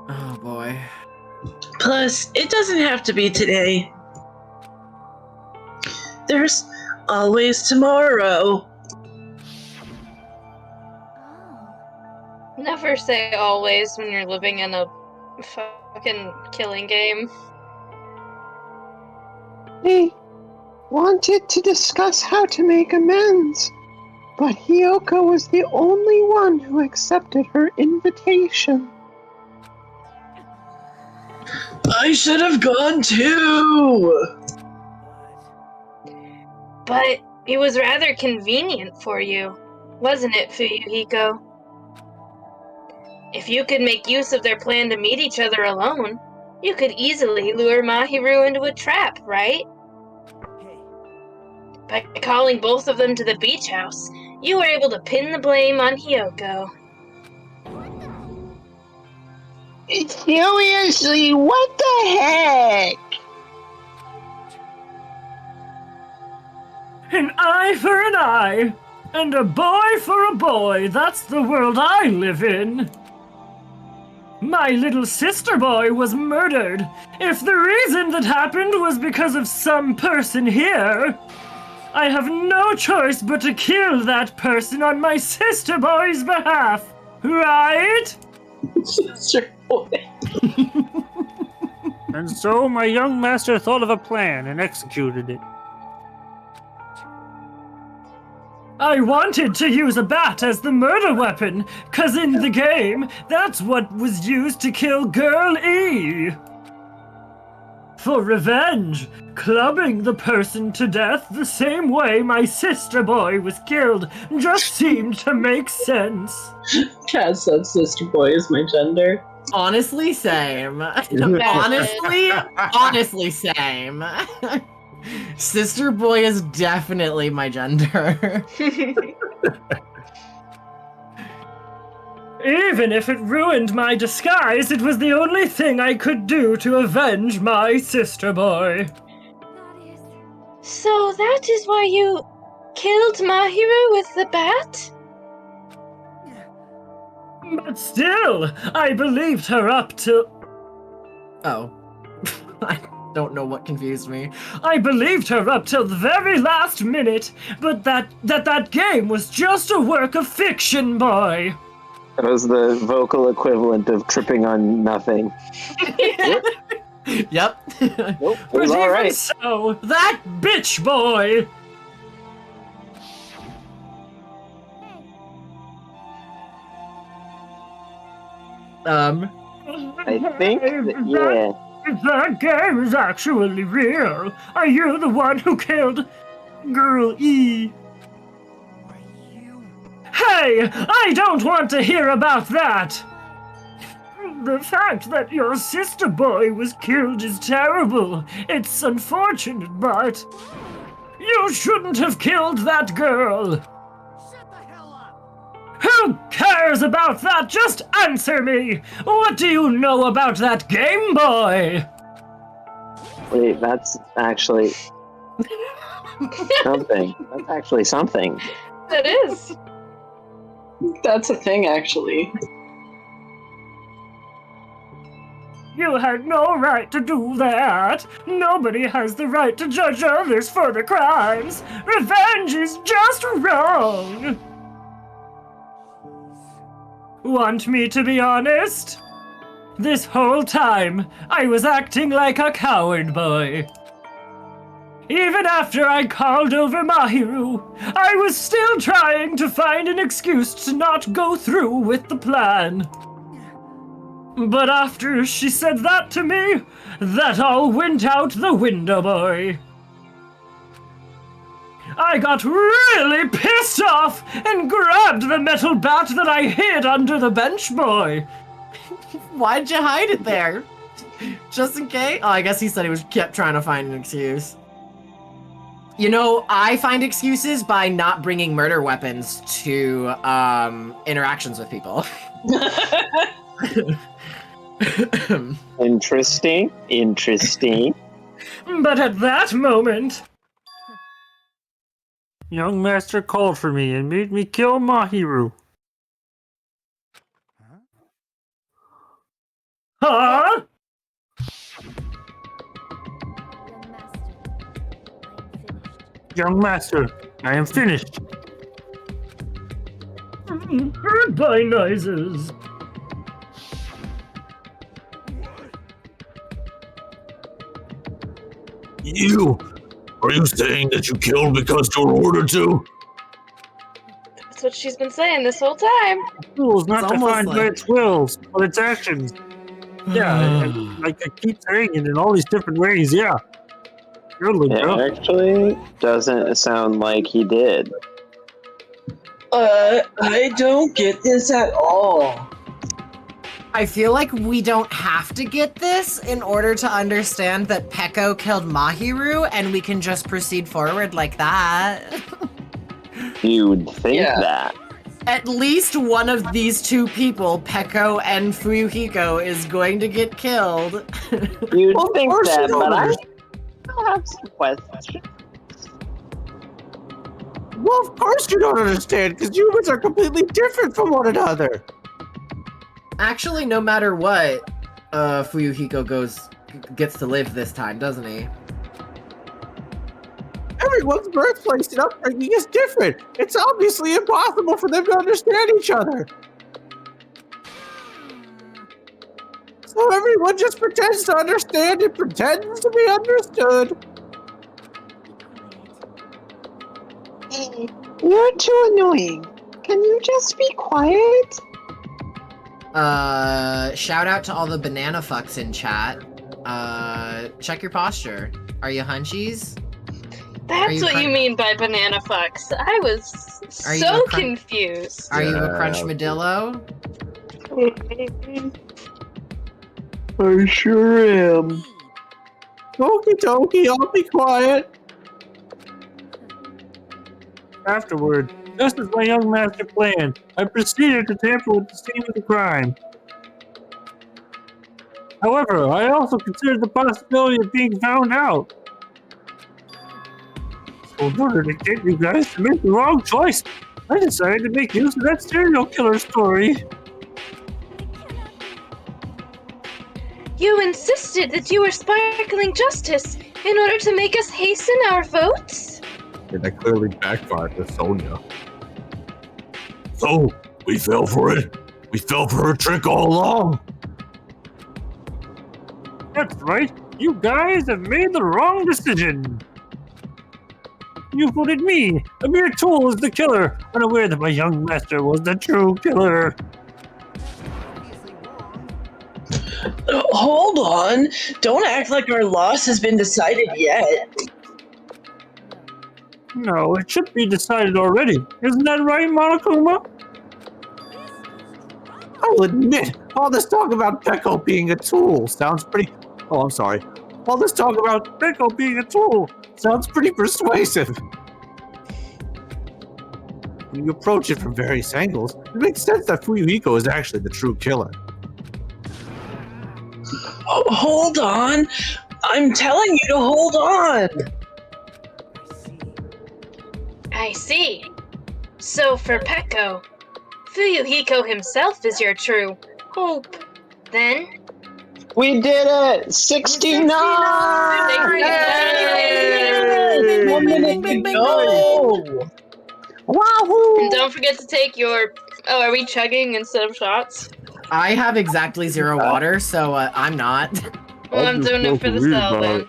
Oh boy. Plus, it doesn't have to be today. There's always tomorrow. Never say always when you're living in a fucking killing game. They wanted to discuss how to make amends, but Hiyoko was the only one who accepted her invitation. I should have gone too! But it was rather convenient for you, wasn't it, Fuyuhiko? If you could make use of their plan to meet each other alone, you could easily lure Mahiru into a trap, right? By calling both of them to the beach house, you were able to pin the blame on Hiyoko. Seriously, what the heck? An eye for an eye, and a boy for a boy. That's the world I live in. My little sister boy was murdered. If the reason that happened was because of some person here, I have no choice but to kill that person on my sister boy's behalf. Right? Sister boy. And so my young master thought of a plan and executed it. I wanted to use a bat as the murder weapon, 'cause in the game, that's what was used to kill Girl E. For revenge, clubbing the person to death the same way my sister boy was killed just seemed to make sense. Kaz said sister boy is my gender. Honestly, same. honestly, same. Sister boy is definitely my gender. Even if it ruined my disguise, it was the only thing I could do to avenge my sister boy. So that is why you killed Mahiru with the bat? But still, I believed her up till... Oh. I don't know what confused me. I believed her up till the very last minute, but that game was just a work of fiction, boy. That was the vocal equivalent of tripping on nothing. Yep. Nope, it But was even all right. so, that bitch boy! I think that, yeah. If that game is actually real, are you the one who killed Girl E? Hey, I don't want to hear about that! The fact that your sister boy was killed is terrible. It's unfortunate, but you shouldn't have killed that girl. Who cares about that? Just answer me! What do you know about that Game Boy? Wait, that's actually something. That's actually something. That is. That's a thing, actually. You had no right to do that. Nobody has the right to judge others for their crimes. Revenge is just wrong. Want me to be honest? This whole time, I was acting like a coward boy. Even after I called over Mahiru, I was still trying to find an excuse to not go through with the plan. But after she said that to me, that all went out the window, boy. I got really pissed off and grabbed the metal bat that I hid under the bench, boy. Why'd you hide it there? Just in case? Oh, I guess he said he kept trying to find an excuse. You know, I find excuses by not bringing murder weapons to interactions with people. Interesting. But at that moment... Young master called for me and made me kill Mahiru. Huh? Young master, I am finished. Goodbye, noises. You? Are you saying that you killed because you were ordered to? That's what she's been saying this whole time. Rule is not It's defined almost by like- its wills, but its actions. Yeah, like I keep saying it in all these different ways, yeah. Totally, It bro. actually doesn't sound like he did. I don't get this at all. I feel like we don't have to get this in order to understand that Peko killed Mahiru, and we can just proceed forward like that. You'd think that. At least one of these two people, Peko and Fuyuhiko, is going to get killed. You'd Of think course that, you but don't. I have some questions. Well, of course you don't understand, because humans are completely different from one another. Actually, no matter what, Fuyuhiko gets to live this time, doesn't he? Everyone's birthplace and upbringing is different. It's obviously impossible for them to understand each other. So everyone just pretends to understand and pretends to be understood. Hey, you're too annoying. Can you just be quiet? Shout out to all the banana fucks in chat. Check your posture. Are you hunchies? That's what you mean by banana fucks. I was so confused. Are you a crunchmadillo? I sure am. Okie dokie, I'll be quiet. Afterward, just as my young master planned, I proceeded to tamper with the scene of the crime. However, I also considered the possibility of being found out. So in order to get you guys to make the wrong choice, I decided to make use of that serial killer story. You insisted that you were sparkling justice in order to make us hasten our votes? And that clearly backfired with Sonya. So, we fell for it. We fell for her trick all along. That's right. You guys have made the wrong decision. You voted me, a mere tool, as the killer, unaware that my young master was the true killer. Hold on. Don't act like our loss has been decided yet. No, it should be decided already. Isn't that right, Monokuma? I'll admit, all this talk about Peko being a tool sounds pretty... Oh, I'm sorry. All this talk about Peko being a tool sounds pretty persuasive. When you approach it from various angles, it makes sense that Fuyuhiko is actually the true killer. Oh, hold on. I'm telling you to hold on. I see. So for Peko, Fuyuhiko himself is your true hope. Then? We did it! 69! 1 minute to go! Wahoo! And don't forget to take your... Oh, are we chugging instead of shots? I have exactly 0 water, so I'm not. Well, I'm doing it for the cell then.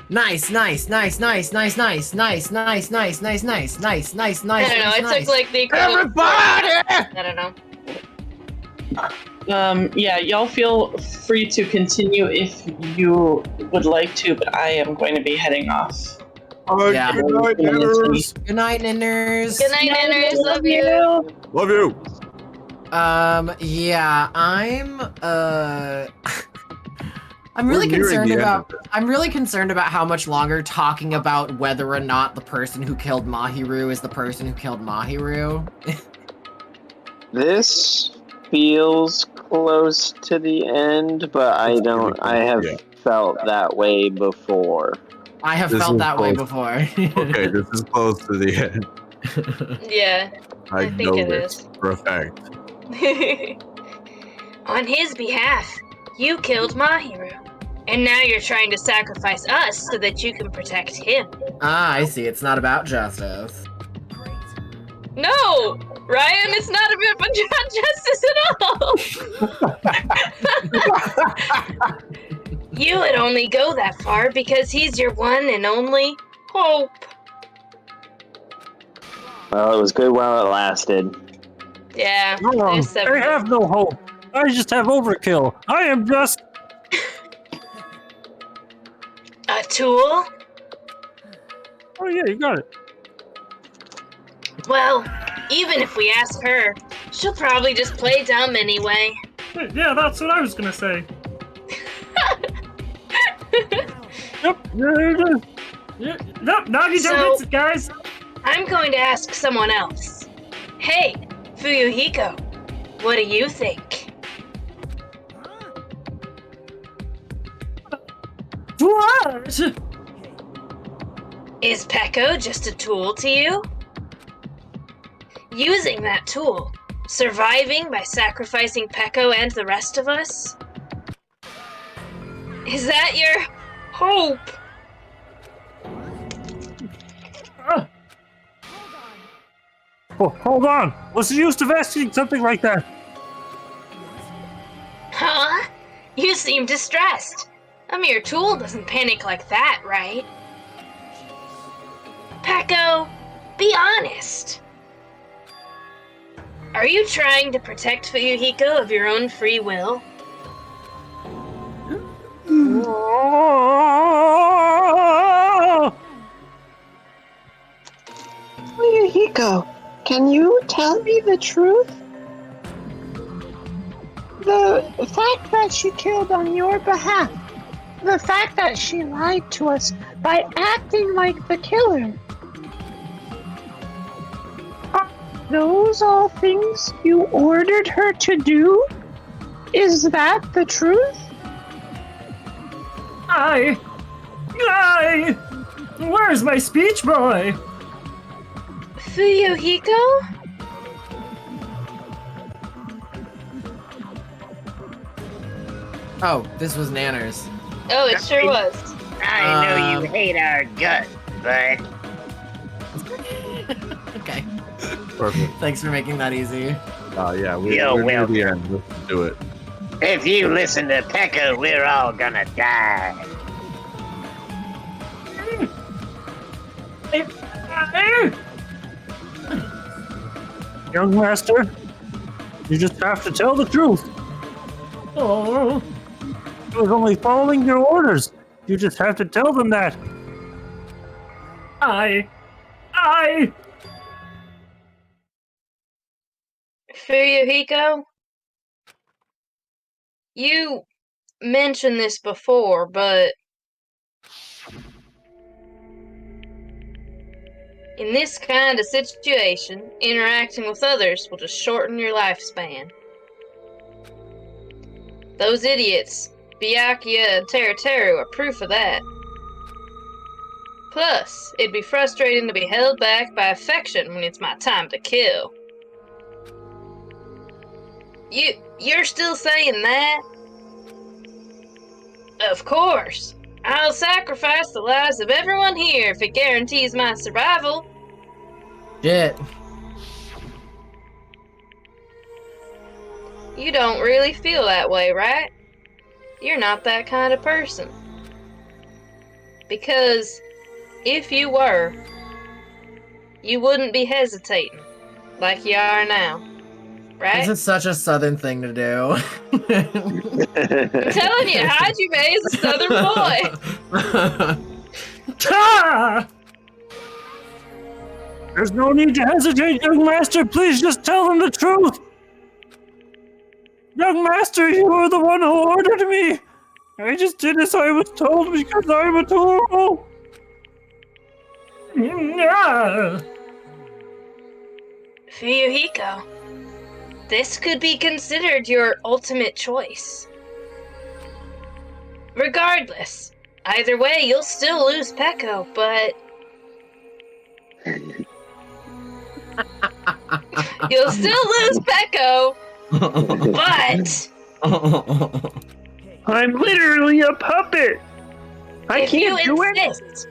Nice. I I don't know, it took like the equivalent. Everybody! I don't know. Yeah, y'all feel free to continue if you would like to, but I am going to be heading off. Yeah. Good night, Nanners. Good night, Nanners. Good night, Nanners. Love you. Love you. Yeah, I'm really concerned about how much longer talking about whether or not the person who killed Mahiru is the person who killed Mahiru. This feels close to the end, but I have felt that way before. I have felt that way before. Okay, this is close to the end. Yeah, I think know it this is. for a fact. On his behalf, you killed Mahiru. And now you're trying to sacrifice us so that you can protect him. Ah, I see. It's not about justice. No! Ryan, it's not about justice at all! You would only go that far because he's your one and only hope. Well, it was good while it lasted. Yeah, Wrong. there's several. I have no hope. I just have overkill. I am just... A tool? Oh yeah, you got it. Well, even if we ask her, she'll probably just play dumb anyway. Yeah, that's what I was gonna say. Yep, there it is. Nope, Nagi So- gets it, guys. I'm going to ask someone else. Hey, Fuyuhiko, what do you think? What? Is Peko just a tool to you? Using that tool surviving by sacrificing Peko and the rest of us? Is that your hope? Oh, hold on. What's the use of asking something like that? Huh? You seem distressed. A mere tool doesn't panic like that, right? Peko, be honest. Are you trying to protect Fuyuhiko of your own free will? Fuyuhiko, can you tell me the truth? The fact that she killed on your behalf, the fact that she lied to us by acting like the killer, are those all things you ordered her to do? Is that the truth? Where's my speech boy? Fuyuhiko? Oh, this was Nanners. Oh, it sure was. I know you hate our guts, but... Okay. Perfect. Thanks for making that easy. Yeah, we're You're near the welcome. end. Let's do it. If you listen to Peko, we're all gonna die. Young master, you just have to tell the truth. Oh, I was only following your orders. You just have to tell them that. Fuyuhiko? You mentioned this before, but in this kind of situation, interacting with others will just shorten your lifespan. Those idiots, Byakuya and Teruteru, are proof of that. Plus, it'd be frustrating to be held back by affection when it's my time to kill. You're still saying that? Of course. I'll sacrifice the lives of everyone here if it guarantees my survival. Shit. You don't really feel that way, right? You're not that kind of person. Because if you were, you wouldn't be hesitating like you are now. Right? This is such a southern thing to do. I'm telling you, Hajime is a southern boy. Ta! There's no need to hesitate, young master. Please just tell them the truth. Young master, you were the one who ordered me. I just did as I was told because I'm a tool. Fuyuhiko, this could be considered your ultimate choice. Regardless, either way, you'll still lose Peko, but... You'll still lose Peko, but... I'm literally a puppet. I can't do it.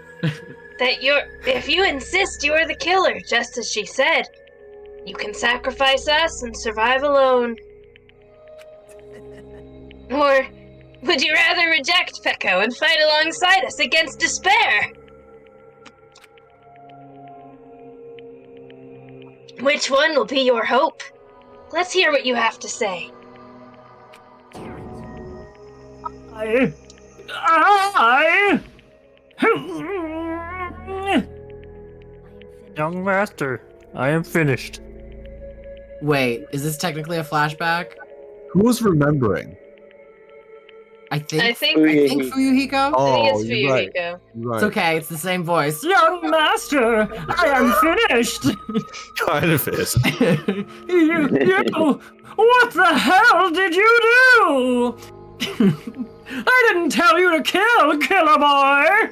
If you insist you're the killer, just as she said, you can sacrifice us and survive alone. Or would you rather reject Peko and fight alongside us against despair? Which one will be your hope? Let's hear what you have to say. Young master, I am finished. Wait, is this technically a flashback? Who's remembering? I think Fuyuhiko. Fuyuhiko? Oh, I think it's you're right. Fuyuhiko. You're right. It's okay, it's the same voice. young master, I am finished. Kind of is. You, what the hell did you do? I didn't tell you to kill, killer boy.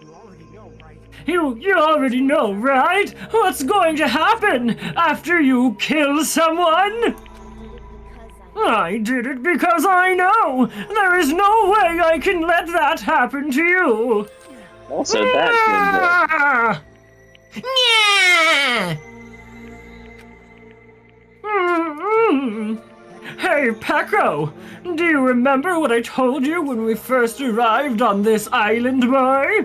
You already know, right? You already know, right? What's going to happen after you kill someone? I did it because I know! There is no way I can let that happen to you! Also, that's Yeah! Hey, Pecco! Do you remember what I told you when we first arrived on this island, boy?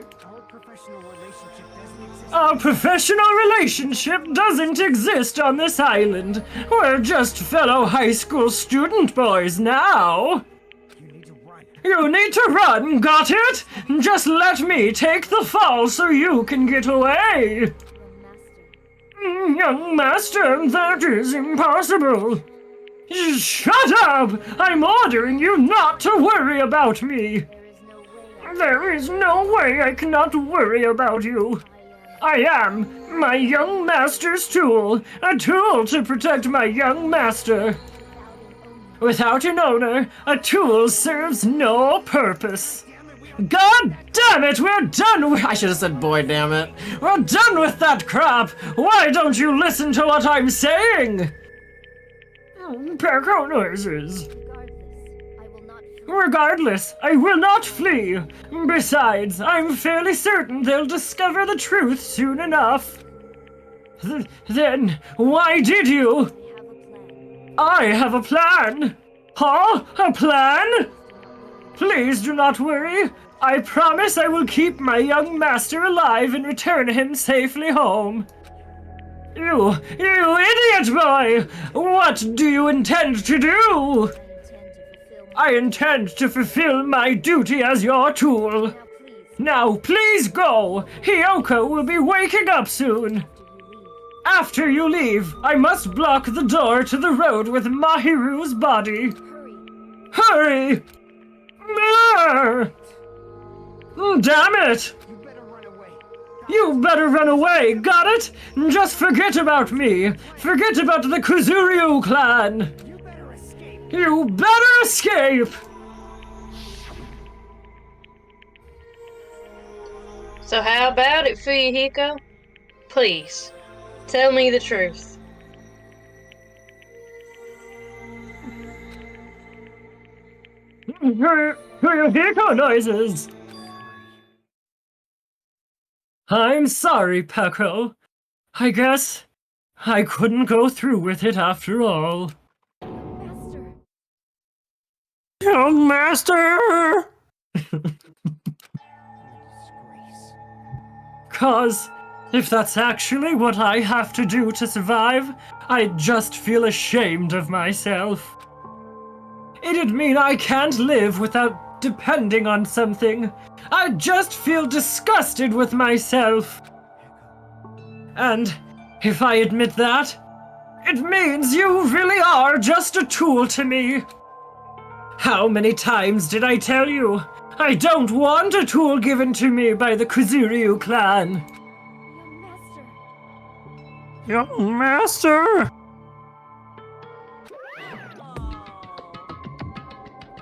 Our professional relationship doesn't exist on this island. We're just fellow high school student boys now. You need to run, got it? Just let me take the fall so you can get away. Young master, that is impossible. Shut up! I'm ordering you not to worry about me. There is no way I cannot worry about you. I am my young master's tool, a tool to protect my young master. Without an owner, a tool serves no purpose. God damn it, we're done with— I should have said, boy, damn it. We're done with that crap! Why don't you listen to what I'm saying? Pecco noises. Regardless, I will not flee. Besides, I'm fairly certain they'll discover the truth soon enough. Then, why did you? I have a plan. Huh? A plan? Please do not worry. I promise I will keep my young master alive and return him safely home. You idiot boy! What do you intend to do? I intend to fulfill my duty as your tool. Now, please go. Hiyoko will be waking up soon. After you leave, I must block the door to the road with Mahiru's body. Hurry! Damn it! You better run away, got it? Just forget about me. Forget about the Kuzuryu clan. You better escape! So how about it, Fuyuhiko? Please, tell me the truth. Fuyuhiko noises! I'm sorry, Pecco. I guess I couldn't go through with it after all. Young master! 'Cause if that's actually what I have to do to survive, I'd just feel ashamed of myself. It'd mean I can't live without depending on something. I'd just feel disgusted with myself. And if I admit that, it means you really are just a tool to me. How many times did I tell you? I don't want a tool given to me by the Kuzuryu clan. Young master!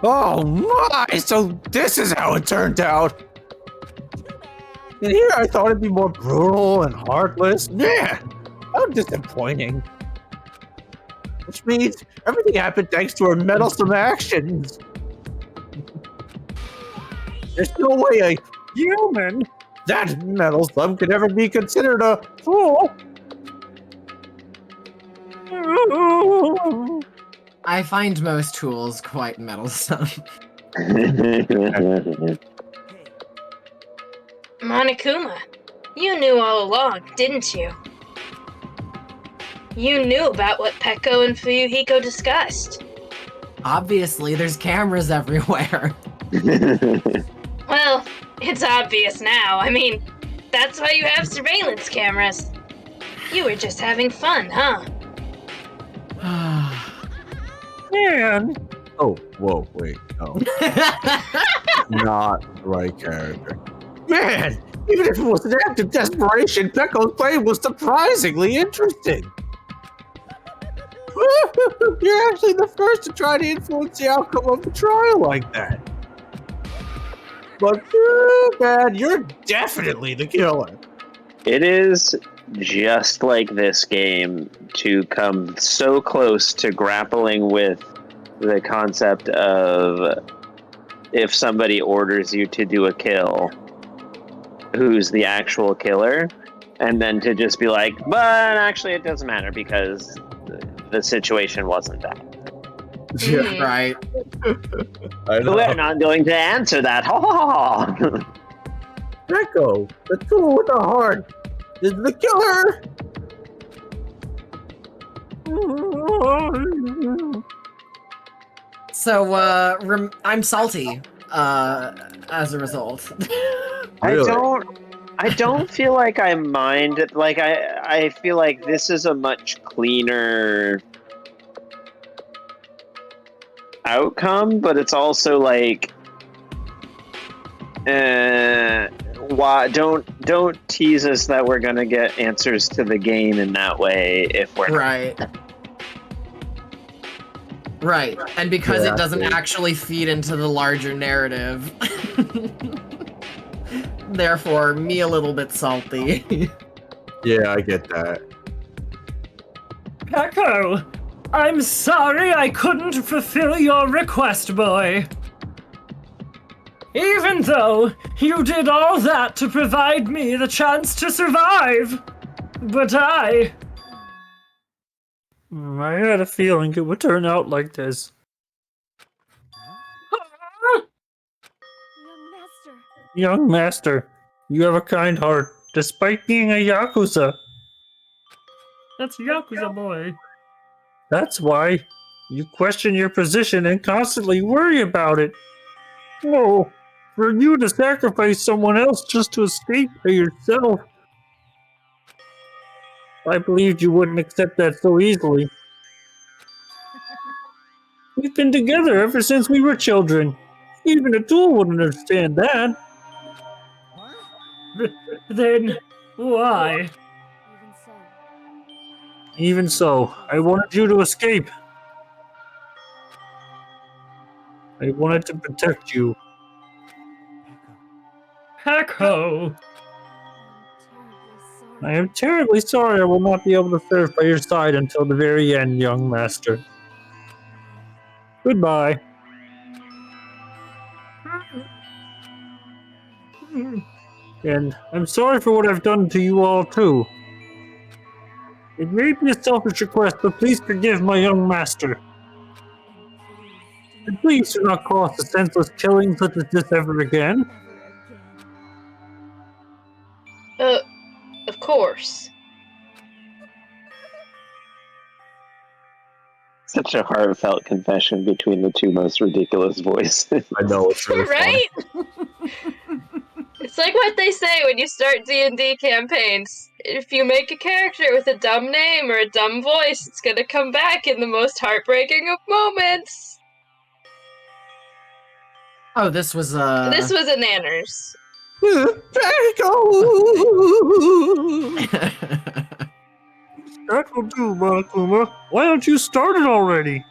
Oh my! So this is how it turned out. And here I thought it'd be more brutal and heartless. Yeah, how disappointing. Which means everything happened thanks to her meddlesome actions. There's no way a human that meddlesome could ever be considered a fool. I find most tools quite meddlesome. Monokuma, you knew all along, didn't you? You knew about what Pecco and Fuyuhiko discussed. Obviously, there's cameras everywhere. Well, it's obvious now. I mean, that's why you have surveillance cameras. You were just having fun, huh? Man! Oh, whoa, wait, no. Not the right character. Man, even if it was an act of desperation, Pecco's play was surprisingly interesting. You're actually the first to try to influence the outcome of the trial like that. But man, you're definitely the killer. It is just like this game to come so close to grappling with the concept of if somebody orders you to do a kill, who's the actual killer, and then to just be like, but actually it doesn't matter because the situation wasn't that. Yeah, Right. I know. We're not going to answer that. Ha ha ha. Echo, the tool with the heart, is the killer. So, I'm salty, as a result. I don't feel like I mind it. Like I feel like this is a much cleaner outcome, but it's also like, why don't tease us that we're gonna get answers to the game in that way if we're Right. Right, and because it doesn't actually feed into the larger narrative. Therefore, me a little bit salty. Yeah, I get that. Echo, I'm sorry I couldn't fulfill your request, boy. Even though you did all that to provide me the chance to survive. But I had a feeling it would turn out like this. Young master, you have a kind heart, despite being a Yakuza. That's Yakuza, boy. That's why you question your position and constantly worry about it. No, for you to sacrifice someone else just to escape by yourself. I believed you wouldn't accept that so easily. We've been together ever since we were children. Even a tool wouldn't understand that. Then why? Even so, I wanted you to escape. I wanted to protect you. Echo! I am terribly sorry I will not be able to serve by your side until the very end, young master. Goodbye. And I'm sorry for what I've done to you all, too. It may be a selfish request, but please forgive my young master. And please do not cause a senseless killing such as this ever again. Of course. such a heartfelt confession between the two most ridiculous voices. I know, it's really right? It's like what they say when you start D&D campaigns. If you make a character with a dumb name or a dumb voice, it's gonna come back in the most heartbreaking of moments. Oh, this was a Nanners. That will do, Monokuma. Why don't you start it already?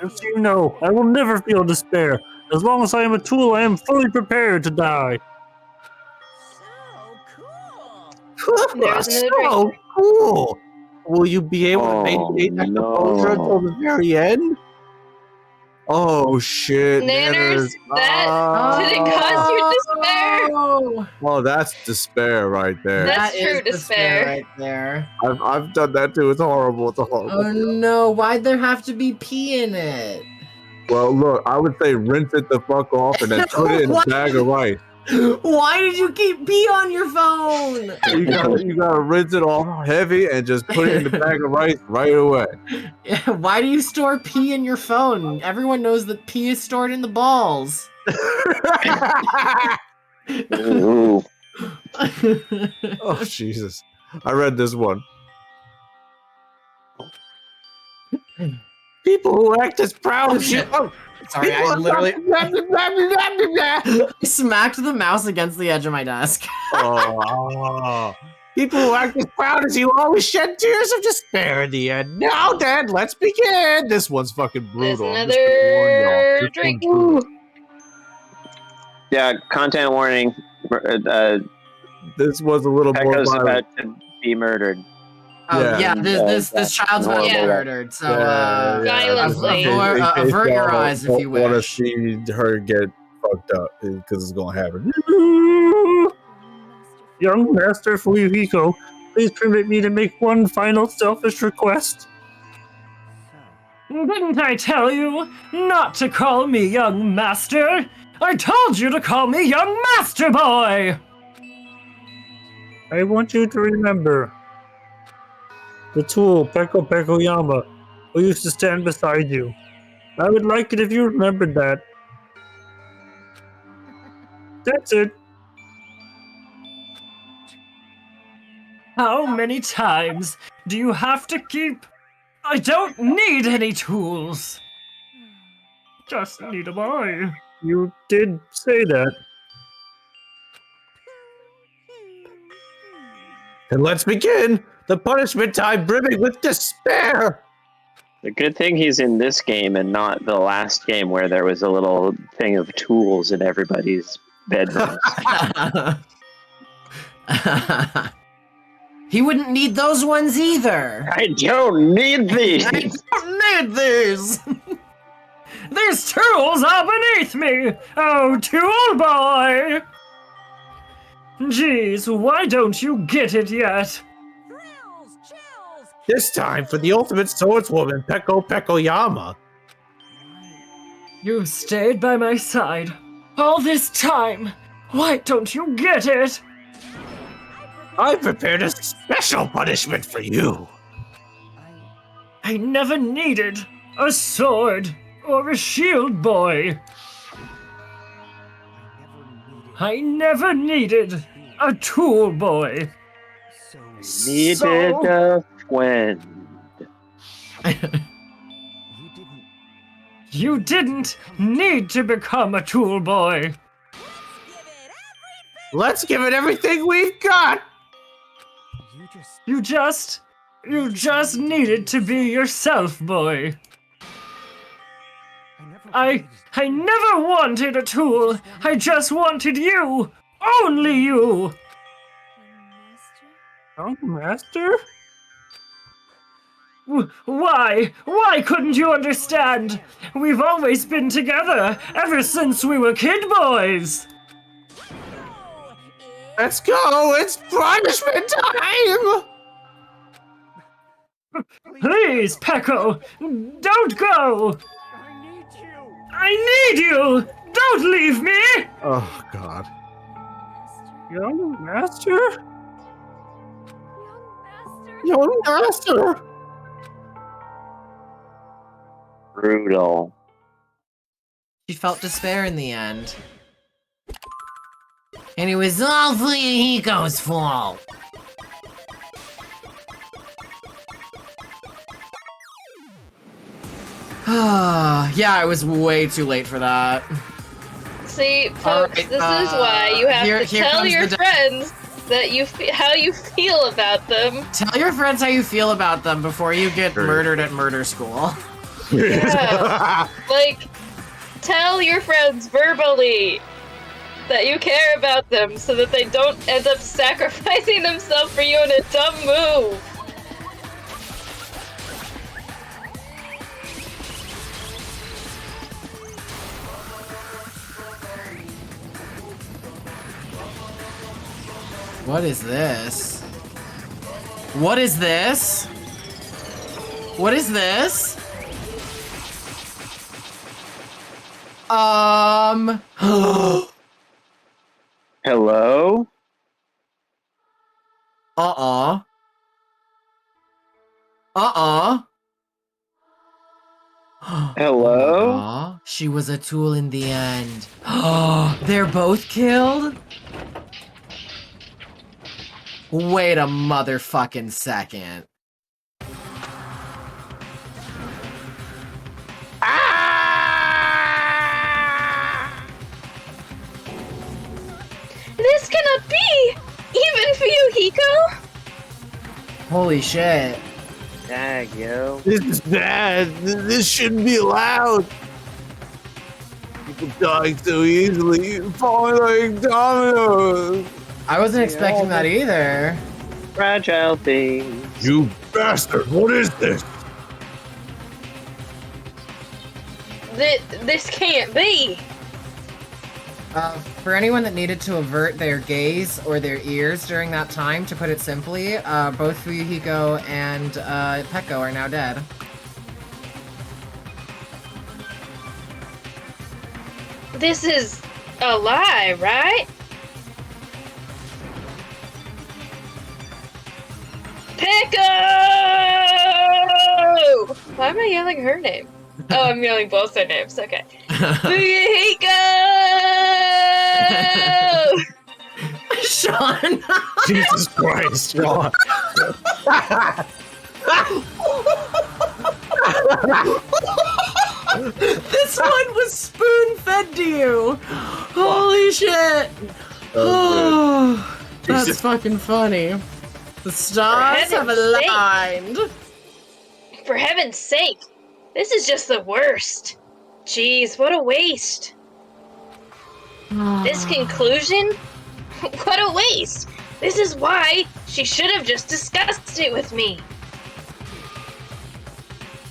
Just so you know, I will never feel despair. As long as I am a tool, I am fully prepared to die. So cool! Will you be able to maintain that composure until the very end? Oh shit, Nanners, did it cause you despair? Oh, that's despair right there. That's true despair right there. I've done that too. It's horrible. It's a horrible. Oh no! Why'd there have to be pee in it? Well, look, I would say rinse it the fuck off and then put it in a bag of rice. Why did you keep pee on your phone? You gotta rinse it off heavy and just put it in the bag of rice right away. Why do you store pee in your phone? Everyone knows that pee is stored in the balls. Oh Jesus! I read this one. People who act as proud as you. Oh, sorry, I literally I smacked the mouse against the edge of my desk. Oh. People who act as proud as you always shed tears of despair in the end. Now then, let's begin. This one's fucking brutal. Another drink. Yeah, content warning. This was a little more Pekka's violent. about to be murdered. Oh, yeah, this child's about to be Yeah. murdered, so, Violently. avert your eyes if you want to wish. see her get fucked up, because it's going to happen. Young Master Fuyuhiko, please permit me to make one final selfish request. Didn't I tell you not to call me Young Master? I told you to call me Young Master Boy! I want you to remember the tool Peko Peko Yama, who used to stand beside you. I would like it if you remembered that. That's it. How many times do you have to keep... I don't need any tools. Just need a boy. You did say that. And let's begin the punishment time brimming with despair. The good thing he's in this game and not the last game where there was a little thing of tools in everybody's bedrooms. He wouldn't need those ones either. I don't need these. I don't need these. These tools are beneath me! Oh, tool boy! Jeez, why don't you get it yet? This time for the ultimate swordswoman, Peko Peko Yama. You've stayed by my side all this time. Why don't you get it? I prepared a special punishment for you. I never needed a sword or a shield boy. I never needed a tool boy. Needed a friend. You didn't need to become a tool boy. Let's give it everything we've got. You just needed to be yourself, boy. I never wanted a tool. I just wanted you. Only you. Young Master? Why? Why couldn't you understand? We've always been together ever since we were kid boys. Let's go! It's punishment time! Please, Peko, don't go! I need you! Don't leave me! Oh, God. Young Master? Young Master! Brutal. She felt despair in the end. And it was all Fuyuhiko's fault. Yeah, I was way too late for that. See, folks, right, this is why you have to here tell comes your the friends that how you feel about them. Tell your friends how you feel about them before you get murdered at murder school. Yeah. Like, tell your friends verbally that you care about them so that they don't end up sacrificing themselves for you in a dumb move. What is this? What is this? What is this? Hello? Hello? She was a tool in the end. They're both killed? Wait a motherfucking second. This cannot be! Even for you, Hiko! Holy shit. Dag, yo. This is bad. This shouldn't be allowed. People dying so easily, falling like dominoes. I wasn't expecting that either. Fragile things. You bastard! What is this? This can't be. For anyone that needed to avert their gaze or their ears during that time, to put it simply, both Fuyuhiko and Peko are now dead. This is a lie, right? Peko! Why am I yelling her name? Oh, I'm yelling both their names. Okay. Fuyuhiko! Sean! Jesus Christ, Sean! This one was spoon-fed to you! Holy shit! Oh, that's fucking funny. The stars have aligned. For heaven's sake! This is just the worst. Jeez, what a waste. This conclusion? What a waste! This is why she should have just discussed it with me.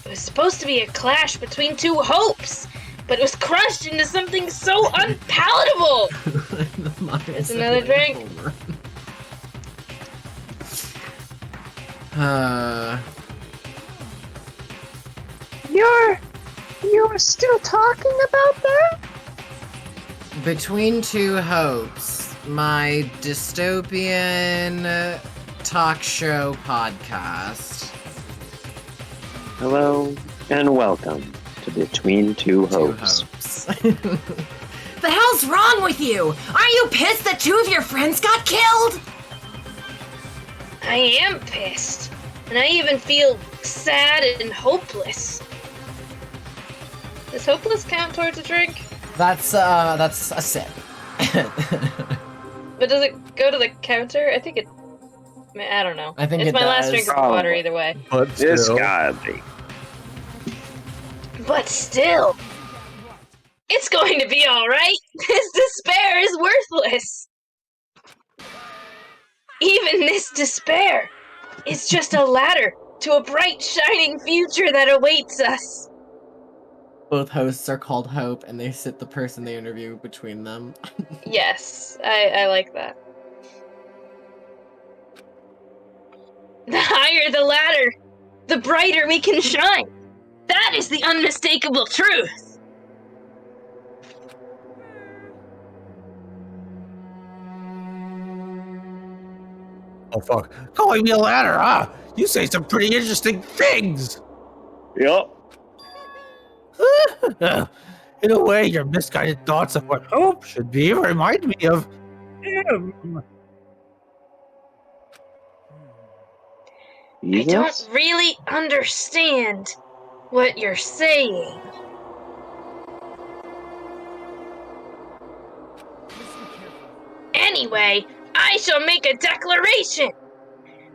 It was supposed to be a clash between two hopes, but it was crushed into something so unpalatable! It's another drink. You're still talking about that? Between Two Hopes, my dystopian talk show podcast. Hello and welcome to Between Two Hopes. The hell's wrong with you? Aren't you pissed that 2 of your friends got killed? I am pissed, and I even feel sad and hopeless. Does hopeless count towards a drink? That's a sip. But does it go to the counter? I think it... I don't know. I think it's it my last does. drink of water either way. But This still, gotta be. But still, it's going to be alright. This despair is worthless. Even this despair is just a ladder to a bright, shining future that awaits us. Both hosts are called Hope, and they sit the person they interview between them. Yes, I like that. The higher the ladder, the brighter we can shine. That is the unmistakable truth. oh fuck, calling me a ladder, huh? You say some pretty interesting things. Yup. In a way, your misguided thoughts of what hope should be remind me of him. I don't really understand what you're saying. Anyway, I shall make a declaration.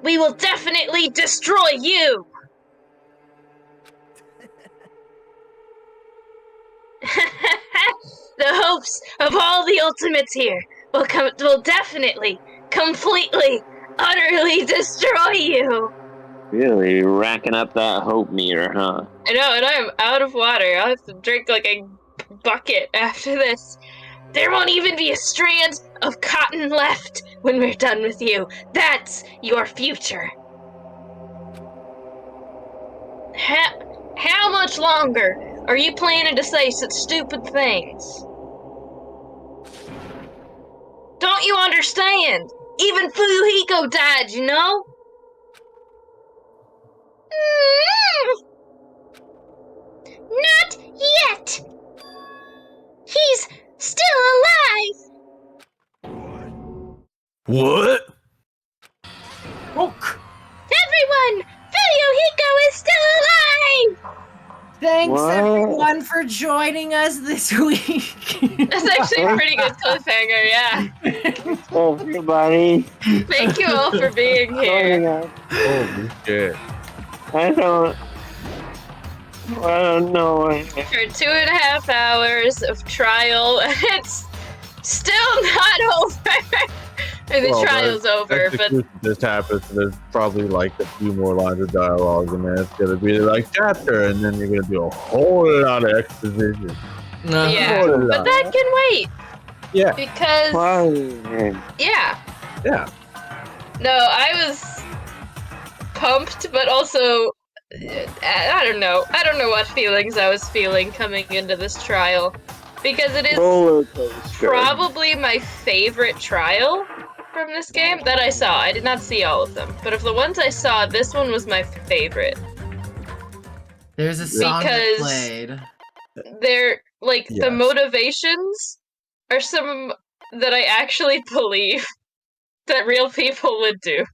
We will definitely destroy you. The hopes of all the ultimates here will definitely, completely, utterly destroy you. Really racking up that hope meter, huh? I know, and I'm out of water. I'll have to drink like a bucket after this. There won't even be a strand of cotton left when we're done with you. That's your future. How much longer are you planning to say such stupid things? Don't you understand? Even Fuyuhiko died, you know? Not yet! He's still alive! What? Everyone! Fuyuhiko is still alive! Thanks What? everyone for joining us this week. That's actually a pretty good cliffhanger, yeah. Everybody. Thank you all for being here. Holy shit. I don't know. For 2.5 hours of trial, and it's still not over. And the trial's over, but this happens. There's probably like a few more lines of dialogue, and then it's gonna be like chapter, and then you're gonna do a whole lot of exposition. yeah, but that can wait. Yeah. Because yeah. No, I was pumped, but also I don't know. I don't know what feelings I was feeling coming into this trial, because it is probably my favorite trial from this game that I saw. I did not see all of them, but of the ones I saw, this one was my favorite. There's a song that played. They're like the motivations are some that I actually believe that real people would do.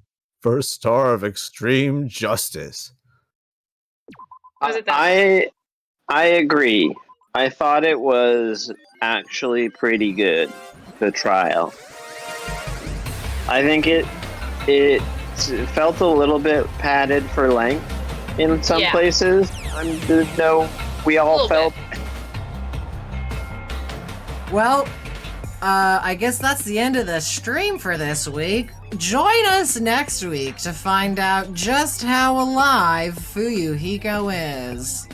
First star of extreme justice. Was it that? I agree. I thought it was actually pretty good, the trial. I think it felt a little bit padded for length in some places. We all felt. Well, I guess that's the end of the stream for this week. Join us next week to find out just how alive Fuyuhiko is.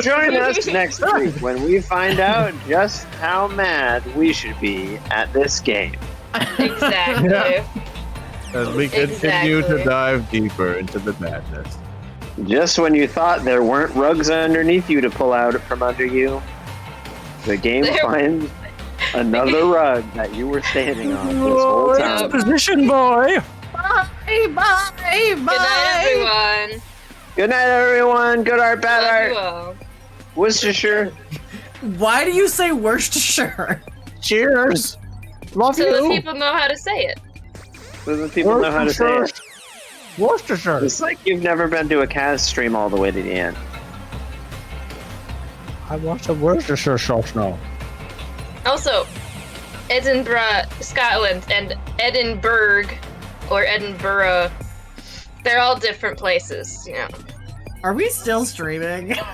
Join us next week when we find out just how mad we should be at this game. Exactly. As we continue to dive deeper into the madness. Just when you thought there weren't rugs underneath you to pull out from under you, the game finds another rug that you were standing on this whole time. Exposition boy! Bye, bye, bye! Good night, everyone! Good night, everyone! Good art, bad art! Worcestershire. Why do you say Worcestershire? Cheers! Love so you! So the people know how to say it. So the people know how to say it. Worcestershire! It's like you've never been to a Kaz stream all the way to the end. I want some Worcestershire sauce now. Also, Edinburgh, Scotland, and Edinburgh, or Edinburgh, they're all different places, you know. Are we still streaming?